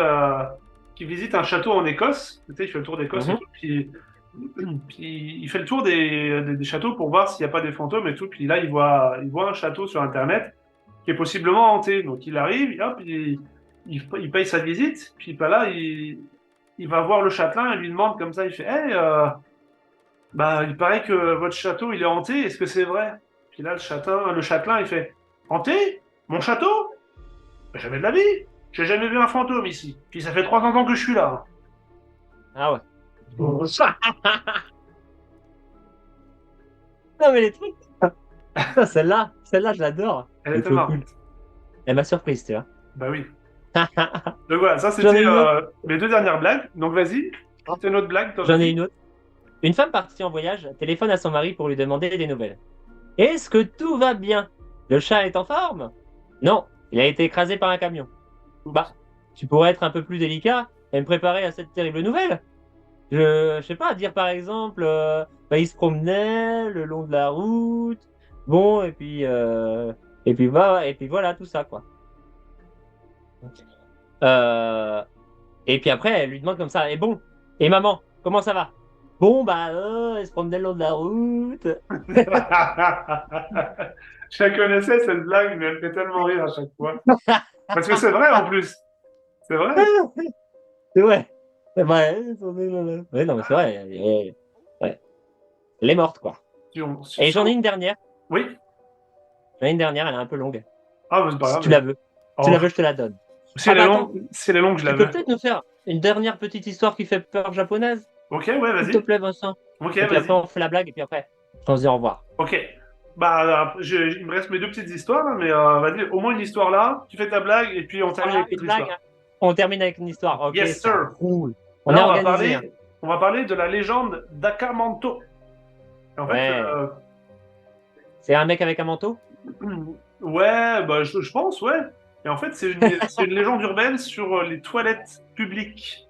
qui visite un château en Écosse. Tu sais, il fait le tour d'Écosse et Mhm. tout. Puis il fait le tour des châteaux pour voir s'il n'y a pas des fantômes et tout. Puis là, il voit un château sur Internet qui est possiblement hanté. Donc il arrive, hop, il paye sa visite. Puis pas là, il va voir le châtelain et lui demande comme ça, il fait, hey, bah, il paraît que votre château, il est hanté. Est-ce que c'est vrai? Puis là, le châtelain, il fait, hanté? Mon château? Mais jamais de la vie. J'ai jamais vu un fantôme ici. Puis ça fait 300 ans que je suis là. Ah ouais. Non mais les trucs. Ça, celle-là, je l'adore. Elle Elle est était trop cool. marrante. Elle m'a surprise, tu vois. Bah oui. Donc voilà, ça J'en ai c'était une autre. mes deux dernières blagues. Donc vas-y, c'est une autre blague, toi J'en ai vas-y. une autre. Une femme partie en voyage téléphone à son mari pour lui demander des nouvelles. Est-ce que tout va bien? Le chat est en forme? Non, il a été écrasé par un camion. Bah, tu pourrais être un peu plus délicat et me préparer à cette terrible nouvelle. Je sais pas, dire par exemple, bah, il se promenait le long de la route, bon, et puis voilà, tout ça, quoi. Euh, et puis après, elle lui demande comme ça, et bon, et maman, comment ça va? Bon, bah, elle se promenait le long de la route. Je la connaissais cette blague, mais elle fait tellement rire à chaque fois. Parce que c'est vrai en plus. C'est vrai. C'est vrai. C'est vrai. Ouais, non, mais c'est vrai. Ouais. Elle est morte, quoi. Et j'en ai une dernière. Oui. J'en ai une dernière, elle est un peu longue. Ah, mais c'est pas Si grave. tu la veux. Si tu Oh, la veux, je te la donne. si Ah elle est bah attends, longue, si elle est longue, je la tu peux veux. peut-être nous faire une dernière petite histoire qui fait peur japonaise, Ok, ouais, s'il te vas-y. plaît, Vincent. Ok, Et puis après, vas-y. on fait la blague, et puis après, on se dit au revoir. Ok. Bah, il me reste mes deux petites histoires, là, mais vas-y, au moins une histoire là. Tu fais ta blague et puis on termine Voilà, avec une notre blague, histoire. hein. On termine avec une histoire. Ok, Yes, ça sir. roule. On est Là, organisé, hein. on va parler de la légende d'Akamanto. En fait, Ouais. C'est un mec avec un manteau? ouais, bah, je pense, ouais. Et en fait, c'est une légende urbaine sur les toilettes publiques.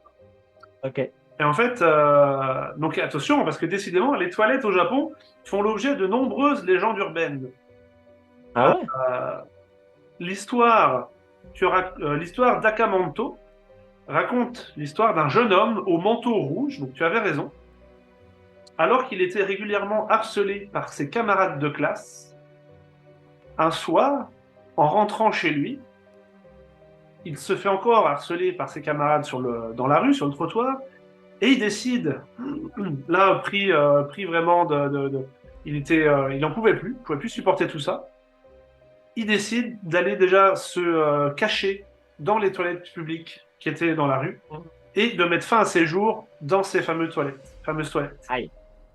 Ok. Et en fait, donc attention, parce que décidément, les toilettes au Japon font l'objet de nombreuses légendes urbaines. Ah ouais? Euh, l'histoire, l'histoire d'Akamanto raconte l'histoire d'un jeune homme au manteau rouge, donc tu avais raison, alors qu'il était régulièrement harcelé par ses camarades de classe. Un soir, en rentrant chez lui, il se fait encore harceler par ses camarades dans la rue, sur le trottoir, et il décide, là, pris vraiment il en pouvait plus supporter tout ça. Il décide d'aller déjà se cacher dans les toilettes publiques qui étaient dans la rue et de mettre fin à ses jours dans ces fameuses toilettes. Aïe.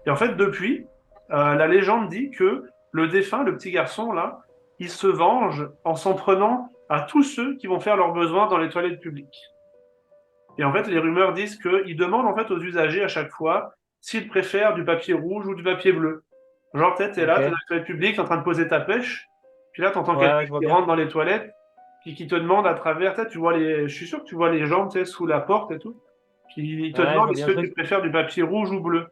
Et en fait, depuis, la légende dit que le défunt, le petit garçon là, il se venge en s'en prenant à tous ceux qui vont faire leurs besoins dans les toilettes publiques. Et en fait, les rumeurs disent qu'il demande en fait aux usagers à chaque fois s'ils préfèrent du papier rouge ou du papier bleu. Genre, peut-être, t'es là, t'es dans Ok. les toilettes publiques, t'es en train de poser ta pêche, puis là, t'entends Ouais, quelqu'un ouais, je vois qui bien. rentre dans les toilettes, puis qui te demande à travers, tu vois je suis sûr que tu vois les jambes, tu sais, sous la porte et tout, puis il te Ouais, je demande vois est-ce bien que le tu truc. préfères du papier rouge ou bleu.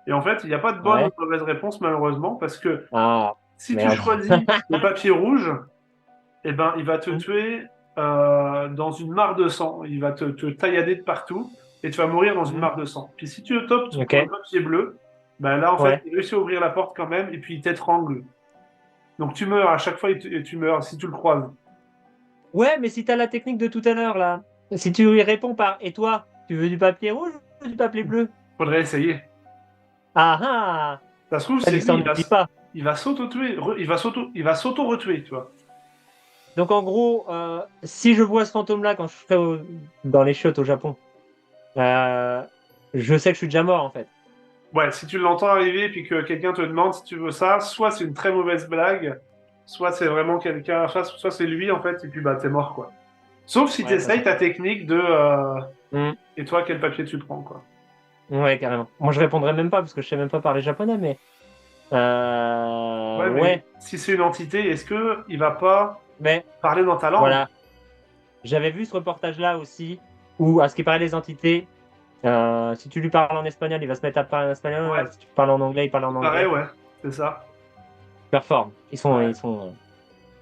Et en fait, il n'y a pas de bonne ou Ouais. de mauvaise réponse, malheureusement, parce que Ah, si tu merde. choisis le papier rouge, eh ben, il va te tuer dans une mare de sang. Il va te taillader de partout et tu vas mourir dans une Mhm. mare de sang. Puis si tu optes Ok. pour le papier bleu, ben là, en fait, Ouais. il réussit à ouvrir la porte quand même et puis il t'étrangle. Donc tu meurs à chaque fois et tu meurs si tu le croises. Ouais, mais si t'as la technique de tout à l'heure, là, si tu lui réponds par «Et toi, tu veux du papier rouge ou du papier bleu?» Faudrait essayer. Ah ah! Ça se trouve, T'as c'est lui, l'histoire ne dit pas. il va s'auto-tuer, il va s'auto-retuer, tu vois. Donc en gros, si je vois ce fantôme-là quand je serai dans les chiottes au Japon, euh, je sais que je suis déjà mort, en fait. Ouais, si tu l'entends arriver puis que quelqu'un te demande si tu veux ça, soit c'est une très mauvaise blague, soit c'est vraiment quelqu'un, soit c'est lui en fait, et puis bah t'es mort quoi. Sauf si tu Ouais, ça essayes sent. ta technique de Hmm. et toi quel papier tu prends quoi. Ouais, carrément. Moi, je répondrai même pas parce que je sais même pas parler japonais, mais Ouais, mais ouais, si c'est une entité, est-ce que il va pas mais parler dans ta langue? voilà. J'avais vu ce reportage-là aussi, où, à ce qui paraît, les entités, si tu lui parles en espagnol, il va se mettre à parler en espagnol. Ouais, Si tu parles en anglais, il parle en il paraît, anglais. ouais, c'est ça. super forts. Ils sont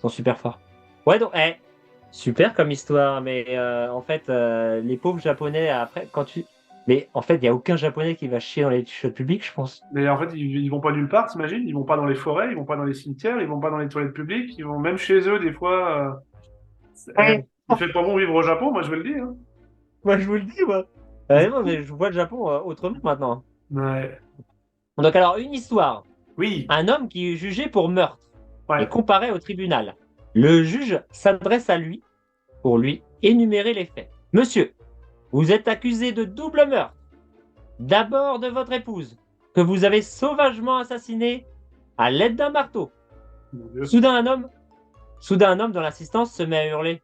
super forts. Ouais, donc, super comme histoire, mais en fait, les pauvres Japonais, après, Mais en fait, il n'y a aucun Japonais qui va chier dans les chiottes publiques, je pense. Mais en fait, ils vont pas nulle part, t'imagines? Ils vont pas dans les forêts, ils vont pas dans les cimetières, ils vont pas dans les toilettes publiques, ils vont même chez eux, des fois. Ouais. Il fait pas bon vivre au Japon, moi je veux le dire. Hein. Moi, je vous le dis, moi. Non, mais je vois le Japon autrement maintenant. Ouais. Donc, alors, une histoire. Oui, Un homme qui est jugé pour meurtre est ouais. comparé au tribunal. Le juge s'adresse à lui pour lui énumérer les faits. Monsieur, vous êtes accusé de double meurtre. D'abord de votre épouse, que vous avez sauvagement assassinée à l'aide d'un marteau. Mon Dieu. Soudain, un homme dans l'assistance se met à hurler.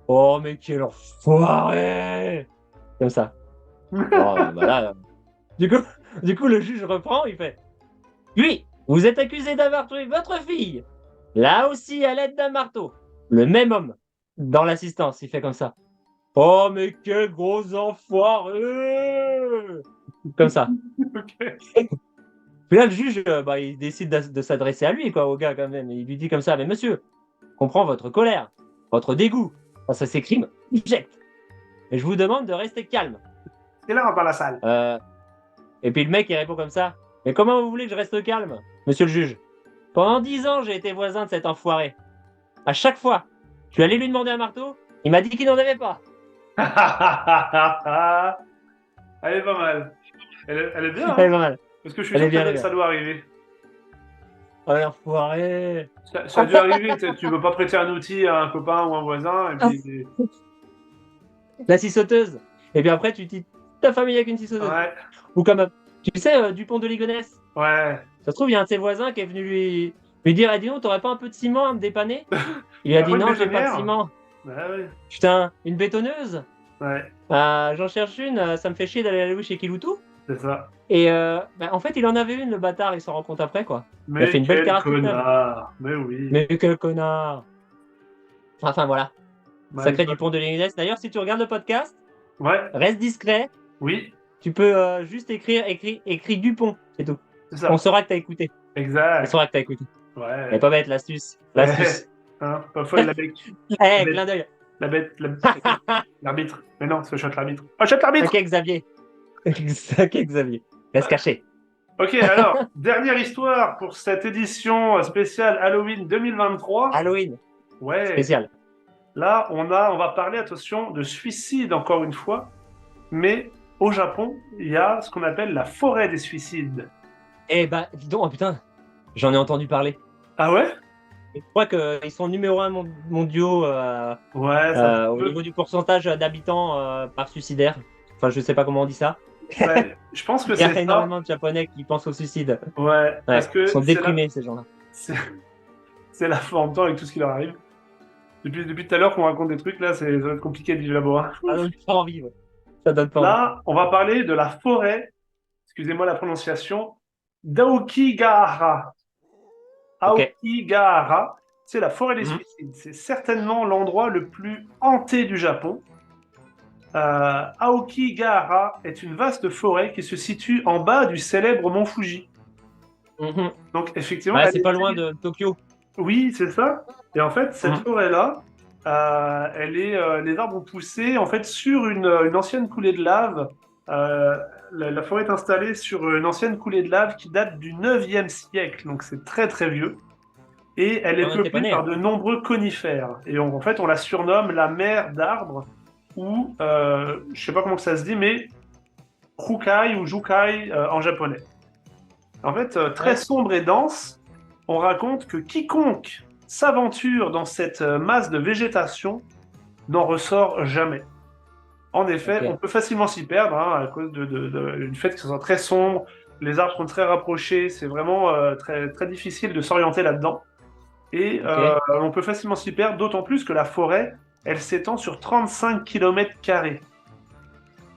Oh, mais quel enfoiré! Comme ça. Bon, bah là, du coup, le juge reprend, il fait. Lui, vous êtes accusé d'avoir tué votre fille. Là aussi, à l'aide d'un marteau. Le même homme, dans l'assistance, il fait comme ça. Oh, mais quel gros enfoiré! Comme ça. Ok. Puis là, le juge, il décide de s'adresser à lui, quoi, au gars, quand même. Il lui dit comme ça, mais monsieur, je comprends votre colère, votre dégoût face à ces crimes abjects. Et je vous demande de rester calme. C'est là, dans la salle. Et puis le mec, il répond comme ça. Mais comment vous voulez que je reste calme, monsieur le juge? Pendant 10 ans, j'ai été voisin de cet enfoiré. À chaque fois, je suis allé lui demander un marteau, il m'a dit qu'il n'en avait pas. Elle est pas mal. Elle est bien, Elle est hein, pas mal. parce que je suis Elle sûr est bien, que elle est ça doit arriver. Oh, l'enfoiré. Ça a dû arriver, tu veux pas prêter un outil à un copain ou un voisin, et puis... La scie sauteuse. Et puis après, tu dis ta famille avec une scie sauteuse. Ouais, Ou comme, tu sais, Dupont de Ligonnès. ouais. Ça se trouve, il y a un de ses voisins qui est venu lui dire, ah, dis donc, t'aurais pas un peu de ciment à me dépanner? Il lui a Ah, dit, une non, j'ai pas de bétonnière. ciment. Bah ouais, Putain, une bétonneuse? ouais, J'en cherche une, ça me fait chier d'aller la louer chez Kiloutou. c'est ça. Et en fait, il en avait une, le bâtard, il s'en rend compte après, quoi. Il a Mais fait une belle quel carafe toute neuve. connard. Mais oui. Mais quel connard! Enfin, voilà. Bah, Sacré il faut- Dupont de Ligonnès. D'ailleurs, si tu regardes le podcast, Ouais, reste discret. oui, Tu peux juste écrit Dupont, c'est tout. c'est ça. On saura que t'as écouté. On Exact. saura que t'as écouté. Ouais. Mais pas bête, l'astuce. L'astuce. Hein, pas folle la bête. Eh, clin d'œil. La bête, l'arbitre. Mais non, c'est shot l'arbitre. Oh, shot l'arbitre! Ok, Xavier. Ok, Xavier. Reste caché. Ok, alors, dernière histoire pour cette édition spéciale Halloween 2023. Halloween, Ouais, spécial. là, on va parler, attention, de suicide encore une fois. Mais au Japon, il y a ce qu'on appelle la forêt des suicides. Eh bah, dis donc, oh putain, j'en ai entendu parler. Ah ouais? Je crois qu'ils sont numéro 1 mondiaux Ouais, ça au peut. niveau du pourcentage d'habitants par suicidaire. Enfin, je sais pas comment on dit ça. Ouais, je pense que Il y a c'est ça. énormément de Japonais qui pensent au suicide. Ouais, Ouais, parce que ils sont c'est déprimés, ces gens-là. c'est c'est la forme de temps avec tout ce qui leur arrive. Depuis tout à l'heure qu'on raconte des trucs, là, ça va être compliqué de vivre là-bas. Ça donne pas envie, ouais. Ça donne pas envie. Là, on va parler de la forêt, excusez-moi la prononciation, d'Aokigahara. Ok. Aokigahara, c'est la forêt des Mhm. suicides. C'est certainement l'endroit le plus hanté du Japon. Aokigahara est une vaste forêt qui se situe en bas du célèbre mont Fuji. Mhm. Donc, effectivement, Ouais, elle c'est est- pas loin de Tokyo. Oui, c'est ça. Et en fait, cette Mhm. forêt-là, les arbres ont poussé en fait sur une ancienne coulée de lave. La forêt est installée sur une ancienne coulée de lave qui date du 9e siècle, donc c'est très très vieux. Et elle est On était pas peuplée nés, par hein. de nombreux conifères. Et en fait, on la surnomme la mer d'arbres, ou je sais pas comment que ça se dit, mais Rukai ou Jukai en japonais. En fait, très Ouais. sombre et dense, on raconte que quiconque s'aventure dans cette masse de végétation n'en ressort jamais. En effet, Ok. on peut facilement s'y perdre à cause du fait que ce soit très sombre, les arbres sont très rapprochés, c'est vraiment très, très difficile de s'orienter là-dedans. Et Ok. on peut facilement s'y perdre, d'autant plus que la forêt, elle s'étend sur 35 km².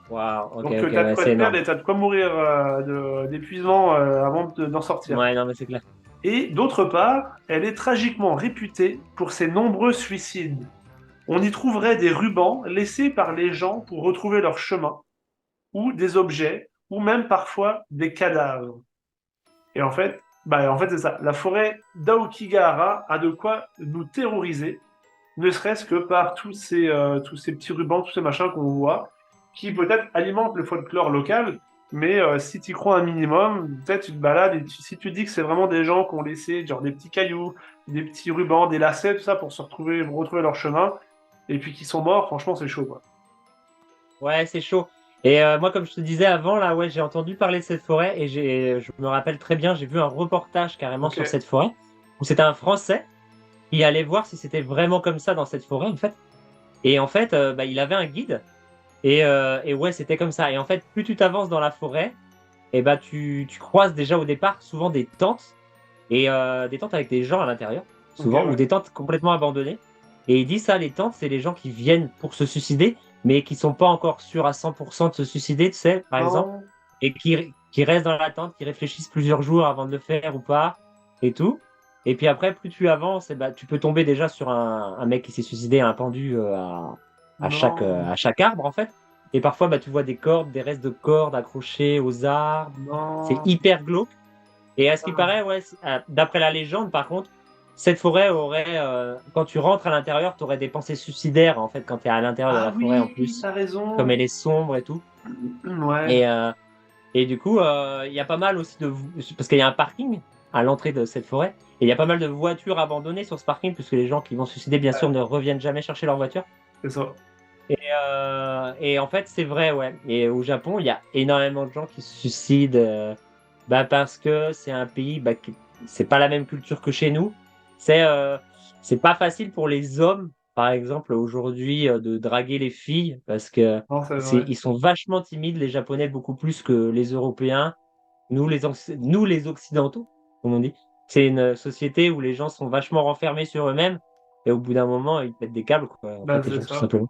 Waouh, ok, Donc ok, t'as de ouais, quoi c'est te perdre énorme. et t'as de quoi mourir d'épuisement avant d'en sortir. Ouais, non, mais c'est clair. Et d'autre part, elle est tragiquement réputée pour ses nombreux suicides. On y trouverait des rubans laissés par les gens pour retrouver leur chemin, ou des objets, ou même parfois des cadavres. Et en fait, Bah, en fait, c'est ça. La forêt d'Aokigahara a de quoi nous terroriser, ne serait-ce que par tous ces petits rubans, tous ces machins qu'on voit, qui peut-être alimentent le folklore local, mais si tu y crois un minimum, peut-être tu te balades et si tu dis que c'est vraiment des gens qui ont laissé genre des petits cailloux, des petits rubans, des lacets, tout ça pour retrouver leur chemin, et puis qui sont morts, franchement, c'est chaud, quoi. Ouais, c'est chaud. Et moi, comme je te disais avant, là, ouais, j'ai entendu parler de cette forêt et je me rappelle très bien, j'ai vu un reportage carrément Ok. sur cette forêt où c'était un Français qui allait voir si c'était vraiment comme ça dans cette forêt, en fait. Et en fait, bah, il avait un guide et ouais, c'était comme ça. Et en fait, plus tu t'avances dans la forêt, et bah, tu croises déjà au départ souvent des tentes et des tentes avec des gens à l'intérieur, Ok, souvent, ou ouais. des tentes complètement abandonnées. Et il dit ça, les tentes, c'est les gens qui viennent pour se suicider, mais qui sont pas encore sûrs à 100% de se suicider, tu sais, par exemple, Non. et qui restent dans la tente, qui réfléchissent plusieurs jours avant de le faire ou pas, et tout. Et puis après, plus tu avances, et bah, tu peux tomber déjà sur un mec qui s'est suicidé, un pendu Non. à chaque arbre, en fait. Et parfois, bah, tu vois des cordes, des restes de cordes accrochés aux arbres. C'est Non. hyper glauque. Et à ce qui Ah, paraît, ouais, d'après la légende, par contre, cette forêt aurait, quand tu rentres à l'intérieur, tu aurais des pensées suicidaires, en fait, quand tu es à l'intérieur de ah la forêt en oui, plus, t'as comme raison. elle est sombre et tout. Ouais. Et, euh, et du coup, il y a pas mal aussi parce qu'il y a un parking à l'entrée de cette forêt, et il y a pas mal de voitures abandonnées sur ce parking, puisque les gens qui vont se suicider, bien sûr, Ouais, ne reviennent jamais chercher leur voiture. c'est ça. Et en fait, c'est vrai, ouais. Et au Japon, il y a énormément de gens qui se suicident bah, parce que c'est un pays, bah, c'est pas la même culture que chez nous. C'est euh, c'est pas facile pour les hommes, par exemple, aujourd'hui, de draguer les filles parce que Non, c'est vrai. ils sont vachement timides, les Japonais, beaucoup plus que les Européens, nous, les Occidentaux, comme on dit. C'est une société où les gens sont vachement renfermés sur eux-mêmes et au bout d'un moment, ils pètent des câbles, quoi, en Bah, fait, les c'est gens, tout ça. simplement.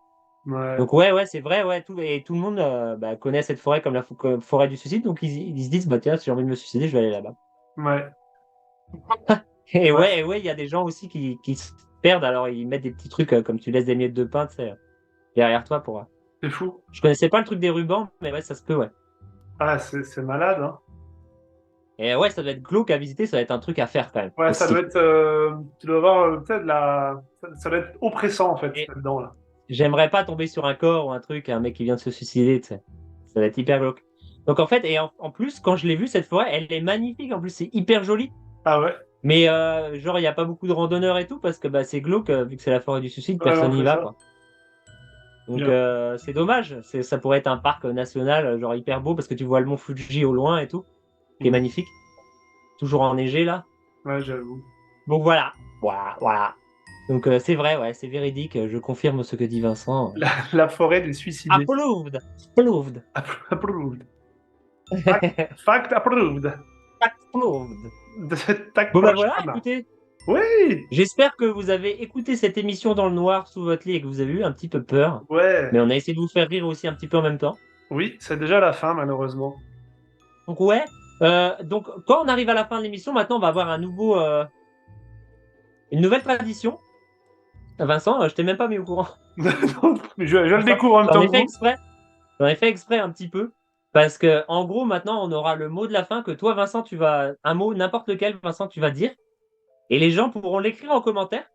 Ouais. Donc ouais, c'est vrai, ouais, tout le monde bah, connaît cette forêt comme comme forêt du suicide, donc ils se disent, bah tiens, si j'ai envie de me suicider, je vais aller là-bas. Ouais. Et ouais, il y a des gens aussi qui se perdent, alors ils mettent des petits trucs comme tu laisses des miettes de pain, tu sais, derrière toi pour. C'est fou. Je connaissais pas le truc des rubans, mais ouais, ça se peut, ouais. Ah, c'est malade, hein. Et ouais, ça doit être glauque à visiter, ça doit être un truc à faire quand même, Ouais, ça doit aussi. être. Tu dois avoir peut-être ça doit être oppressant, en fait, Et là-dedans, là. j'aimerais pas tomber sur un corps ou un truc, un mec qui vient de se suicider, tu sais. Ça va être hyper glauque. Donc en fait, et en plus, quand je l'ai vue, cette forêt, elle est magnifique, en plus, c'est hyper joli. Ah ouais? Mais genre, il n'y a pas beaucoup de randonneurs et tout parce que bah, c'est glauque, vu que c'est la forêt du suicide, Ouais, non, personne n'y c'est va, ça. quoi. Donc Bien. c'est dommage. Ça pourrait être un parc national, genre hyper beau parce que tu vois le mont Fuji au loin et tout, qui est Mm. magnifique. Toujours enneigé là. Ouais, j'avoue. Donc voilà. Voilà. Donc c'est vrai, ouais, c'est véridique. Je confirme ce que dit Vincent. La forêt des suicidés. Approved. Approved. Approved. Fact approved. Approved. Tac Bon bah proche. voilà, écoutez. Oui! J'espère que vous avez écouté cette émission dans le noir sous votre lit et que vous avez eu un petit peu peur. Ouais. Mais on a essayé de vous faire rire aussi un petit peu en même temps. Oui, c'est déjà la fin, malheureusement. Donc ouais, donc quand on arrive à la fin de l'émission, maintenant on va avoir une nouvelle tradition. Vincent, je t'ai même pas mis au courant. Mais je le Vincent, découvre en même j'en temps ai que fait vous. exprès. J'en ai fait exprès un petit peu parce que en gros maintenant on aura le mot de la fin que toi Vincent tu vas un mot n'importe lequel Vincent tu vas dire et les gens pourront l'écrire en commentaire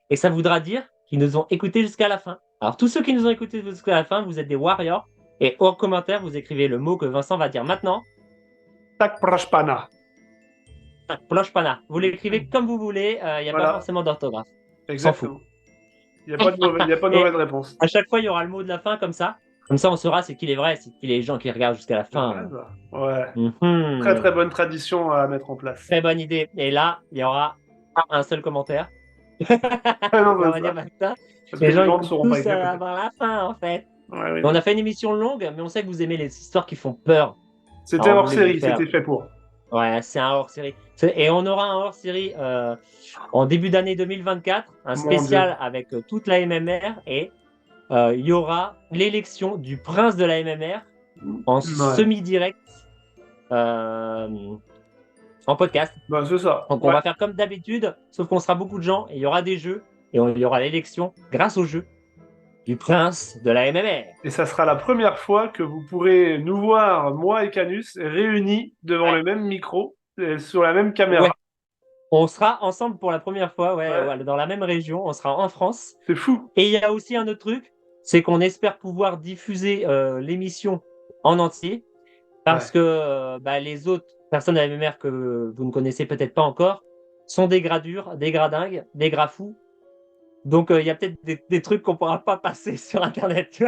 et ça voudra dire qu'ils nous ont écoutés jusqu'à la fin. Alors tous ceux qui nous ont écoutés jusqu'à la fin, vous êtes des warriors et en commentaire vous écrivez le mot que Vincent va dire maintenant. Tac proche pana. Ploche pana. Vous l'écrivez comme vous voulez, il n'y a pas Voilà, forcément d'orthographe. On s'en fout. exactement. Il n'y a pas de mauvaise, il y a pas de Et mauvaise réponse. à chaque fois, il y aura le mot de la fin comme ça. Comme ça, on saura c'est qui les vrais, c'est qui les gens qui regardent jusqu'à la C'est vrai, fin. ça. Ouais. Très Mhm. très bonne tradition à mettre en place. Très bonne idée. Et là, il y aura un seul commentaire. Ah non, Et on c'est va dire, ça. bah, putain, Parce que les les gens gens ne écoutent sauront pas tous écrire peut-être. avant la fin, en fait. Ouais, oui, On oui. a fait une émission longue, mais on sait que vous aimez les histoires qui font peur. C'était Alors, on hors voulait vous série, faire. c'était fait pour. Ouais, c'est un hors-série. Et on aura un hors-série en début d'année 2024, un Mon Dieu. spécial avec toute la MMR et il y aura l'élection du prince de la MMR en Ouais. semi-direct euh, en podcast. Bah, c'est ça. Donc on Ouais. va faire comme d'habitude, sauf qu'on sera beaucoup de gens et il y aura des jeux et il y aura l'élection grâce au jeu du prince de la MMR. Et ça sera la première fois que vous pourrez nous voir, moi et Canus, réunis devant Ouais, le même micro sur la même caméra. Ouais. On sera ensemble pour la première fois, Ouais. ouais, dans la même région. On sera en France. C'est fou. Et il y a aussi un autre truc, c'est qu'on espère pouvoir diffuser l'émission en entier parce que les autres personnes de la MMR que vous ne connaissez peut-être pas encore sont des gradures, des gradingues, des grafous. Donc il y a peut-être des trucs qu'on pourra pas passer sur Internet.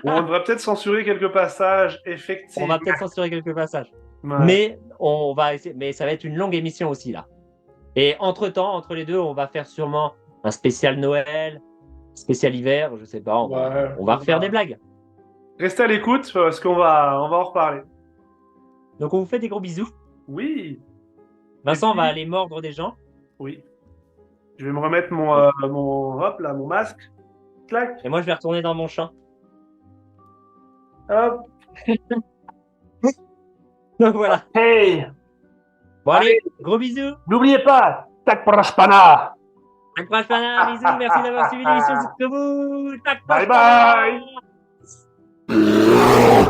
On devrait peut-être censurer quelques passages, On effectivement. va peut-être censurer quelques passages. Ouais. Mais on va essayer. Mais ça va être une longue émission aussi là. Et entre-temps, entre les deux, on va faire sûrement un spécial Noël, spécial hiver, je sais pas. On va refaire des blagues. Restez à l'écoute parce qu'on va en reparler. Donc on vous fait des gros bisous. Oui, Vincent puis- va aller mordre des gens. oui. Je vais me remettre mon masque. Clac. Et moi, je vais retourner dans mon champ. Hop. Donc voilà. Hey, Bon, allez, gros bisous. n'oubliez pas, tac prospana. À la prochaine. Bisous. Merci d'avoir suivi l'émission jusqu'au bout. Bye bye.